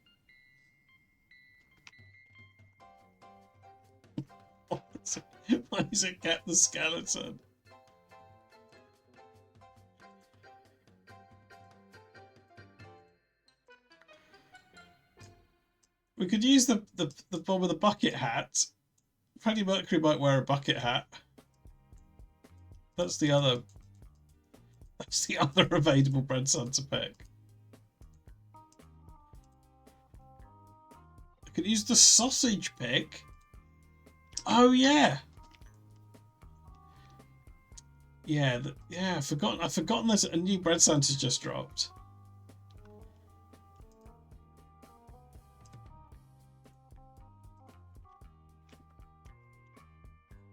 Why is it Cat the Skeleton? We could use the one with the bucket hat. Freddie Mercury might wear a bucket hat. That's the other available Bread Santa pick. I could use the sausage pick. Oh yeah. Yeah, I've forgotten that a new Bread Santa's just dropped.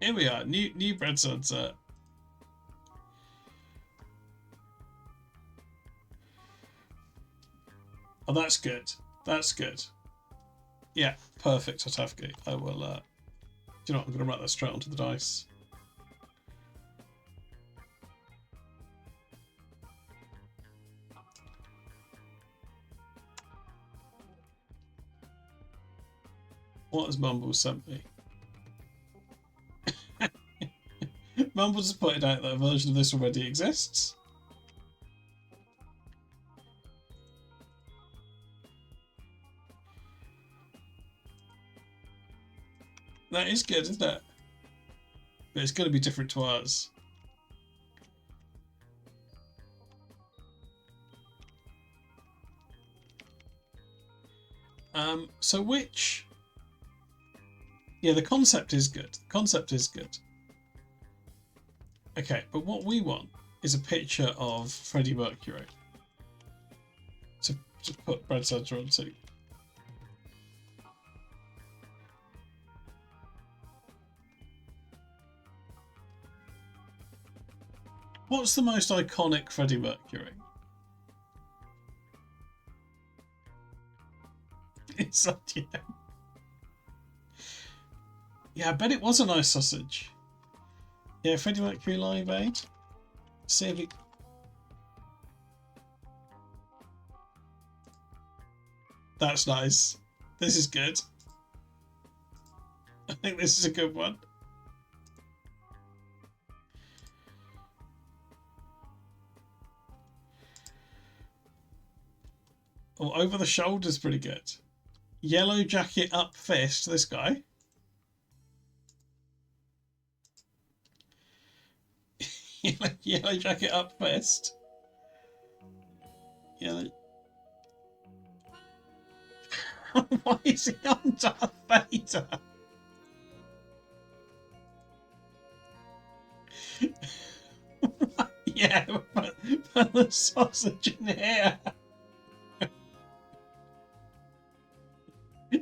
Here we are, new 𝙿𝚎𝚎𝚝. Oh, that's good. That's good. Yeah, perfect, Otavki. I will, do you know what, I'm going to write that straight onto the dice. What has Mumbles sent me? Mumbles has pointed out that a version of this already exists. That is good, isn't it? But it's going to be different to ours. So which... Yeah, the concept is good. The concept is good. Okay, but what we want is a picture of Freddie Mercury to put 𝙿𝚎𝚎𝚝 onto. What's the most iconic Freddie Mercury? It's yeah. Yeah, I bet it was a nice sausage. Yeah, Freddie Mercury Live Aid. See if it... That's nice. This is good. I think this is a good one. Oh, over the shoulder's pretty good. Yellow jacket up fist, this guy. Yellow jacket up fist. Yellow. Why is he on Darth Vader? Yeah, put the sausage in here.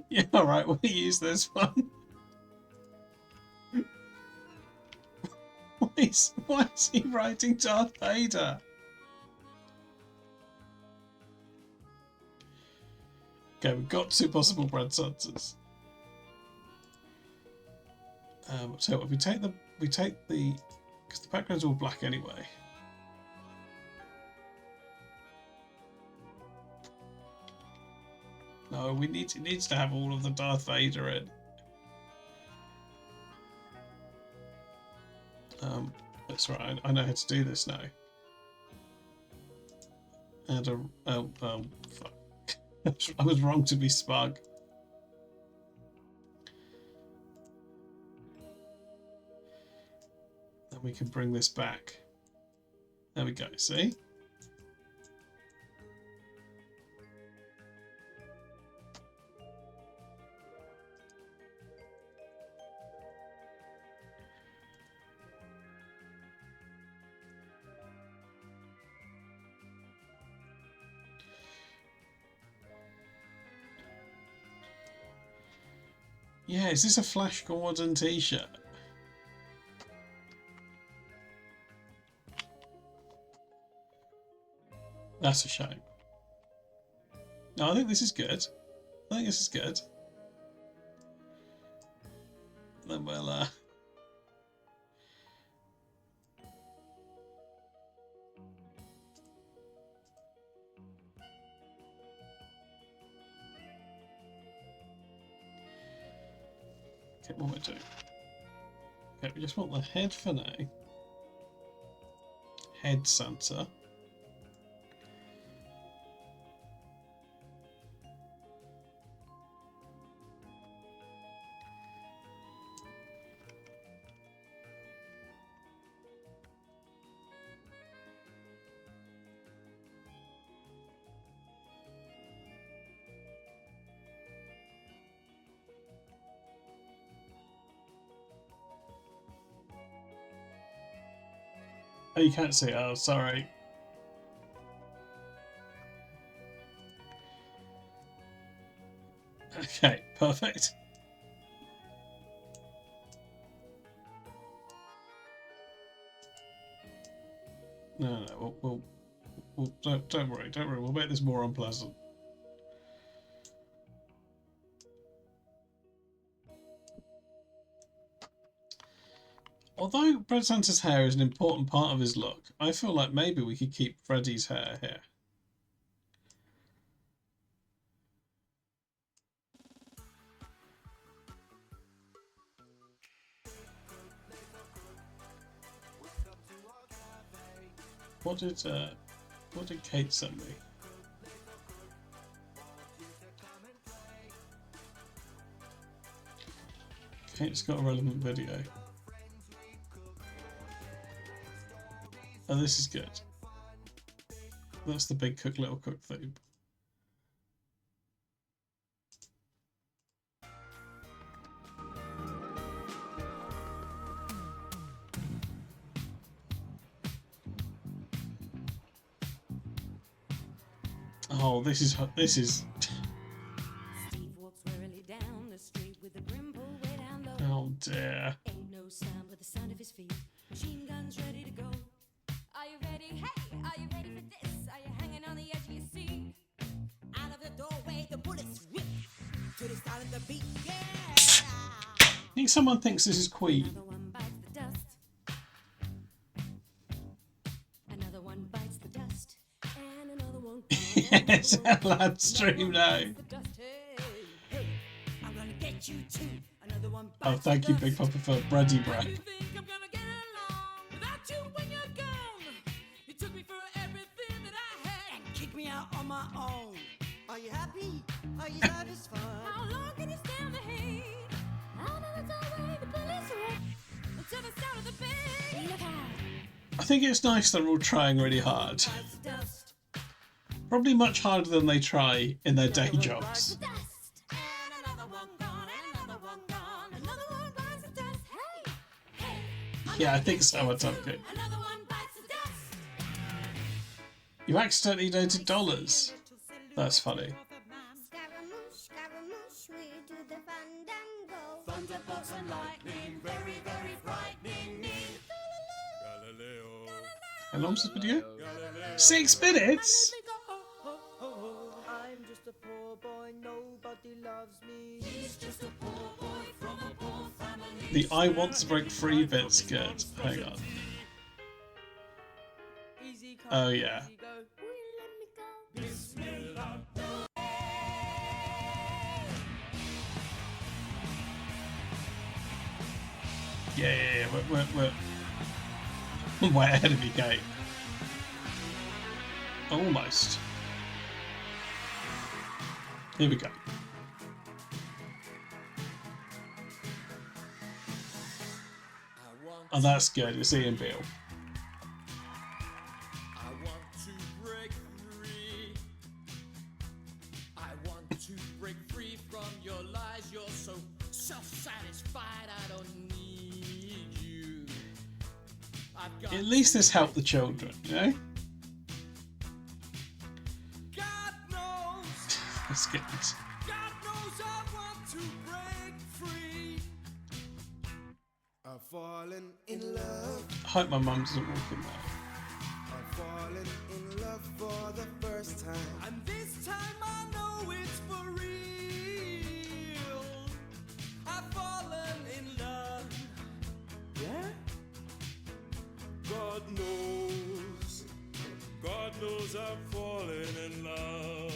Yeah, alright, we'll use this one. Why is he writing Darth Vader? Okay, we've got two possible 𝙿𝚎𝚎𝚝s. So if we take the because the background's all black anyway. No, it needs to have all of the Darth Vader in. That's right. I know how to do this now. And fuck. I was wrong to be smug. Then we can bring this back. There we go. See? Yeah, is this a Flash Gordon t-shirt? That's a shame. No, I think this is good. I think this is good. Then we'll okay, what am I doing? Okay, we just want the head for now. Head Santa. Oh, you can't see. Oh, sorry. Okay, perfect. No. We'll don't worry. We'll make this more unpleasant. Although Bread Santa's hair is an important part of his look, I feel like maybe we could keep Freddy's hair here. What did Kate send me? Kate's got a relevant video. Oh, this is good. That's the Big Cook Little Cook theme. Oh, this is. Oh dear. Ain't no sound but the sound of his feet. Machine guns ready to go. Are you ready? Hey, are you ready for this? Are you hanging on the edge of your seat? Out of the doorway, the bullets rip to the sound of the beat. Yeah. I think someone thinks this is Queen. Another one bites the dust. Another one bites the dust. And another one. It's a live stream now. I'm gonna get you too. Another one bites Oh, thank you, Big Papa, for bready bread. On my own. Are you happy? Are you satisfied? How long can you stand the heat? Out of the doorway, the police are up to the sound of the beat. Look out! I think it's nice they're all trying really hard. Probably much harder than they try in their day jobs. Yeah, I think so, what's up, good. You accidentally donated $. That's funny. Thunderbolts and lightning, very, very frightening. How long's this video? 6 minutes? I'm just a poor boy, nobody loves me. He's just a poor boy from a poor family. The I want to break free bit's good. Hang on. Oh yeah. Yeah, we're way ahead of you, Kate. Almost. Here we go. Oh, that's good. It's Ian Beale. I want to break free. I want to break free from your lies. You're so self-satisfied. I don't need you. I've got At least this helped the children, you know? God knows. That's good. God knows I want to break free. I've fallen in love. I hope my mum doesn't walk in there. I've fallen in love for the first time. And this time I know it's for real. I've fallen in love. Yeah? God knows. God knows I've fallen in love.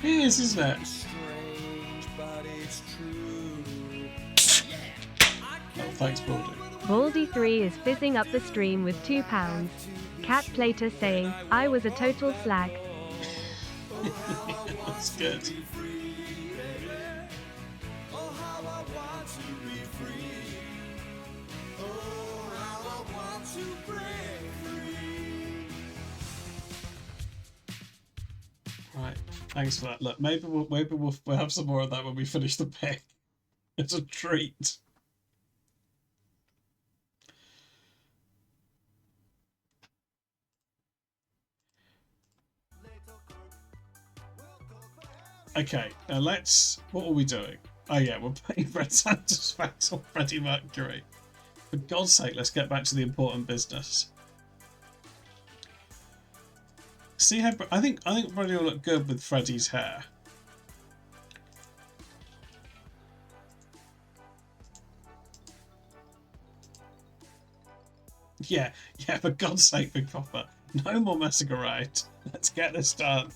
It is, isn't it? Strange, but it's true. Oh, thanks, Baldy. Baldy3 is fizzing up the stream with £2. Cat Plater saying, I was a total slag. That's good. Oh, how I want to be free. Oh, how I want to break free. Right, thanks for that. Look, maybe we'll have some more of that when we finish the pick. It's a treat. Okay, now let's. What are we doing? Oh yeah, we're playing Red Santa's Facts on Freddie Mercury. For God's sake, let's get back to the important business. See how I think Freddy will look good with Freddy's hair. Yeah, for God's sake, Big Papa. No more messing around. Let's get this done.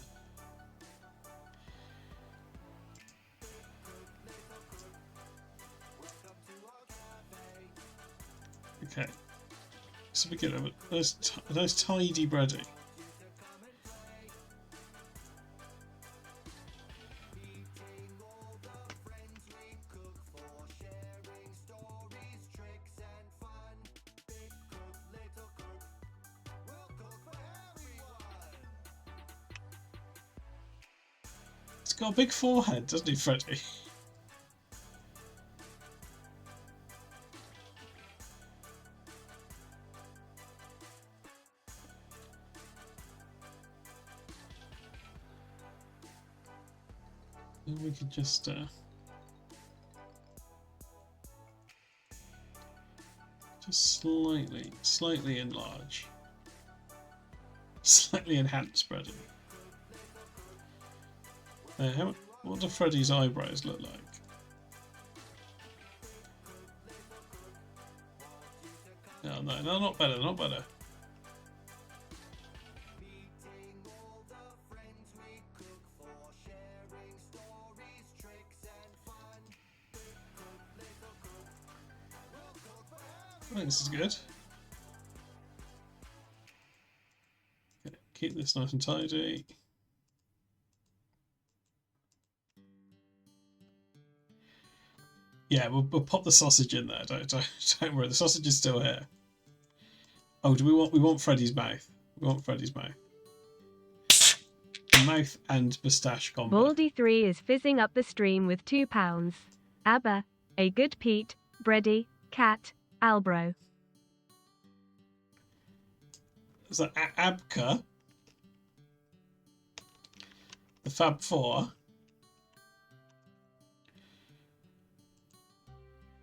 Okay. So we get those tidy bready. He's got a big forehead, doesn't he, Freddy? We could just slightly enlarge, slightly enhance Freddy. What do Freddy's eyebrows look like? No, not better, not better. I think this is good. Okay, keep this nice and tidy. Yeah, we'll pop the sausage in there. Don't worry, the sausage is still here. Oh, we want Freddy's mouth. We want Freddy's mouth. Mouth and moustache combo. Baldy3 is fizzing up the stream with £2. ABBA, a good Pete, Bredy, Cat, Albro. Is that Abka? The Fab Four.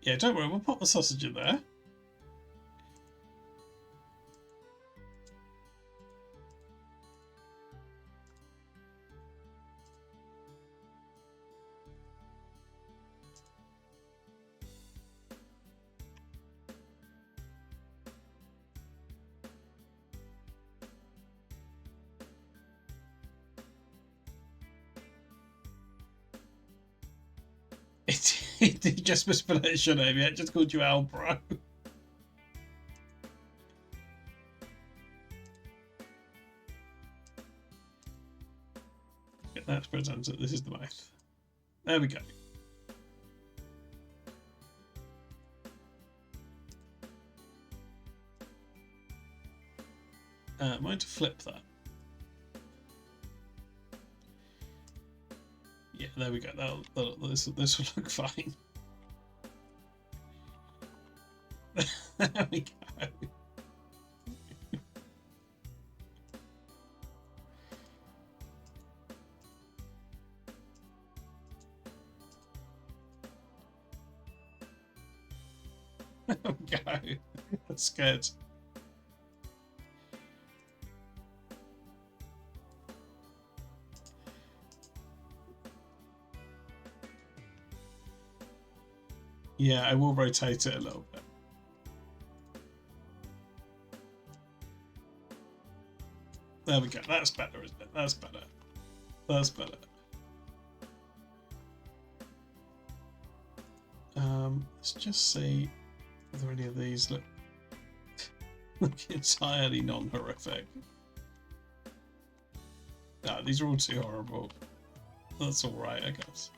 Yeah, don't worry, we'll pop the sausage in there. He just mispronounced your name, yeah? It just called you Albro. Yeah, that's presented. This is the mouth. There we go. I'm going to flip that. Yeah, there we go. This will look fine. There we go. There we go. That's good. Yeah, I will rotate it a little bit. There we go. That's better, isn't it? That's better. That's better. Let's just see if there are any of these look entirely non-horrific. No, these are all too horrible. That's all right, I guess.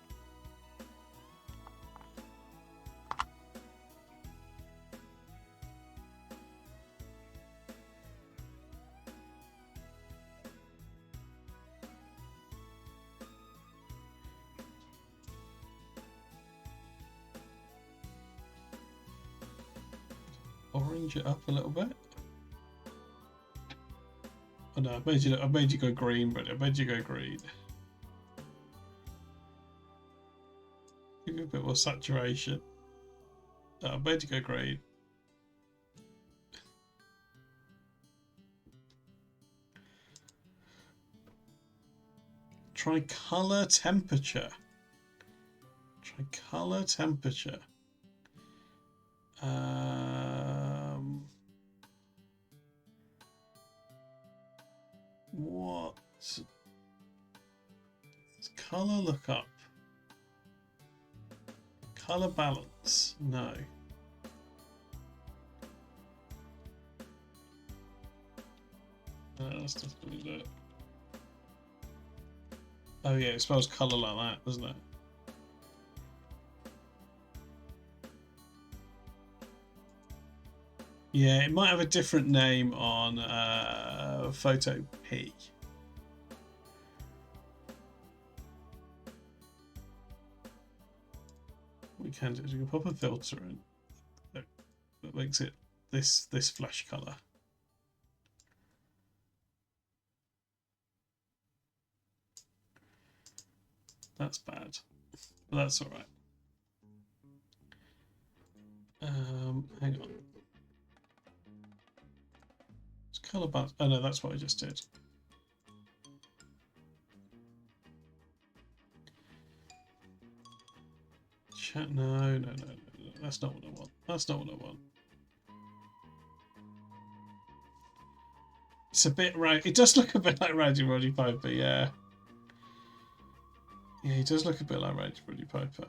Orange it up a little bit. Oh no, I've made you go green, but I made you go green. Give you a bit more saturation. No, I've made you go green. Tricolour temperature. Tricolour temperature. What? Colour lookup. Colour balance. No. That's definitely do it. Oh yeah, it spells colour like that, doesn't it? Yeah, it might have a different name on Photo P. We can do is we can pop a filter in that makes it this flesh colour. That's bad, but that's all right. Hang on. It's colour balance. Oh no, that's what I just did. No, that's not what I want. That's not what I want. It's a bit right. It does look a bit like Roddy Piper, yeah. Yeah, he does look a bit like Roddy Piper.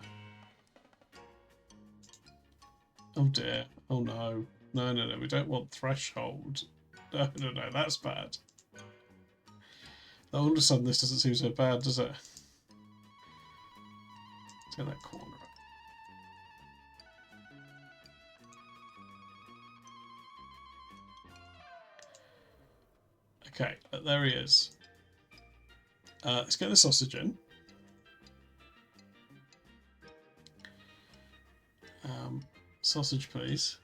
Oh dear. Oh no. No. We don't want threshold. No. That's bad. All of a sudden, this doesn't seem so bad, does it? Let's get that corner up. Okay, there he is. Let's get the sausage in. Sausage, please.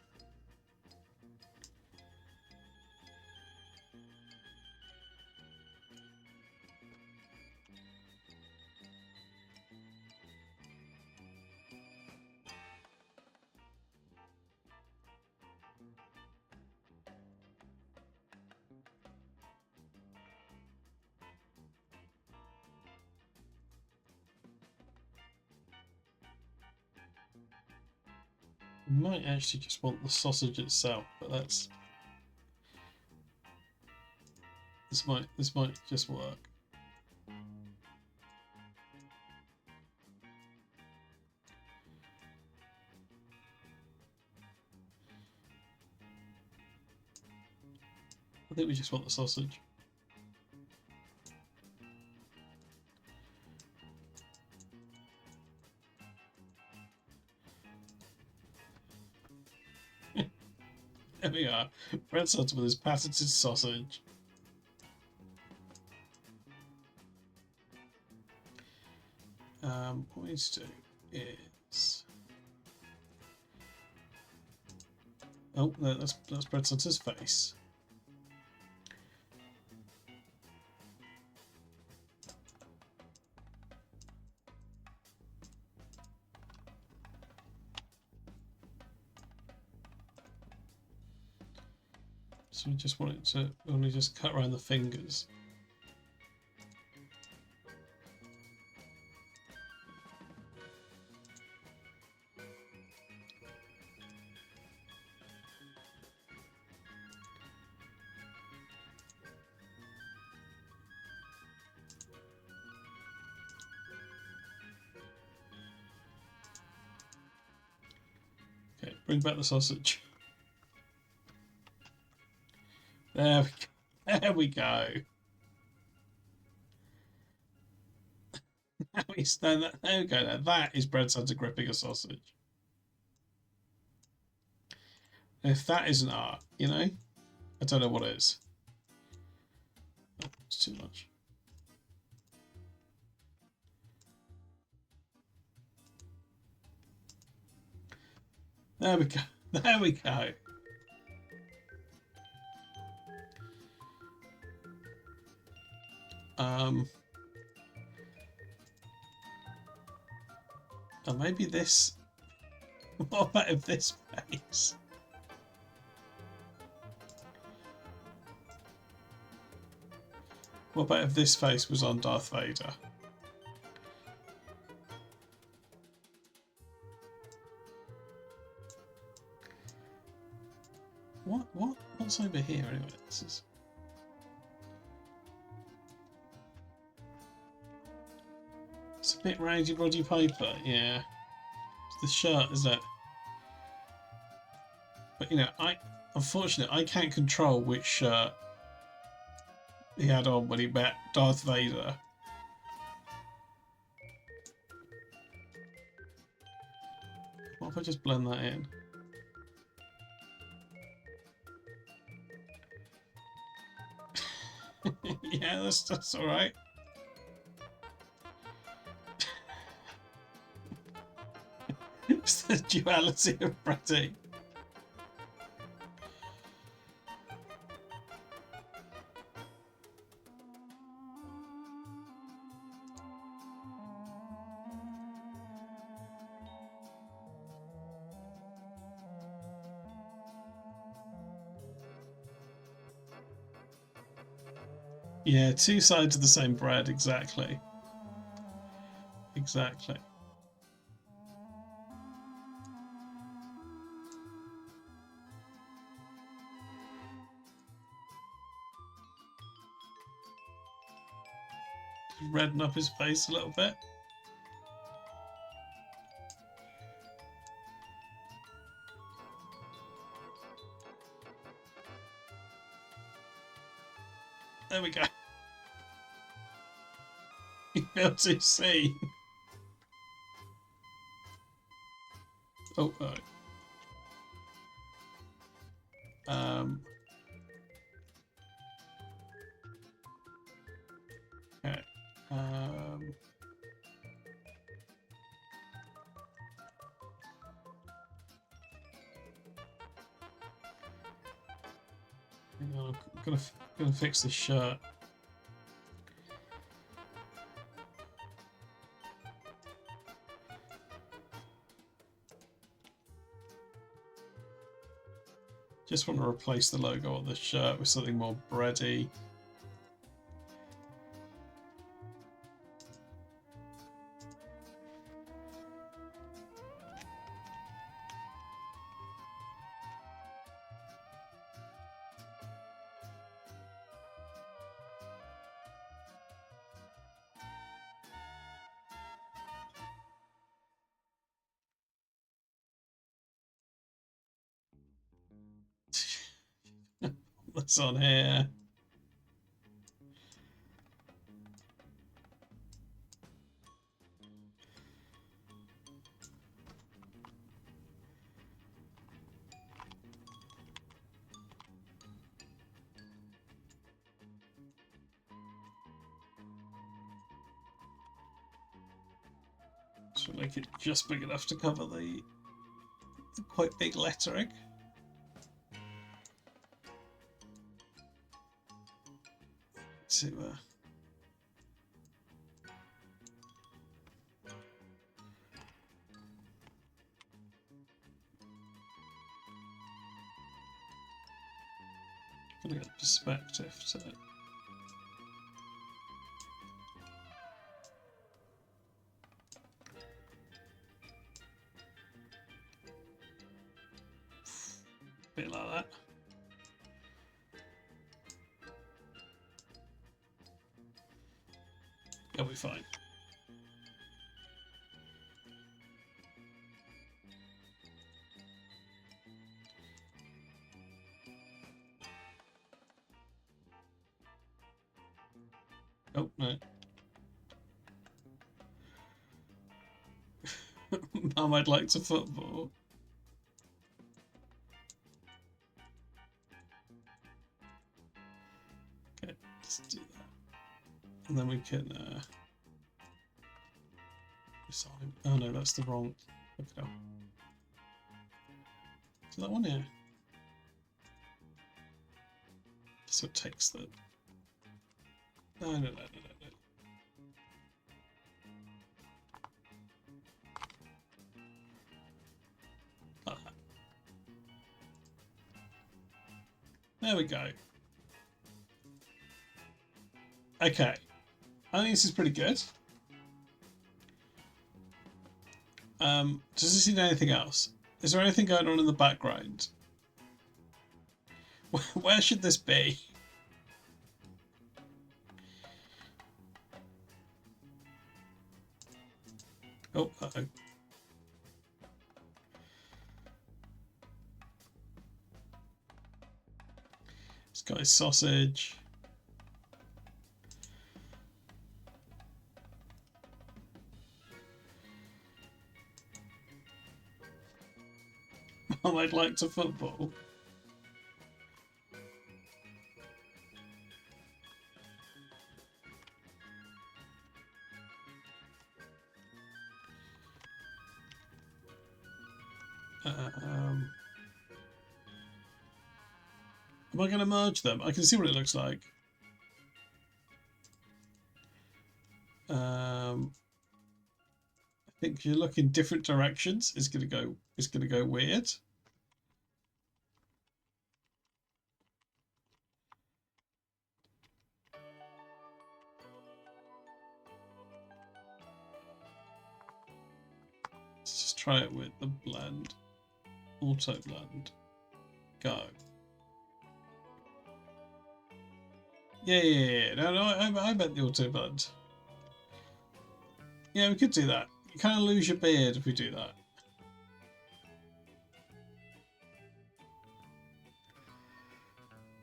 We might actually just want the sausage itself, but that's this might just work. I think we just want the sausage. There we are. Brett Sutton with his patented sausage. What we need to do is... Oh, no, that's Brett Sutton's face. So we just want it to only just cut around the fingers. Okay, bring back the sausage. There we go. There we go. Now that is Brett Sutton gripping a sausage. If that isn't art, you know, I don't know what is. Oh, it's too much. There we go. There we go. Oh, maybe this. What about if this face? What about if this face was on Darth Vader? What's over here anyway? This is. It's a bit roundy Roddy Piper, yeah. It's the shirt, isn't it? But you know, unfortunately I can't control which shirt he had on when he met Darth Vader. What if I just blend that in? Yeah, that's all right. It's the duality of Bretty. Yeah, two sides of the same bread, exactly. Exactly. Redden up his face a little bit. There we go. You failed to see. Oh, oh. Okay. Hang on, I'm gonna fix the shirt. Just want to replace the logo on the shirt with something more bready. What's on here? So make it just big enough to cover the quite big lettering. To gonna get perspective to it. Bit like that. It'll be fine. Oh, no. Mum, I'd like to football. Okay, let's do that. And then we can decide. Oh no, that's the wrong. Okay. So that one here. So it takes the. No. Like that. There we go. Okay. I think this is pretty good. Does this need anything else? Is there anything going on in the background? Where should this be? Oh, uh-oh. He's got his sausage. Mum, I'd like to football. Am I going to merge them? I can see what it looks like. I think if you look in different directions, it's going to go weird. Let's just try it with the blend. Auto blend. Go. Yeah. No, I meant the auto blend. Yeah, we could do that. You kind of lose your beard if we do that.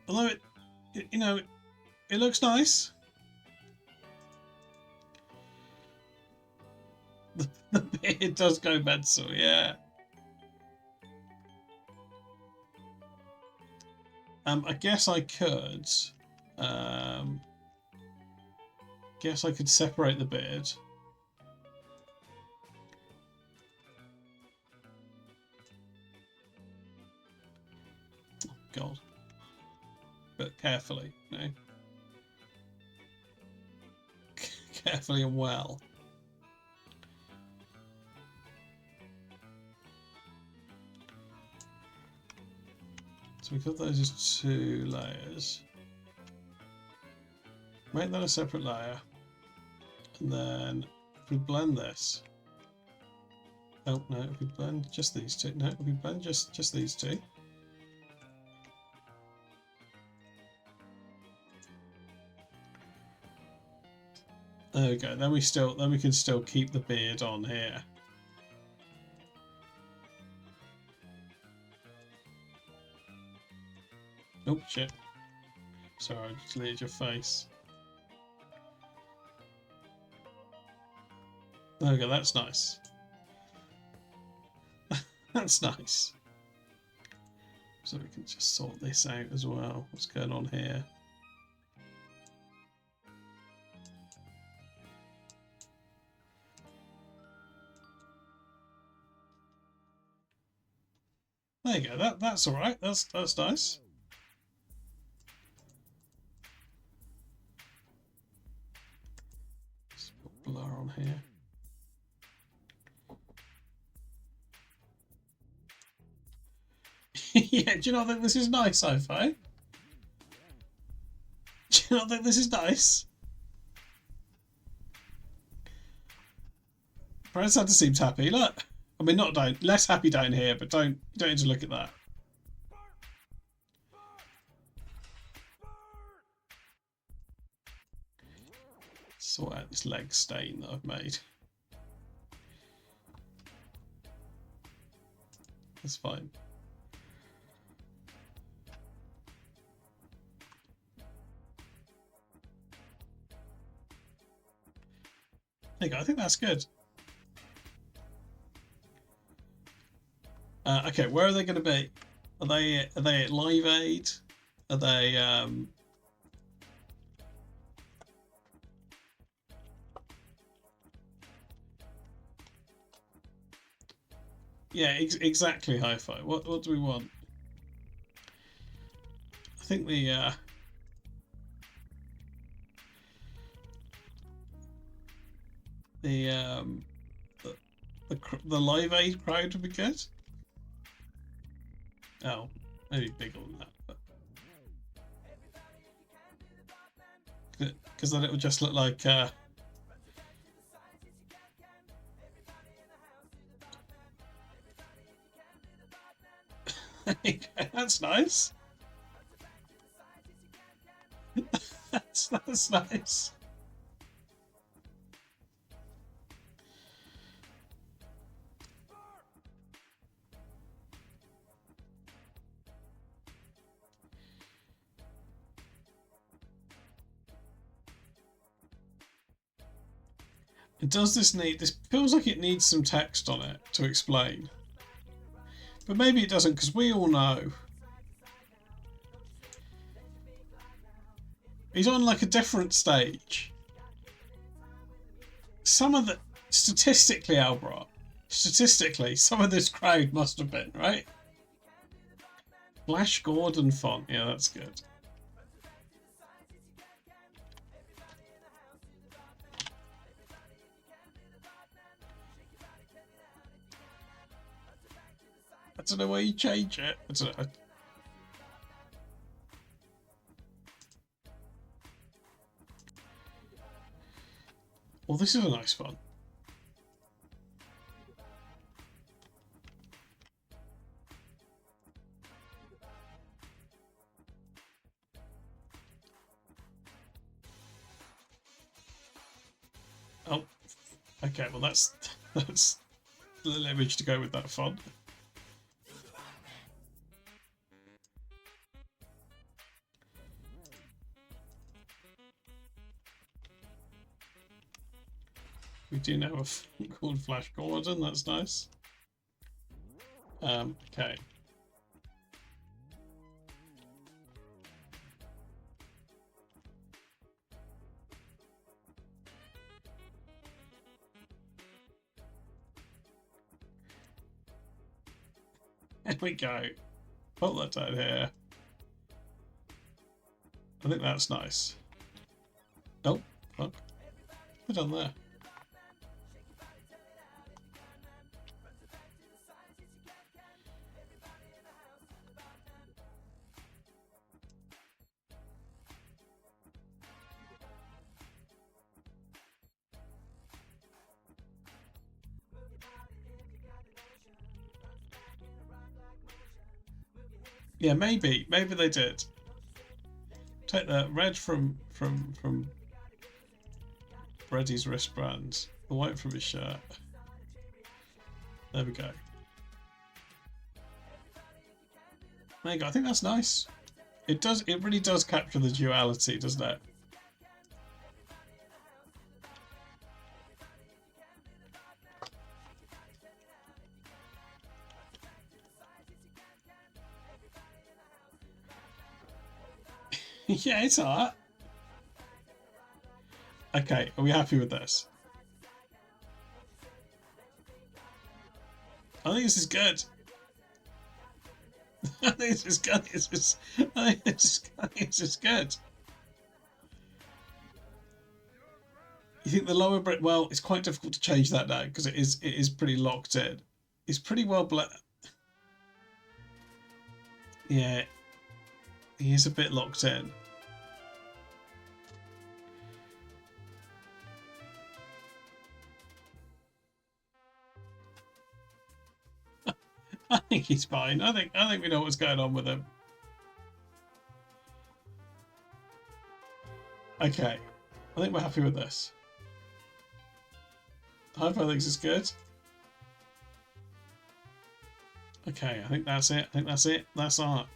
Although it looks nice. The beard does go mental, yeah. I guess I could. Guess I could separate the beard. Oh, God. But carefully, you know. Carefully and well. So we got those as 2 layers. Make that a separate layer. And then if we blend this. Oh no, if we blend just these two. No, if we blend just these two. There we go. Then we can still keep the beard on here. Oh shit. Sorry, I just deleted your face. There we go, that's nice. That's nice. So we can just sort this out as well. What's going on here? There you go, that's alright, that's nice. Just put blur on here. Yeah, do you not think this is nice, sci-fi? Do you not think this is nice? Brad Santa seems happy, look. I mean, not down, less happy down here, but you don't need to look at that. Sort out this leg stain that I've made. That's fine. There you go, I think that's good. Okay, where are they going to be? Are they at Live Aid? Are they yeah, exactly, Hi-Fi. What do we want? I think the Live Aid crowd would be good. Oh, maybe bigger than that. Because then it would just look like that's nice. That's nice. Does this need... This feels like it needs some text on it to explain. But maybe it doesn't, because we all know. He's on like a different stage. Some of the... Statistically, 𝙿𝚎𝚎𝚜, statistically, some of this crowd must have been, right? Flash Gordon font. Yeah, that's good. I don't know where you change it. I don't know. Well, this is a nice one. Oh, okay. Well, that's a little image to go with that font. We do know a font called Flash Gordon. That's nice. Okay. There we go. Put that down here. I think that's nice. Oh, fuck. Put it on there. Yeah, maybe they did. Take the red from Freddy's wristbands, the white from his shirt. There we go. There you go. I think that's nice. It does. It really does capture the duality, doesn't it? Yeah, it's alright. Okay, are we happy with this? I think this is good. I think this is good. I think this is good. You think the lower brick? Well, it's quite difficult to change that now because it is pretty locked in. It's pretty well Yeah, he is a bit locked in. I think he's fine. I think we know what's going on with him. Okay, I think we're happy with this. Hi-Fi thinks it's good. Okay, I think that's it. I think that's it. That's art.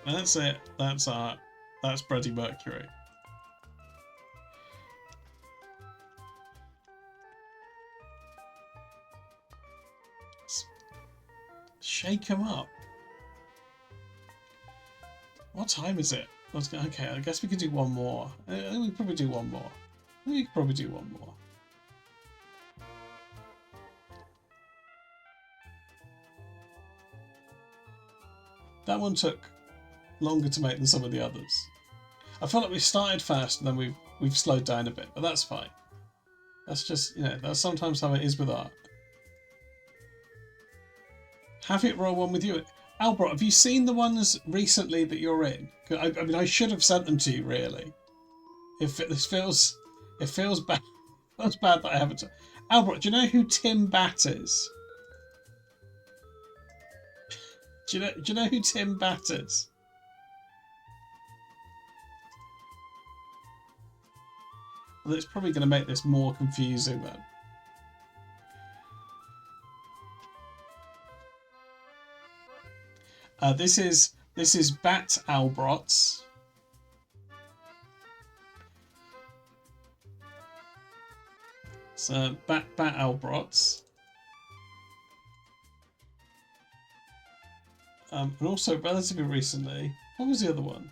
That's it. That's art. That's Freddie Mercury. Shake him up. What time is it? Okay, I guess we could do one more. I think we could probably do one more. I think we could probably do one more. That one took longer to make than some of the others. I felt like we started fast and then we've slowed down a bit, but that's fine. That's just, you know, that's sometimes how it is with art. Have it roll one with you. 𝙿𝚎𝚎𝚜, have you seen the ones recently that you're in? I mean, I should have sent them to you, really. If this feels, it feels bad. It feels bad that I haven't. 𝙿𝚎𝚎𝚜, do you know who Tim Batt is? Do you know who Tim Batt is? Well, it's probably going to make this more confusing then. This is 𝙿𝚎𝚎𝚝. So 𝙿𝚎𝚎𝚝. And also relatively recently, what was the other one?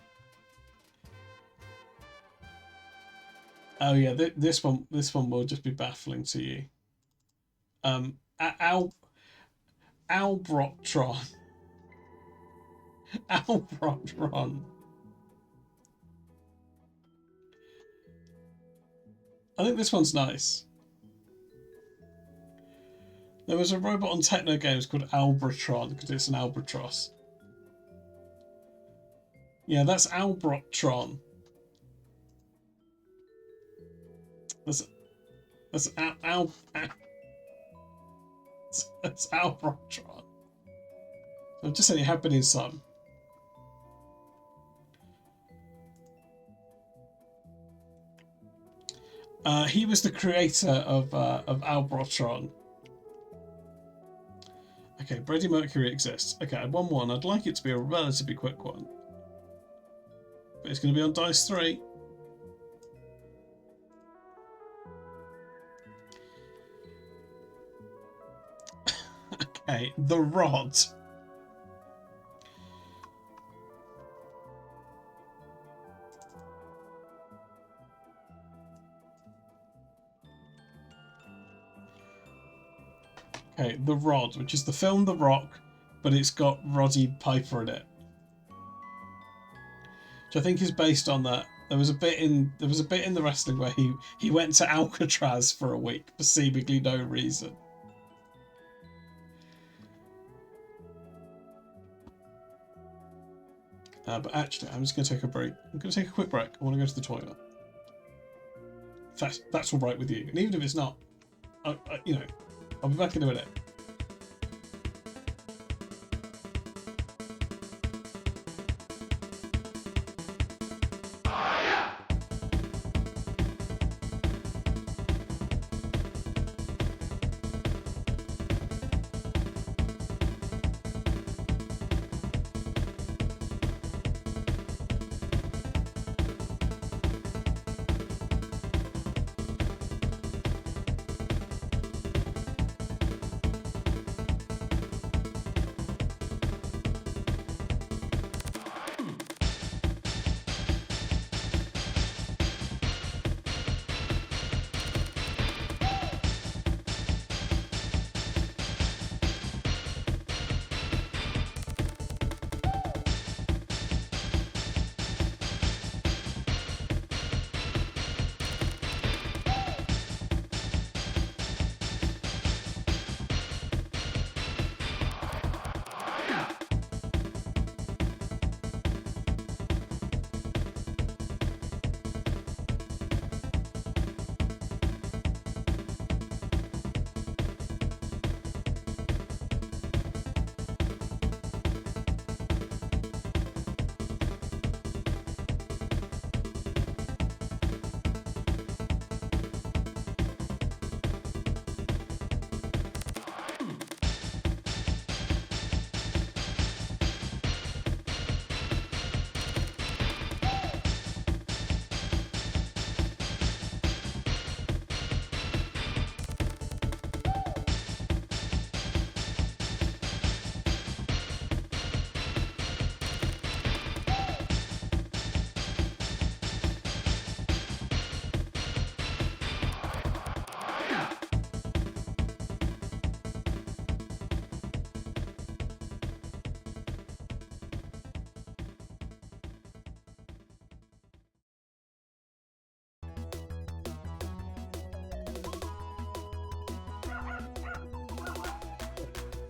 Oh yeah, this one will just be baffling to you. 𝙿𝚎𝚎𝚜. 𝙿𝚎𝚎𝚜. I think this one's nice. There was a robot on Techno Games called 𝙿𝚎𝚎𝚜 because it's an albatross. Yeah, that's 𝙿𝚎𝚎𝚜𝚜. That's 𝙿𝚎𝚎𝚜. I'm just saying it happened in some. He was the creator of 𝙿𝚎𝚎𝚜. Okay, Freddie Mercury exists. Okay, I won one. I'd like it to be a relatively quick one. But it's going to be on dice 3. Okay, the rod. Okay, The Rod, which is the film The Rock, but it's got Roddy Piper in it, which I think is based on that. There was a bit in the wrestling where he went to Alcatraz for a week for seemingly no reason. But actually, I'm just going to take a break. I'm going to take a quick break. I want to go to the toilet. That's all right with you, and even if it's not, you know, I'll be back in a minute.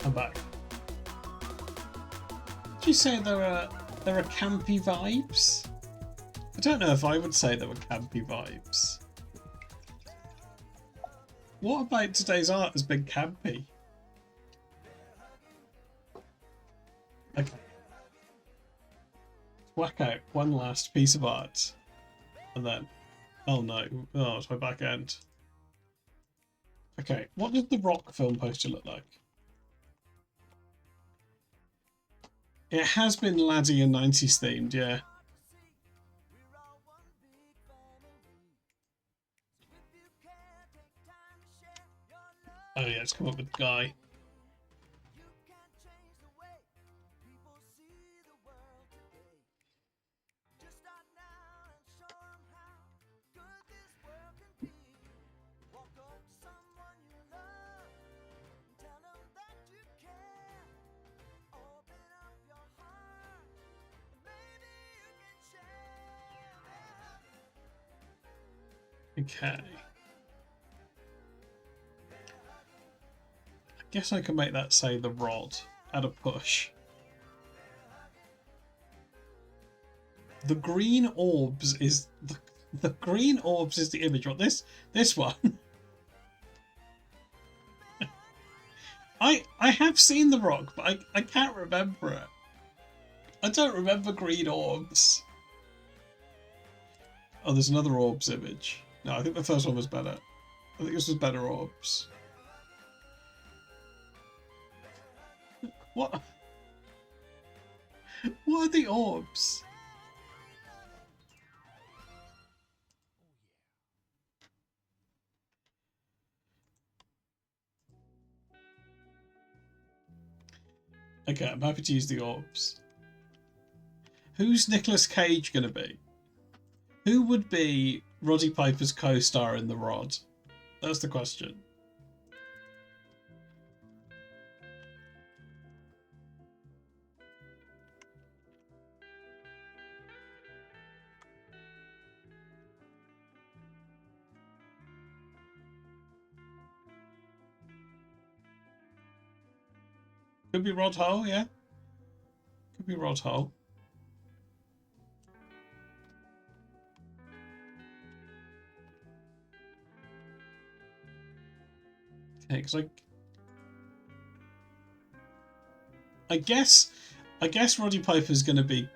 I'm back. Did you say there are campy vibes? I don't know if I would say there were campy vibes. What about today's art has been campy? Okay. Let's whack out one last piece of art. And then Oh no. Oh, it's my back end. Okay, what does the Rock film poster look like? It has been laddie and 90s themed, yeah. Oh yeah, it's come up with Guy. Okay. I guess I can make that say the rod at a push. The green orbs is the green orbs is the image. What this one? I have seen the Rock, but I can't remember it. I don't remember green orbs. Oh, there's another orbs image. No, I think the first one was better. I think this was better orbs. What? What are the orbs? Okay, I'm happy to use the orbs. Who's Nicolas Cage going to be? Who would be Roddy Piper's co-star in The Rod? That's the question. Could be Rod Hull, yeah. Could be Rod Hull. Okay, because I guess Roddy Piper's gonna be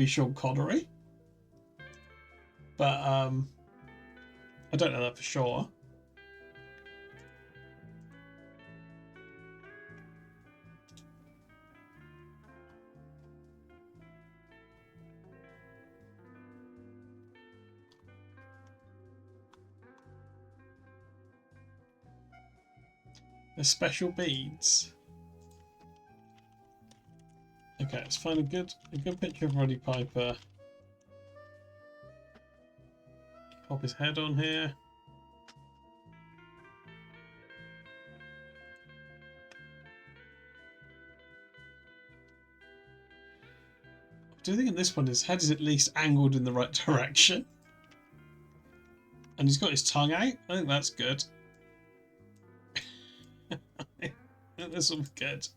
Sean Connery, but I don't know that for sure. The special beads. Okay, let's find a good picture of Roddy Piper. Pop his head on here. I do think in this one his head is at least angled in the right direction. And he's got his tongue out. I think that's good. This one's good.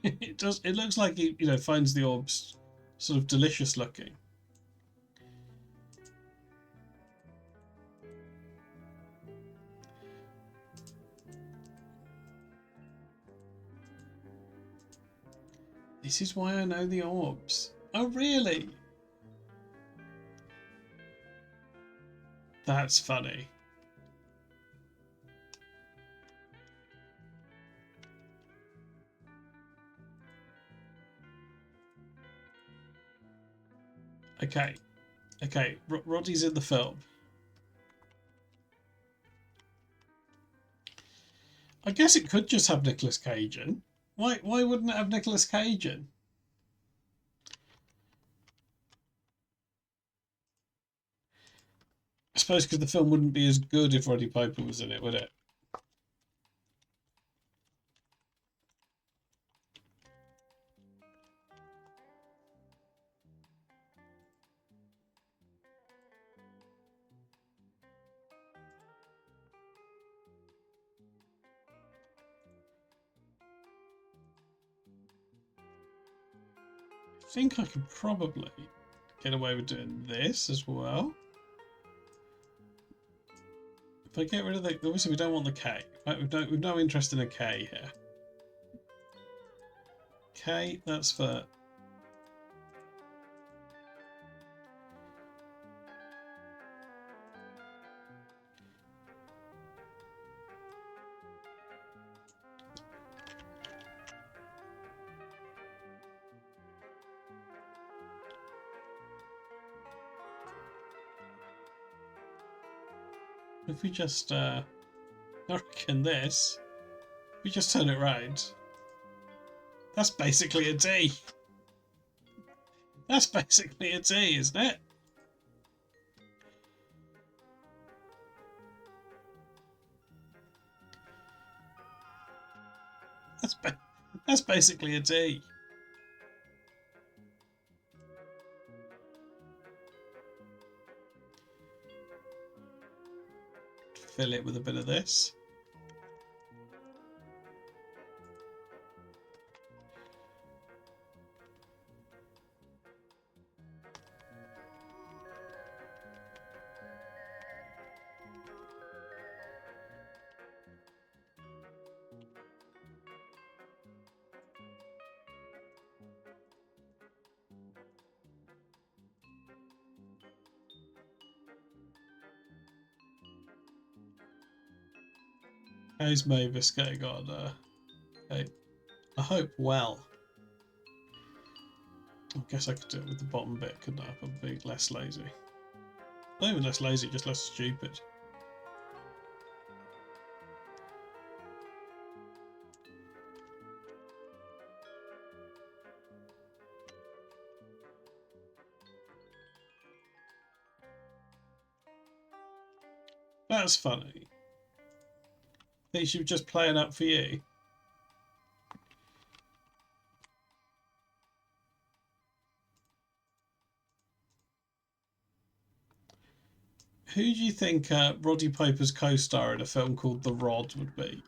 It does. It looks like he, finds the orbs sort of delicious looking. This is why I know the orbs. Oh, really? That's funny. Okay, Roddy's in the film. I guess it could just have Nicolas Cage in. Why wouldn't it have Nicolas Cage in? I suppose because the film wouldn't be as good if Roddy Piper was in it, would it? think I could probably get away with doing this as well. If I get rid of the... Obviously, we don't want the K. Right? We've no interest in a K here. K, that's for... If we just, I reckon this, if we just turn it round, that's basically a D. That's basically a D, isn't it? That's basically a D. Fill it with a bit of this. How's Mavis getting on? I hope well. I guess I could do it with the bottom bit, couldn't I? I'd be less lazy. Not even less lazy, just less stupid. That's funny. Think she was just playing up for you? Who do you think Roddy Piper's co-star in a film called The Rod would be?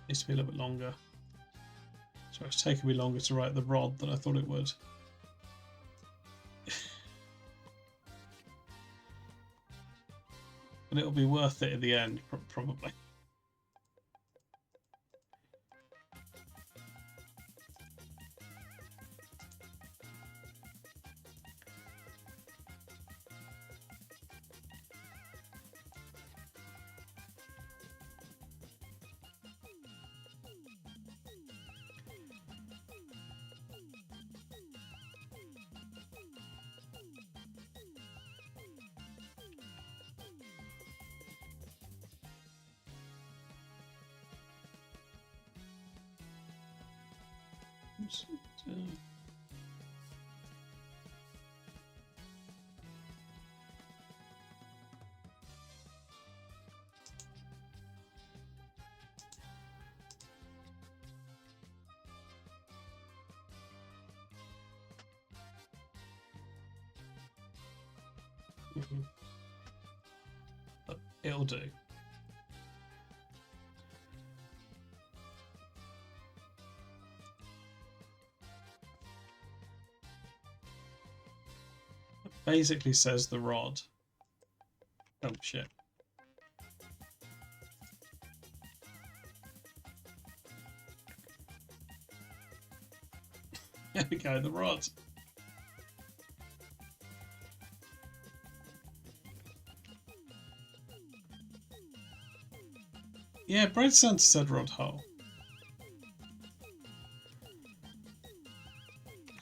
Needs to be a little bit longer. So it's taken me longer to write The Rod than I thought it would. But it'll be worth it in the end, probably. But it'll do. It basically says The Rod. Oh shit. There we go, The Rod. Yeah, Brad Santa said Rod Hole.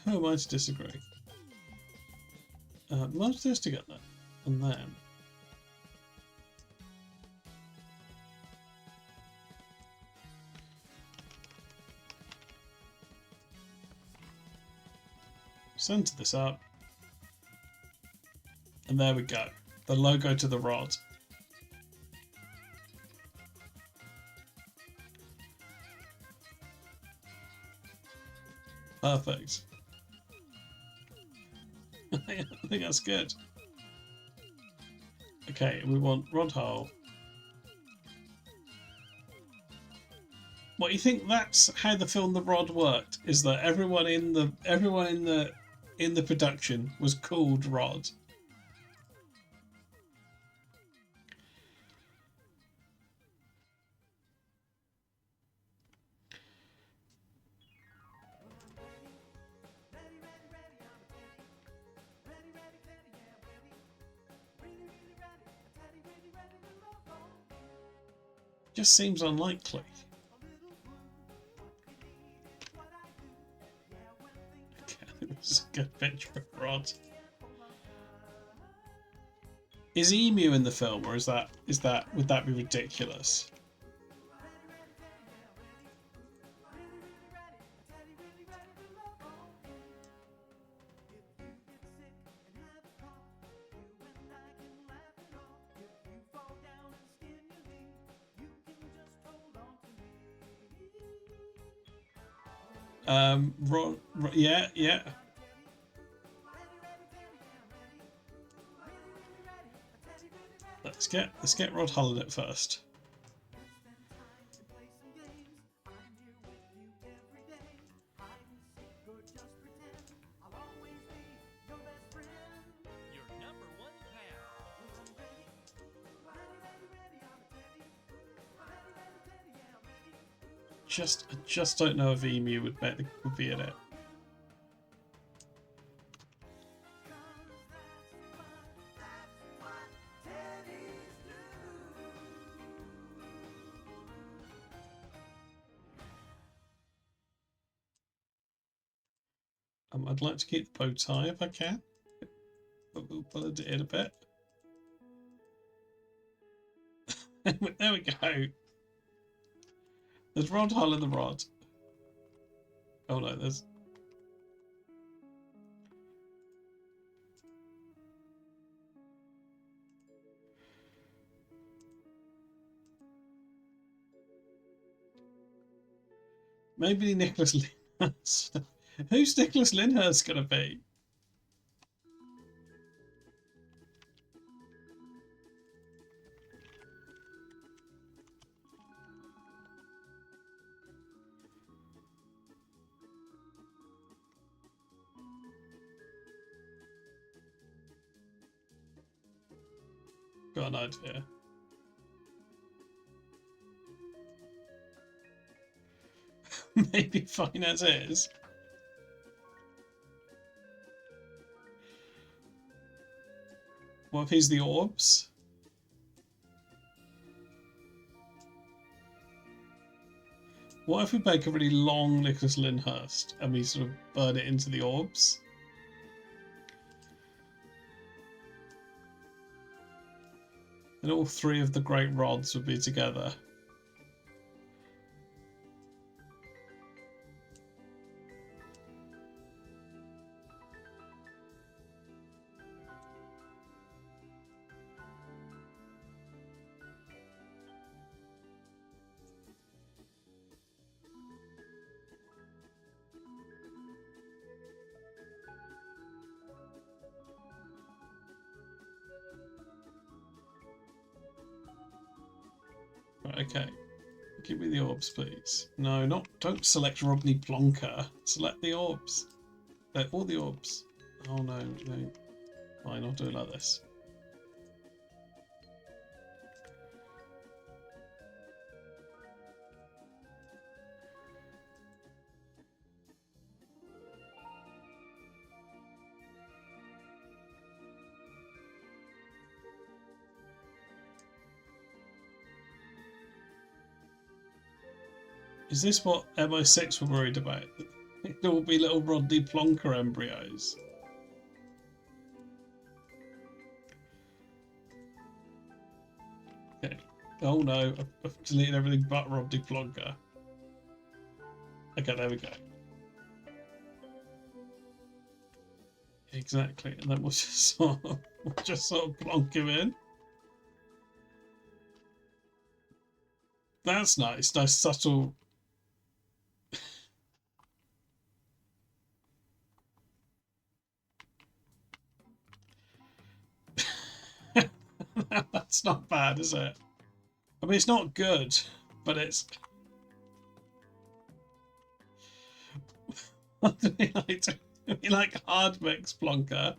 Who am I to disagree? Merge those together, and then... Center this up. And there we go. The logo to the rod. Perfect. I think that's good. Okay, we want rod hole. What, you think that's how the film The Rod worked? Is that everyone in the production was called Rod? Just seems unlikely. This is a good picture of Rod. Is Emu in the film, or would that be ridiculous? Yeah. Let's get Rod Hull in it first. I just don't know if Emu would be in it. I'd like to keep the bow tie if I can, but we'll pull it in a bit. There we go. There's Rod Hull in the rod. Oh no, there's... Maybe Nicholas Lyndhurst. Who's Nicholas Lyndhurst gonna be? Got an idea. Maybe fine as is. What if he's the orbs? What if we make a really long Nicholas Lyndhurst and we sort of burn it into the orbs? And all three of the great rods would be together. Okay, give me the orbs, please. No, don't select Rodney Plonker. Select the orbs. All the orbs. Oh no. Fine, I'll do it like this. Is this what MI6 were worried about? There will be little Rodney Plonker embryos. Okay. Oh no, I've deleted everything but Rodney Plonker. Okay, there we go. Exactly, and that was just sort of Just sort of plonk him in. That's nice. Nice subtle. That's not bad, is it? I mean, it's not good, but it's. What do we like? Do we like hard mix plonker?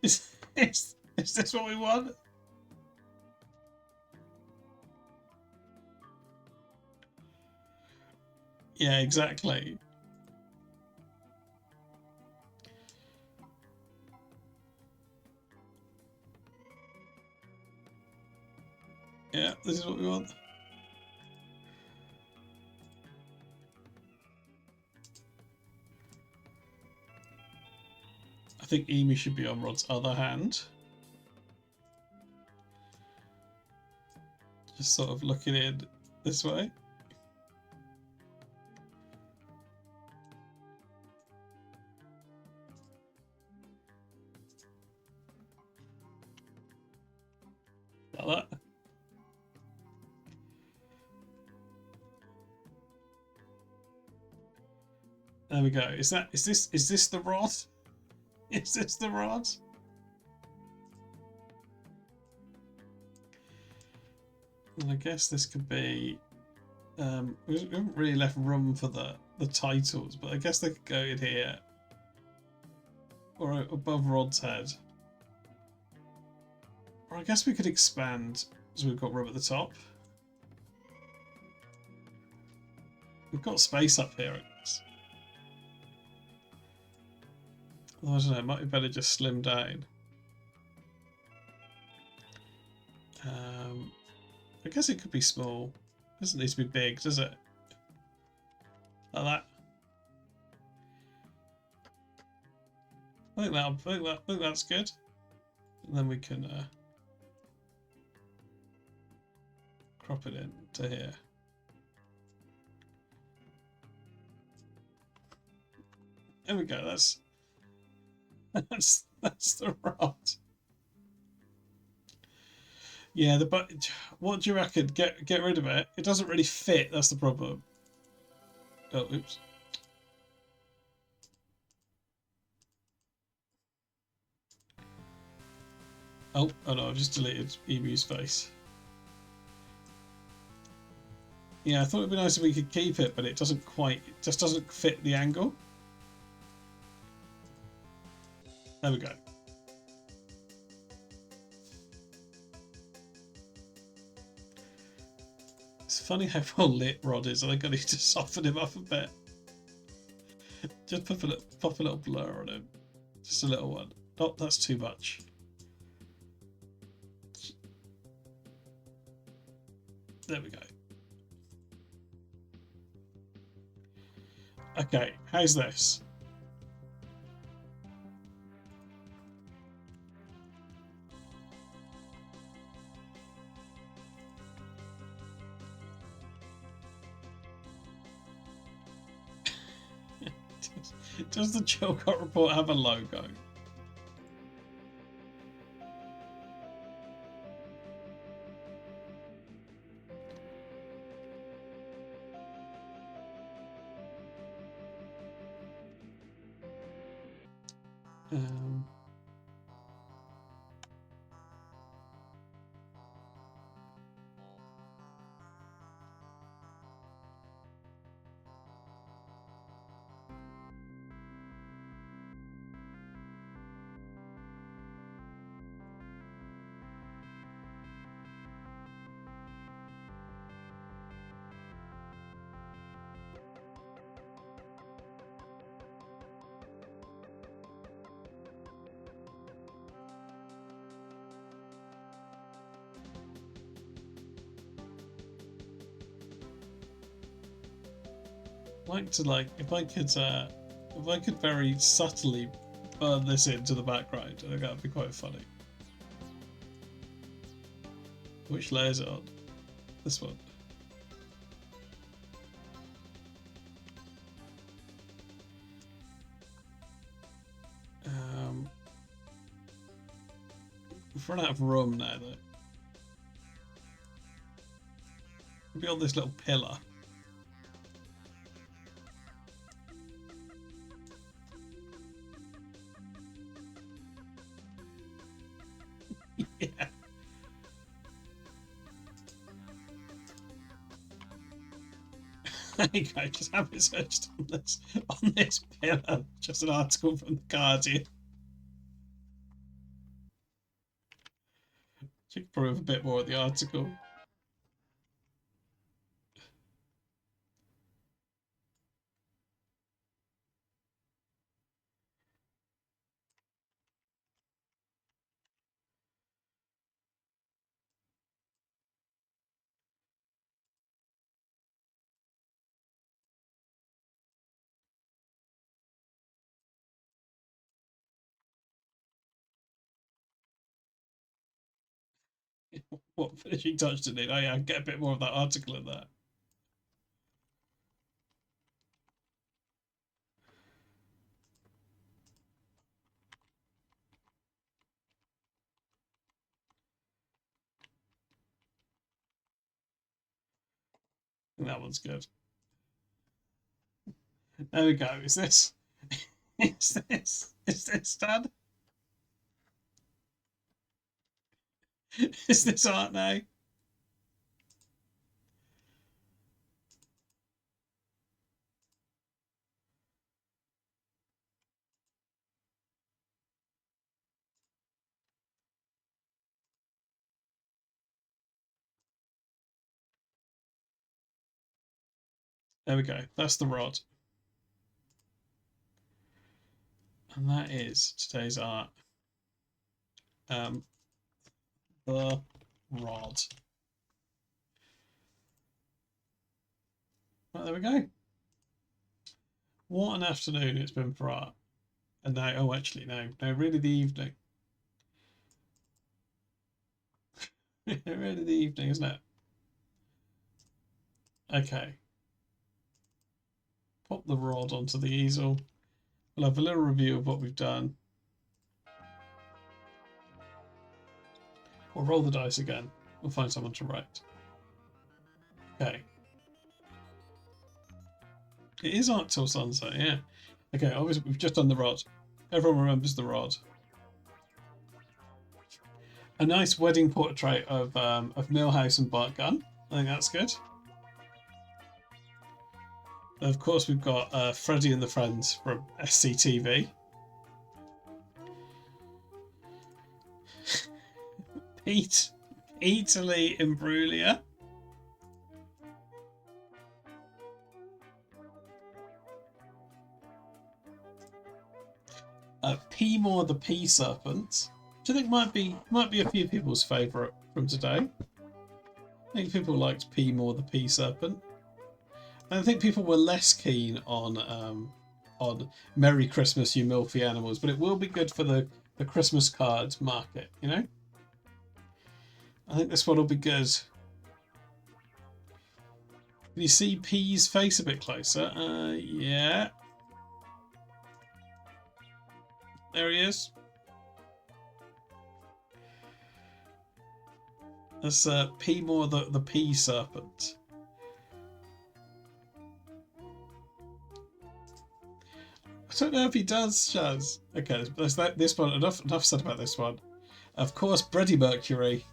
Is this what we want? Yeah, exactly. Yeah, this is what we want. I think Emu should be on Rod's other hand. Just sort of looking in this way. Like that. There we go. Is this the rod? Is this the rod? And I guess this could be we haven't really left room for the titles, but I guess they could go in here or above Rod's head. Or I guess we could expand so we've got room at the top. We've got space up here, I guess. I don't know, it might be better just slim down. I guess it could be small. It doesn't need to be big, does it? Like that. I think that's good. And then we can crop it in to here. There we go. That's the rod. Yeah, but what do you reckon? Get rid of it. It doesn't really fit. That's the problem. Oh, oops. Oh no! I've just deleted Emu's face. Yeah, I thought it'd be nice if we could keep it, but it doesn't quite. It just doesn't fit the angle. There we go. It's funny how well lit Rod is. I think I need to soften him up a bit. Just pop a little blur on him. Just a little one. Oh, that's too much. There we go. Okay, how's this? Does the Chilcott Report have a logo? Like to if I could very subtly burn this into the background, I think that'd be quite funny. Which layer is it on? This one. We've run out of room now, though. We'll be on this little pillar. Yeah. There you go, just have it searched on this pillar. Just an article from the Guardian. You can prove a bit more of the article. What finishing touch to need? Oh yeah, get a bit more of that article in there. That one's good. There we go. Is this done? Is this art now? There we go. That's the rod. And that is today's art. The rod. Right, there we go. What an afternoon it's been for art. And now, oh, actually, no, really the evening. Really the evening, isn't it? Okay. Pop the rod onto the easel. We'll have a little review of what we've done. We'll roll the dice again. We'll find someone to write. Okay. It is art till sunset, yeah. Okay, obviously we've just done the rod. Everyone remembers the rod. A nice wedding portrait of Milhouse and Bart Gunn. I think that's good. Of course, we've got Freddie and the Friends from SCTV. Peet, 𝙿𝚎𝚎𝚝. 𝙿𝚎𝚎𝚝 the pea serpent, which I think might be a few people's favourite from today. I think people liked 𝚎𝚎𝚝 the pea serpent. I think people were less keen on Merry Christmas, you milfy animals, but it will be good for the Christmas card market, you know? I think this one will be good. Can you see P's face a bit closer? Yeah. There he is. That's 𝚎𝚎𝚝 the pea serpent. I don't know if he does, Shaz. Okay, this one. Enough said about this one. Of course, Freddie Mercury.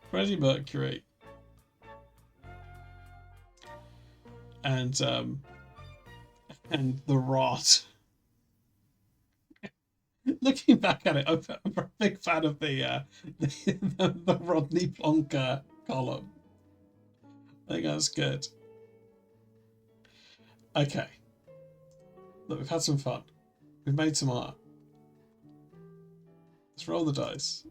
Freddie Mercury. And the rod. Looking back at it, I'm a big fan of the Rodney Plonker column. I think that's good. Okay. Look, we've had some fun. We've made some art. Let's roll the dice.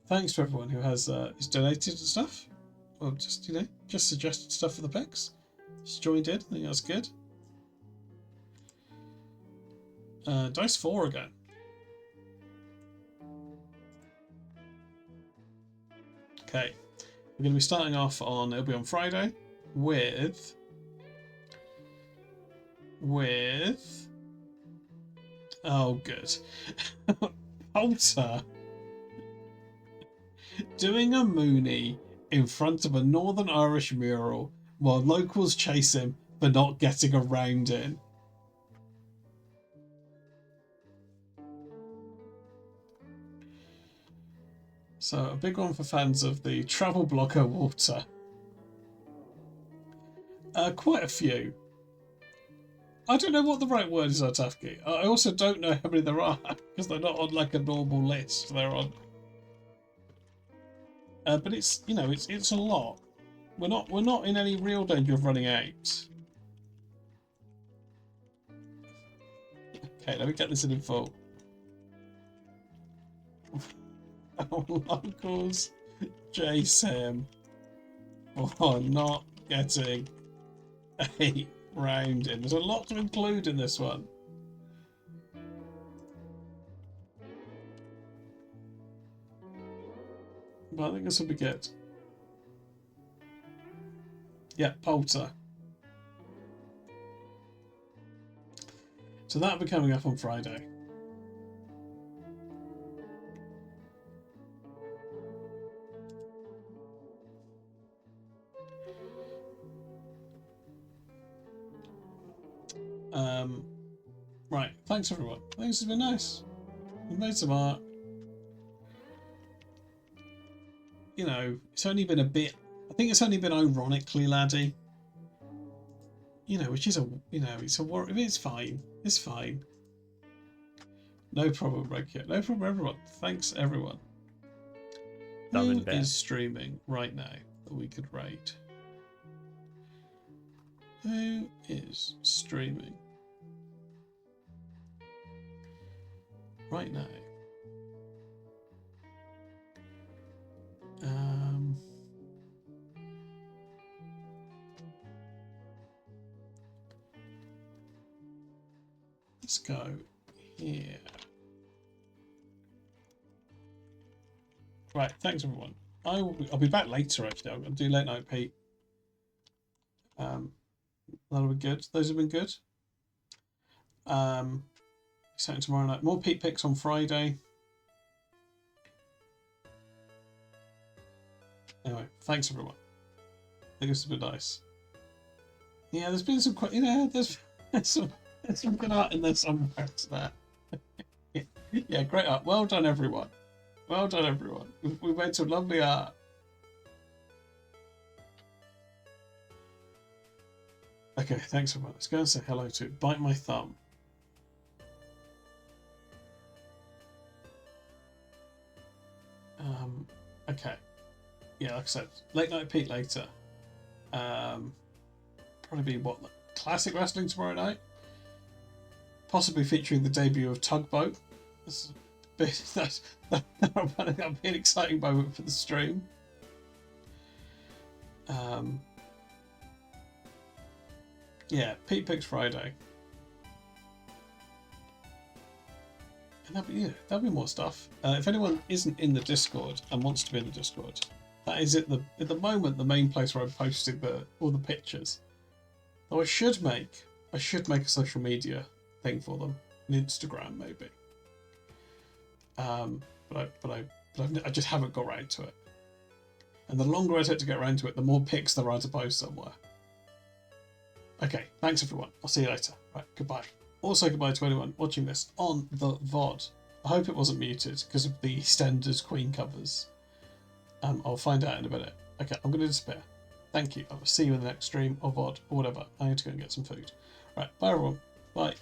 Thanks to everyone who has donated and stuff. Or just, just suggested stuff for the picks. Just joined in. I think that's good. Dice 4 again. Okay. We're going to be starting off on, it'll be on Friday, with Oh, good. Poulter doing a Mooney in front of a Northern Irish mural while locals chase him for not getting a round in. So a big one for fans of the travel blogger Walter. Quite a few. I don't know what the right word is, Artfternoon. I also don't know how many there are because they're not on like a normal list. They're on, but it's, you know, it's a lot. We're not in any real danger of running out. Okay, let me get this in full. Locals chase him for not getting a round in. There's a lot to include in this one. But I think this will be good. Yeah, Poulter. So that'll be coming up on Friday. Right, thanks everyone. I think this has been nice. We've made some art. You know, it's only been a bit, I think it's only been ironically laddie. You know, which is a, you know, it's fine. It's fine. No problem, Red. No problem, everyone. Thanks, everyone. Who is streaming right now that we could rate? Who is streaming right now? Let's go here. Right, thanks everyone. I'll be back later actually. I'm going to do Late Night Pete. That'll be good. Those have been good. Starting tomorrow night. More Pete picks on Friday. Anyway, thanks everyone. I think this has been nice. Yeah, there's been some quite, you know, there's some good art in there somewhere. Yeah, great art. Well done, everyone. Well done, everyone. We've made some lovely art. Okay, thanks everyone. Let's go and say hello to Bite My Thumb. Okay. Yeah, like I said, Late Night Pete later. Probably be what, classic wrestling tomorrow night. Possibly featuring the debut of Tugboat. That'll be an exciting moment for the stream. Yeah, Pete picks Friday. And there'll be more stuff. If anyone isn't in the Discord and wants to be in the Discord, that is at the moment the main place where I'm posting all the pictures. Though I should make a social media thing for them, an Instagram maybe. But I just haven't got around to it. And the longer I take to get around to it, the more pics there are to post somewhere. Okay, thanks everyone. I'll see you later. Right, goodbye. Also goodbye to anyone watching this on the VOD. I hope it wasn't muted because of the EastEnders Queen covers. I'll find out in a minute. Okay, I'm going to disappear. Thank you. I will see you in the next stream or VOD or whatever. I need to go and get some food. Right, bye everyone. Bye.